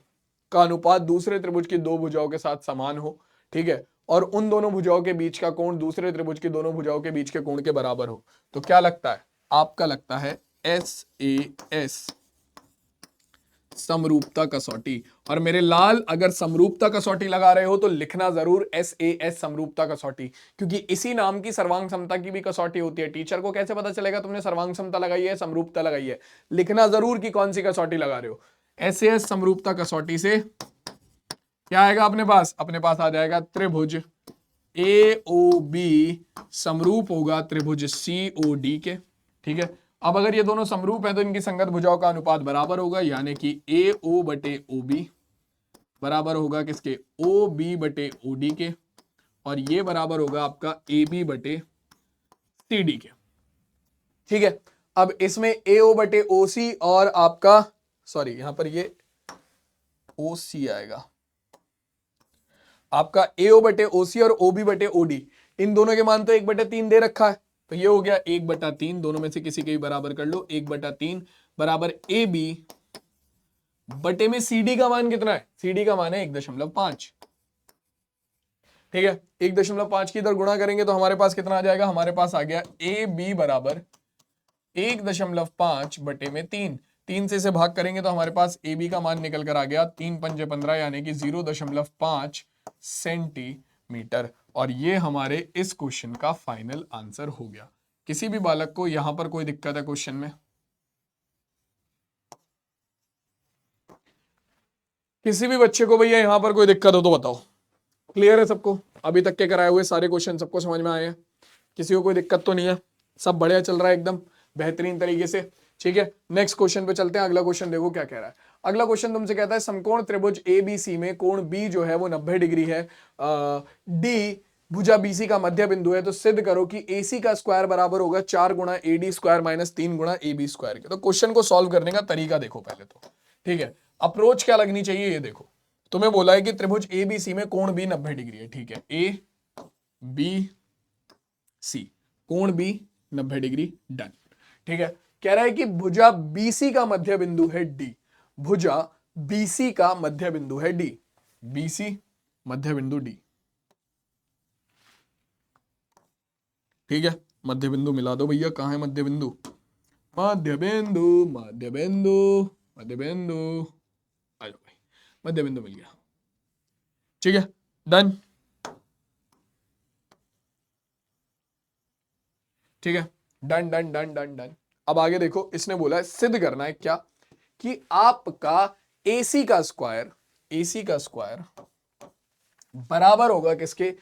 का अनुपात दूसरे त्रिभुज की दो भुजाओं के साथ समान हो, ठीक है, और उन दोनों भुजाओं के बीच का कोण दूसरे त्रिभुज की दोनों भुजाओं के बीच के कोण के बराबर हो, तो क्या लगता है आपका, लगता है SAS समरूपता कसौटी। और मेरे लाल अगर समरूपता कसौटी लगा रहे हो तो लिखना जरूर SAS समरूपता कसौटी, क्योंकि इसी नाम की सर्वांग समता की भी कसौटी होती है। टीचर को कैसे पता चलेगा तुमने सर्वांग समता लगाई है, समरूपता लगाई है, लिखना जरूर कि कौन सी कसौटी लगा रहे हो। SAS समरूपता कसौटी से क्या आएगा अपने पास, अपने पास आ जाएगा त्रिभुज AOB समरूप होगा त्रिभुज COD के। ठीक है, अब अगर ये दोनों समरूप हैं तो इनकी संगत भुजाओं का अनुपात बराबर होगा, यानी कि AO बटे OB बराबर होगा किसके, OB बटे OD के, और ये बराबर होगा आपका AB बटे CD के। ठीक है, अब इसमें AO बटे OC और आपका, सॉरी यहां पर ये OC आएगा, आपका AO बटे OC और OB बटे OD, इन दोनों के मान तो 1/3 दे रखा है। तो ये हो गया 1/3, दोनों में से किसी के भी बराबर कर लो, 1/3 बराबर AB बटे में CD का मान कितना है, CD का मान है 1.5। ठीक है, 1.5 की इधर गुणा करेंगे तो हमारे पास कितना आ जाएगा, हमारे पास आ गया AB बराबर 1.5 बटे में 3। 3 से इसे भाग करेंगे तो हमारे पास AB का मान निकल कर आ गया 3 पंजे 15, यानी कि 0.5 सेंटीमीटर। और ये हमारे इस क्वेश्चन का फाइनल आंसर हो गया। किसी भी बालक को यहां पर कोई दिक्कत है क्वेश्चन में, किसी भी बच्चे को भैया यहां पर कोई दिक्कत हो तो बताओ। क्लियर है सबको, अभी तक के कराए हुए सारे क्वेश्चन सबको समझ में आए हैं, किसी को कोई दिक्कत तो नहीं है, सब बढ़िया चल रहा है एकदम बेहतरीन तरीके से। ठीक है, नेक्स्ट क्वेश्चन पे चलते हैं। अगला क्वेश्चन देखो क्या कह रहा है। अगला क्वेश्चन तुमसे कहता है समकोण त्रिभुज ABC में कोण B जो है वो 90 डिग्री है, D भुजा BC का मध्य बिंदु है, तो सिद्ध करो कि AC का स्क्वायर बराबर होगा 4 गुणा AD स्क्वायर माइनस 3 गुणा AB स्क्वायर के। तो क्वेश्चन को सॉल्व करने का तरीका देखो पहले तो। ठीक है, अप्रोच क्या लगनी चाहिए ये देखो। तुम्हें बोला है कि त्रिभुज ABC में कोण B 90 डिग्री है। ठीक है, ABC कोण B 90 डिग्री, डन। ठीक है, कह रहा है कि भुजा BC का मध्य बिंदु है D, भुजा BC का मध्य बिंदु है D, BC मध्य बिंदु D। ठीक है, मध्य बिंदु मिला दो भैया, कहाँ है मध्य बिंदु, मध्य बिंदु, मध्य बिंदु, मध्य बिंदु, आ जाओ भाई, मध्य बिंदु मिल गया। ठीक है, डन। ठीक है, done done done done done. अब आगे देखो, इसने बोला है सिद्ध करना है क्या, कि आपका AC का स्क्वायर, AC का स्क्वायर बराबर होगा किसके,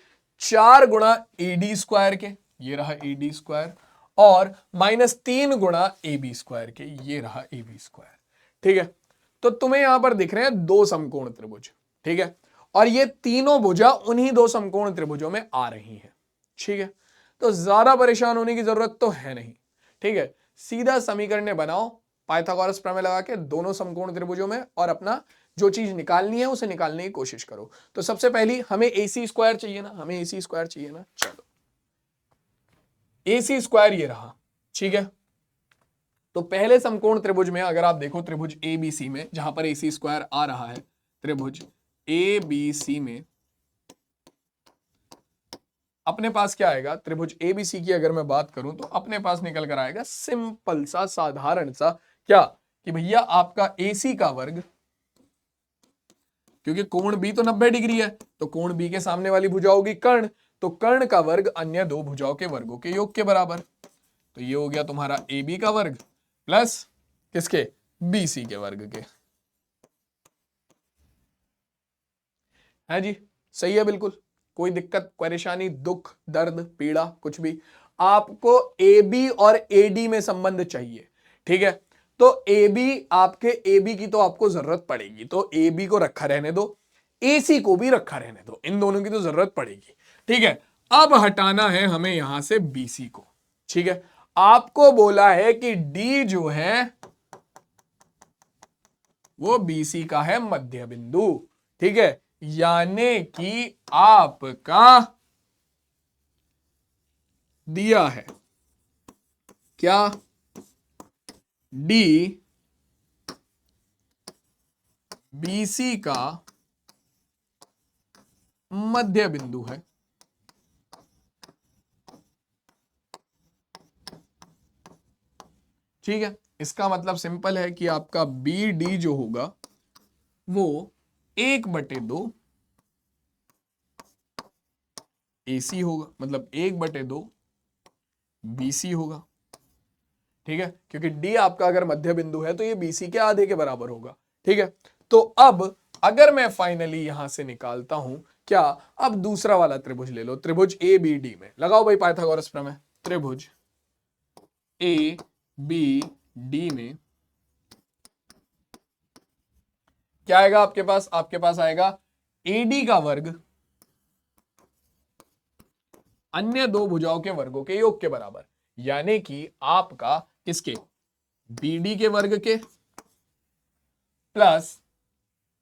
4 गुणा AD स्क्वायर के, ये रहा AD स्क्वायर, और -3 गुणा AB स्क्वायर के, ये रहा AB स्क्वायर। ठीक है, तो तुम्हें यहां पर दिख रहे हैं दो समकोण त्रिभुज। ठीक है, और ये तीनों भुजा उन्हीं दो समकोण त्रिभुजों में आ रही हैं। ठीक है, तो ज्यादा परेशान होने की जरूरत तो है नहीं। ठीक है, सीधा समीकरण बनाओ पाइथागोरस प्रमेय लगा के दोनों समकोण त्रिभुजों में, और अपना जो चीज निकालनी है उसे निकालने की कोशिश करो। तो सबसे पहली हमें AC स्क्वायर चाहिए ना, हमें AC स्क्वायर चाहिए ना। चलो, AC स्क्वायर ये रहा। ठीक है, तो पहले समकोण त्रिभुज में अगर आप देखो, त्रिभुज ABC में जहां पर AC स्क्वायर आ रहा है, त्रिभुज ABC में अपने पास क्या आएगा, त्रिभुज ABC की अगर मैं बात करूं तो अपने पास निकल कर आएगा सिंपल सा, साधारण सा, क्या, कि भैया आपका AC का वर्ग, क्योंकि कोण B तो 90 डिग्री है, तो कोण B के सामने वाली भुजा होगी कर्ण, तो कर्ण का वर्ग अन्य दो भुजाओं के वर्गों के योग के बराबर। तो ये हो गया तुम्हारा AB का वर्ग प्लस किसके, BC के वर्ग के। है जी, सही है बिल्कुल, कोई दिक्कत परेशानी दुख दर्द पीड़ा कुछ भी। आपको AB और AD में संबंध चाहिए। ठीक है, तो AB, आपके AB की तो आपको जरूरत पड़ेगी, तो AB को रखा रहने दो, AC को भी रखा रहने दो, इन दोनों की तो जरूरत पड़ेगी। ठीक है, अब हटाना है हमें यहां से BC को। ठीक है, आपको बोला है कि D जो है वो BC का है मध्य बिंदु। ठीक है, यानी कि आपका दिया है क्या, D BC का मध्य बिंदु है। ठीक है, इसका मतलब सिंपल है कि आपका BD जो होगा वो 1/2 AC होगा, मतलब 1/2 BC होगा। ठीक है, क्योंकि D आपका अगर मध्य बिंदु है तो ये BC के आधे के बराबर होगा। ठीक है, तो अब अगर मैं फाइनली यहां से निकालता हूं क्या, अब दूसरा वाला त्रिभुज ले लो, त्रिभुज ABD में लगाओ भाई पाइथागोरस प्रमेय। त्रिभुज ABD में क्या आएगा आपके पास, आपके पास आएगा AD का वर्ग अन्य दो भुजाओं के वर्गों के योग के बराबर, यानी कि आपका किसके, BD के वर्ग के प्लस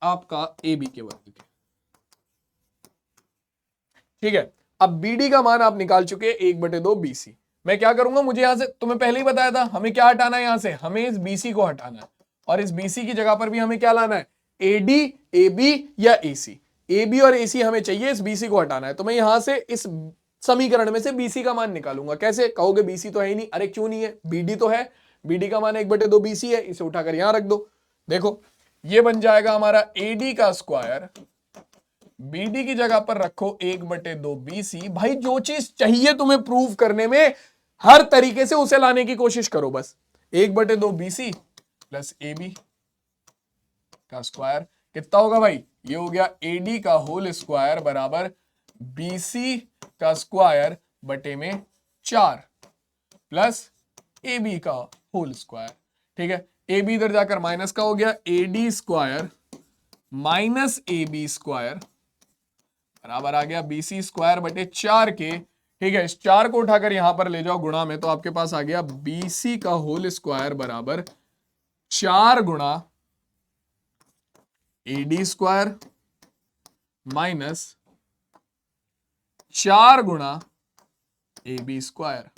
आपका AB के वर्ग के। ठीक है, अब BD का मान आप निकाल चुके हैं 1/2 BC। मैं क्या करूंगा, मुझे यहां से तुम्हें पहले ही बताया था हमें क्या हटाना है, यहां से हमें इस BC को हटाना है, और इस BC की जगह पर भी हमें क्या लाना है, AD AB या AC। AB और AC हमें चाहिए, इस BC को हटाना है, तो मैं यहां से इस समीकरण में से BC का मान निकालूंगा। कैसे कहोगे, BC तो है ही नहीं, अरे क्यों नहीं है, BD तो है, BD का मान 1/2 BC है, इसे उठाकर यहां रख दो। देखो ये बन जाएगा हमारा AD का स्क्वायर, BD की जगह पर रखो 1/2 BC। भाई जो चीज चाहिए तुम्हें प्रूव करने में, हर तरीके से उसे लाने की कोशिश करो बस। 1/2 BC प्लस AB का स्क्वायर कितना होगा भाई, ये हो गया AD का होल स्क्वायर बराबर BC का स्क्वायर बटे में 4 प्लस AB का होल स्क्वायर। ठीक है, AB इधर जाकर माइनस का हो गया, AD square minus AB square बराबर आ गया BC स्क्वायर बटे 4 के। ठीक है, इस 4 को उठाकर यहां पर ले जाओ गुणा में, तो आपके पास आ गया BC का होल स्क्वायर बराबर 4 गुणा AD स्क्वायर माइनस 4 गुणा AB स्क्वायर।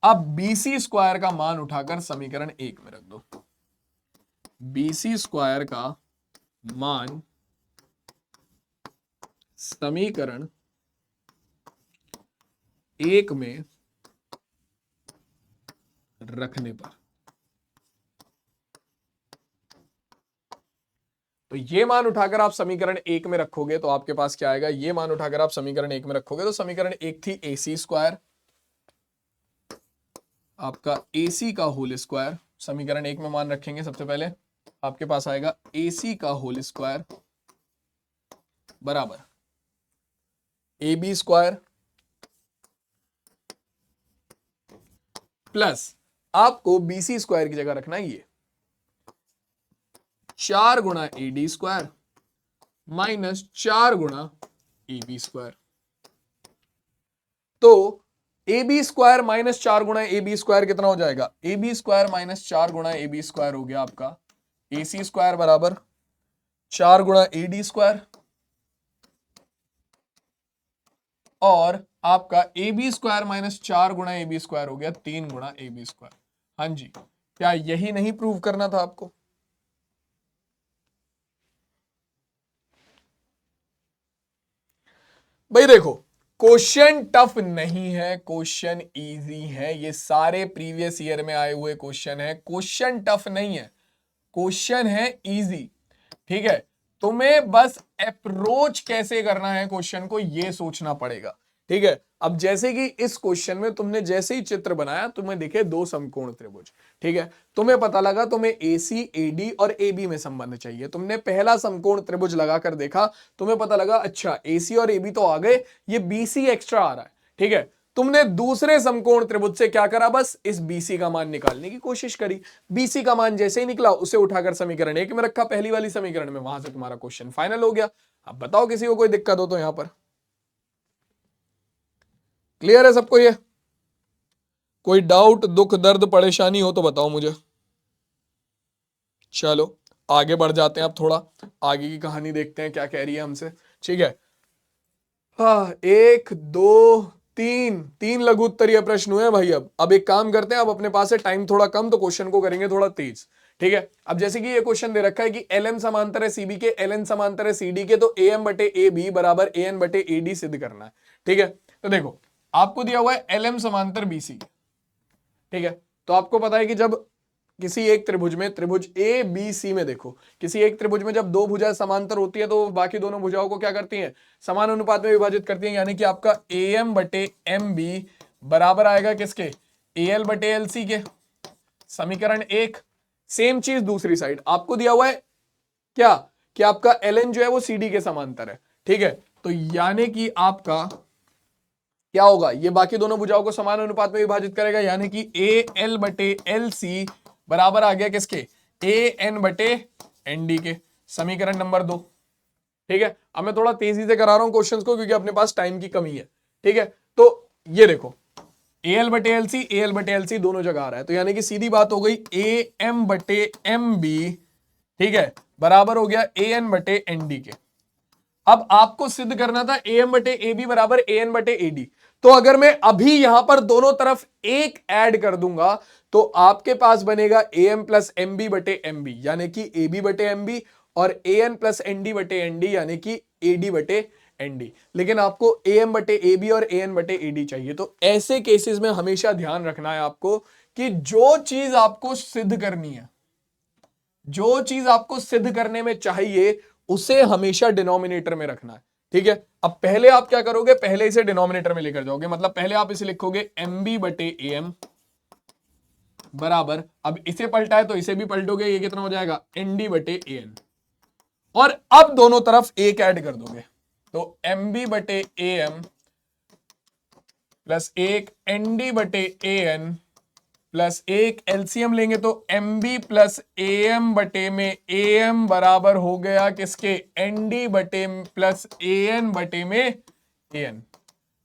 अब BC स्क्वायर का मान उठाकर समीकरण 1 में रख दो। BC स्क्वायर का मान समीकरण 1 में रखने पर। तो ये मान उठाकर आप समीकरण 1 में रखोगे तो आपके पास क्या आएगा, ये मान उठाकर आप समीकरण 1 में रखोगे तो समीकरण 1 थी AC स्क्वायर, आपका AC का होल स्क्वायर। समीकरण 1 में मान रखेंगे सबसे पहले, आपके पास आएगा AC का होल स्क्वायर बराबर AB स्क्वायर प्लस आपको BC स्क्वायर की जगह रखना है ये 4 गुणा AD स्क्वायर माइनस 4 गुणा AB स्क्वायर। तो AB स्क्वायर माइनस 4 गुणा AB स्क्वायर कितना हो जाएगा, AB स्क्वायर माइनस 4 गुणा AB स्क्वायर हो गया आपका AC स्क्वायर बराबर 4 गुणा AD स्क्वायर और आपका AB स्क्वायर माइनस 4 गुणा AB स्क्वायर हो गया 3 गुणा AB स्क्वायर। हाँ जी, क्या यही नहीं प्रूव करना था आपको? भाई देखो, क्वेश्चन टफ नहीं है, क्वेश्चन इजी है। ये सारे प्रीवियस ईयर में आए हुए क्वेश्चन है। क्वेश्चन टफ नहीं है, क्वेश्चन है इजी। ठीक है, तुम्हें बस अप्रोच कैसे करना है क्वेश्चन को ये सोचना पड़ेगा। ठीक है, अब जैसे कि इस क्वेश्चन में तुमने जैसे ही चित्र बनाया, तुम्हें दिखे दो समकोण त्रिभुज। ठीक है, तुम्हें पता लगा तुम्हें AC, AD और AB में संबंध चाहिए। तुमने पहला समकोण त्रिभुज लगाकर देखा, तुम्हें पता लगा अच्छा AC और AB तो आ गए, ये BC एक्स्ट्रा आ रहा है। ठीक है, तुमने दूसरे समकोण त्रिभुज से क्या करा, बस इस BC का मान निकालने की कोशिश करी। BC का मान जैसे ही निकला उसे उठाकर समीकरण 1 में रखा, पहली वाली समीकरण में, वहां से तुम्हारा क्वेश्चन फाइनल हो गया। अब बताओ किसी को कोई दिक्कत हो तो यहां पर क्लियर है सबको? ये कोई डाउट, दुख, दर्द, परेशानी हो तो बताओ मुझे। चलो आगे बढ़ जाते हैं, अब थोड़ा आगे की कहानी देखते हैं क्या कह रही है हमसे। ठीक है, हाँ 1 2 3 लघु उत्तरीय प्रश्न हुए भाई। अब एक काम करते हैं, अब अपने पास है टाइम थोड़ा कम तो क्वेश्चन को करेंगे थोड़ा तेज। ठीक है, अब जैसे कि ये क्वेश्चन दे रखा है कि LM समांतर है CB के, LN समांतर है CD के, तो AM बटे AB बराबर AN बटे AD सिद्ध करना है। ठीक है, तो देखो आपको दिया हुआ है LM समांतर BC। ठीक है, तो आपको पता है कि जब किसी एक त्रिभुज में, त्रिभुज ABC में देखो, किसी एक त्रिभुज में जब दो भुजाएं समांतर होती है तो बाकी दोनों भुजाओं को क्या करती हैं, समान अनुपात में विभाजित करती हैं। यानी कि आपका AM बटे MB बराबर आएगा किसके, AL बटे LC के। समीकरण 1। सेम चीज दूसरी साइड, आपको दिया हुआ है क्या कि आपका LN जो है वो CD के समांतर है। ठीक है, तो यानी कि आपका क्या होगा, ये बाकी दोनों भुजाओं को समान अनुपात में विभाजित करेगा, यानी कि AL बटे LC बराबर आ गया किसके, AN बटे ND के। समीकरण नंबर 2। ठीक है, अब मैं थोड़ा तेजी से करा रहा हूं क्वेश्चंस को क्योंकि अपने पास टाइम की कमी है। ठीक है, तो ये देखो AL बटे LC, AL बटे LC दोनों जगह आ रहा है, तो यानी कि सीधी बात हो गई AM बटे MB, ठीक है, बराबर हो गया AN बटे ND के। अब आपको सिद्ध करना था AM बटे AB बराबर AN बटे AD। तो अगर मैं अभी यहां पर दोनों तरफ एक ऐड कर दूंगा तो आपके पास बनेगा AM प्लस MB बटे MB यानी कि AB बटे MB और AN प्लस ND बटे ND यानी कि AD बटे ND। लेकिन आपको AM बटे AB और AN बटे AD चाहिए। तो ऐसे केसेस में हमेशा ध्यान रखना है आपको कि जो चीज आपको सिद्ध करनी है, जो चीज आपको सिद्ध करने में चाहिए उसे हमेशा डिनोमिनेटर में रखना है। ठीक है, अब पहले आप क्या करोगे, पहले इसे डिनोमिनेटर में लेकर जाओगे, मतलब पहले आप इसे लिखोगे MB बटे AM बराबर, अब इसे पलटा है तो इसे भी पलटोगे, ये कितना हो जाएगा ND बटे AN, और अब दोनों तरफ एक ऐड कर दोगे तो MB बटे AM प्लस एक ND बटे AN प्लस एक एलसीएम लेंगे तो MB प्लस AM बटे में AM बराबर हो गया किसके, ND बटे प्लस AN बटे में AN।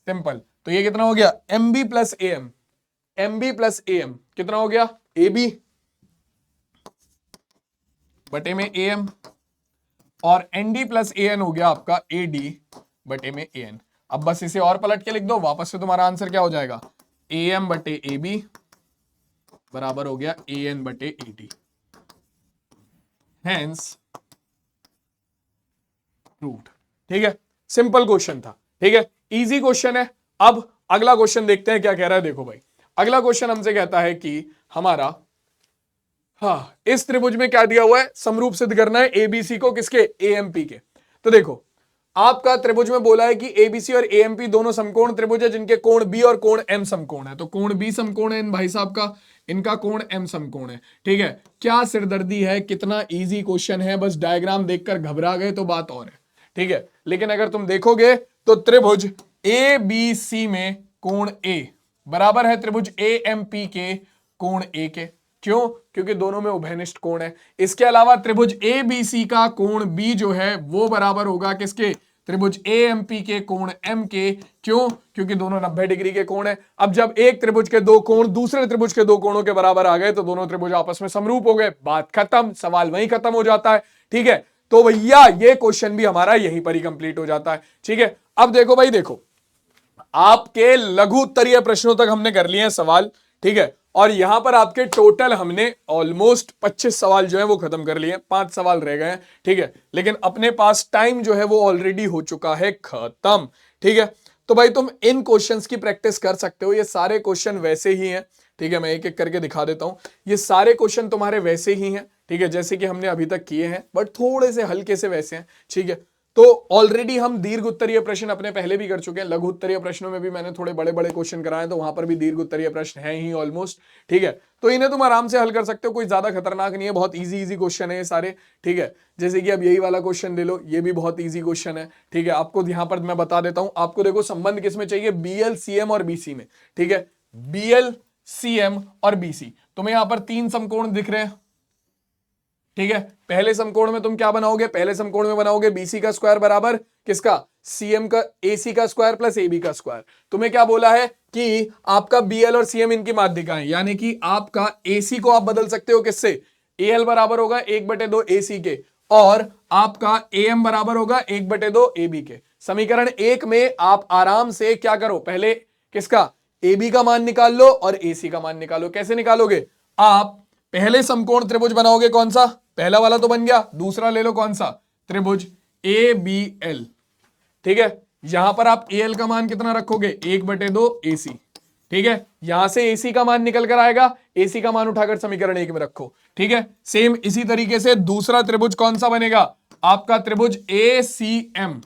सिंपल, तो ये कितना हो गया MB plus AM, MB plus AM कितना हो गया AB बटे में AM, और ND प्लस AN हो गया आपका AD बटे में AN। अब बस इसे और पलट के लिख दो, वापस से तुम्हारा आंसर क्या हो जाएगा, AM बटे AB बराबर हो गया AN बटे AD। Hence proved. ठीक है, सिंपल क्वेश्चन था। ठीक है, इजी क्वेश्चन है। अब अगला क्वेश्चन देखते हैं क्या कह रहा है। देखो भाई, अगला क्वेश्चन हमसे कहता है कि हमारा, हाँ, इस त्रिभुज में क्या दिया हुआ है, समरूप सिद्ध करना है एबीसी को, किसके, एएमपी के। तो देखो आपका त्रिभुज में बोला है कि एबीसी और एएमपी दोनों समकोण त्रिभुज है जिनके कोण बी और कोण एम समकोण है। तो कोण बी समकोण है इन भाई साहब का, इनका कोण एम समकोण है। ठीक है, क्या सिरदर्दी है, कितना इजी क्वेश्चन है, बस डायग्राम देखकर घबरा गए तो बात और है। ठीक है, लेकिन अगर तुम देखोगे तो त्रिभुज ए बी सी में कोण ए बराबर है त्रिभुज ए एम पी के कोण ए के। क्यों? क्योंकि दोनों में उभयनिष्ठ कोण है। इसके अलावा त्रिभुज ए बी सी का कोण बी जो है वो बराबर होगा किसके, त्रिभुज ए एम पी के कोण एम के। क्यों? क्योंकि दोनों 90 डिग्री के कोण है। अब जब एक त्रिभुज के दो कोण दूसरे त्रिभुज के दो कोणों के बराबर आ गए तो दोनों त्रिभुज आपस में समरूप हो गए, बात खत्म, सवाल वहीं खत्म हो जाता है। ठीक है, तो भैया ये क्वेश्चन भी हमारा यहीं पर ही कंप्लीट हो जाता है। ठीक है, अब देखो भाई, देखो आपके लघु उत्तरीय प्रश्नों तक हमने कर लिए हैं सवाल। ठीक है, और यहां पर आपके टोटल हमने ऑलमोस्ट 25 सवाल जो है वो खत्म कर लिए, 5 सवाल रह गए हैं। ठीक है, लेकिन अपने पास टाइम जो है वो ऑलरेडी हो चुका है खत्म। ठीक है, तो भाई तुम इन क्वेश्चंस की प्रैक्टिस कर सकते हो, ये सारे क्वेश्चन वैसे ही हैं। ठीक है, मैं एक एक करके दिखा देता हूं, ये सारे क्वेश्चन तुम्हारे वैसे ही हैं। ठीक है, जैसे कि हमने अभी तक किए हैं, बट थोड़े से हल्के से वैसे हैं। ठीक है, तो ऑलरेडी हम दीर्घ उत्तरीय प्रश्न अपने पहले भी कर चुके हैं। लघु उत्तरीय प्रश्नों में भी मैंने थोड़े बड़े बड़े क्वेश्चन कराए, तो वहां पर भी दीर्घ उत्तरीय प्रश्न हैं ही ऑलमोस्ट। ठीक है, तो इन्हें तुम आराम से हल कर सकते हो, कोई ज्यादा खतरनाक नहीं है, बहुत इजी इजी क्वेश्चन है ये सारे। ठीक है, जैसे कि अब यही वाला क्वेश्चन ले लो, ये भी बहुत ईजी क्वेश्चन है। ठीक है, आपको यहां पर मैं बता देता हूं, आपको देखो संबंध किसमें चाहिए, बीएल सीएम और बीसी में। ठीक है, बीएल सीएम और बीसी, तुम्हें यहां पर 3 समकोण दिख रहे हैं। ठीक है, पहले समकोण में तुम क्या बनाओगे, पहले समकोण में बनाओगे बीसी का स्क्वायर बराबर किसका, सीएम का, एसी का स्क्वायर प्लस एबी का स्क्वायर। तुम्हें क्या बोला है कि आपका बीएल और सीएम इनकी माध्यिकाएं, यानी कि आपका एसी को आप बदल सकते हो किससे, एएल बराबर होगा 1/2 एसी के, और आपका एएम बराबर होगा 1/2 एबी के। समीकरण 1 में आप आराम से क्या करो, पहले किसका, एबी का मान निकाल लो और एसी का मान निकालो। कैसे निकालोगे, आप पहले समकोण त्रिभुज बनाओगे, कौन सा, पहला वाला तो बन गया, दूसरा ले लो कौन सा, त्रिभुज ए बी एल। ठीक है, यहां पर आप एल का मान कितना रखोगे, 1/2 एसी। ठीक है, यहां से एसी का मान निकल कर आएगा, एसी का मान उठाकर समीकरण 1 में रखो। ठीक है, सेम इसी तरीके से दूसरा त्रिभुज कौन सा बनेगा, आपका त्रिभुज ए सी एम।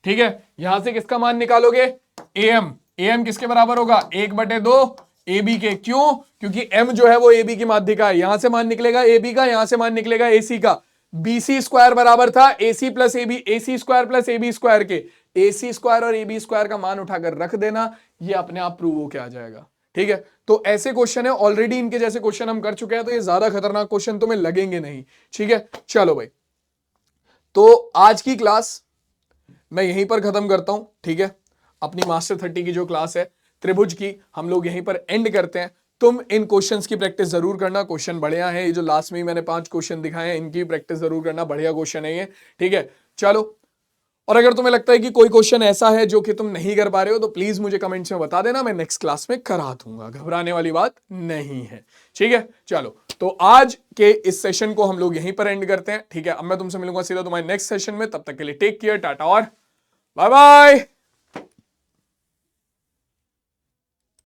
ठीक है, यहां से किसका मान निकालोगे, एम। एम किसके बराबर होगा, 1/2 एबी के। क्यों? क्योंकि एम जो है वो एबी की माध्यिका है, यहां से मान निकलेगा एबी का, यहां से मान निकलेगा एसी का। बीसी स्क्वायर बराबर था AC plus AB, AC square plus AB square के। एसी स्क्वायर और एबी स्क्वायर का मान उठाकर रख देना, ये अपने आप प्रूव होके आ जाएगा। ठीक है, तो ऐसे क्वेश्चन है, ऑलरेडी इनके जैसे क्वेश्चन हम कर चुके हैं, तो ये ज्यादा खतरनाक क्वेश्चन तुम्हें लगेंगे नहीं। ठीक है, चलो भाई, तो आज की क्लास मैं यहीं पर खत्म करता हूं। ठीक है, अपनी मास्टर 30 की जो क्लास है त्रिभुज की, हम लोग यहीं पर एंड करते हैं। तुम इन क्वेश्चंस की प्रैक्टिस जरूर करना, क्वेश्चन बढ़िया है। ये जो लास्ट में मैंने 5 क्वेश्चन दिखाए हैं, इनकी प्रैक्टिस जरूर करना, बढ़िया क्वेश्चन है ये। ठीक है, चलो, और अगर तुम्हें लगता है कि कोई क्वेश्चन ऐसा है जो कि तुम नहीं कर पा रहे हो, तो प्लीज मुझे कमेंट्स में बता देना, मैं नेक्स्ट क्लास में करा दूंगा, घबराने वाली बात नहीं है। ठीक है, चलो, तो आज के इस सेशन को हम लोग यहीं पर एंड करते हैं। ठीक है, अब मैं तुमसे मिलूंगा सीधा तुम्हारे नेक्स्ट सेशन में, तब तक के लिए टेक केयर, टाटा और बाय बाय।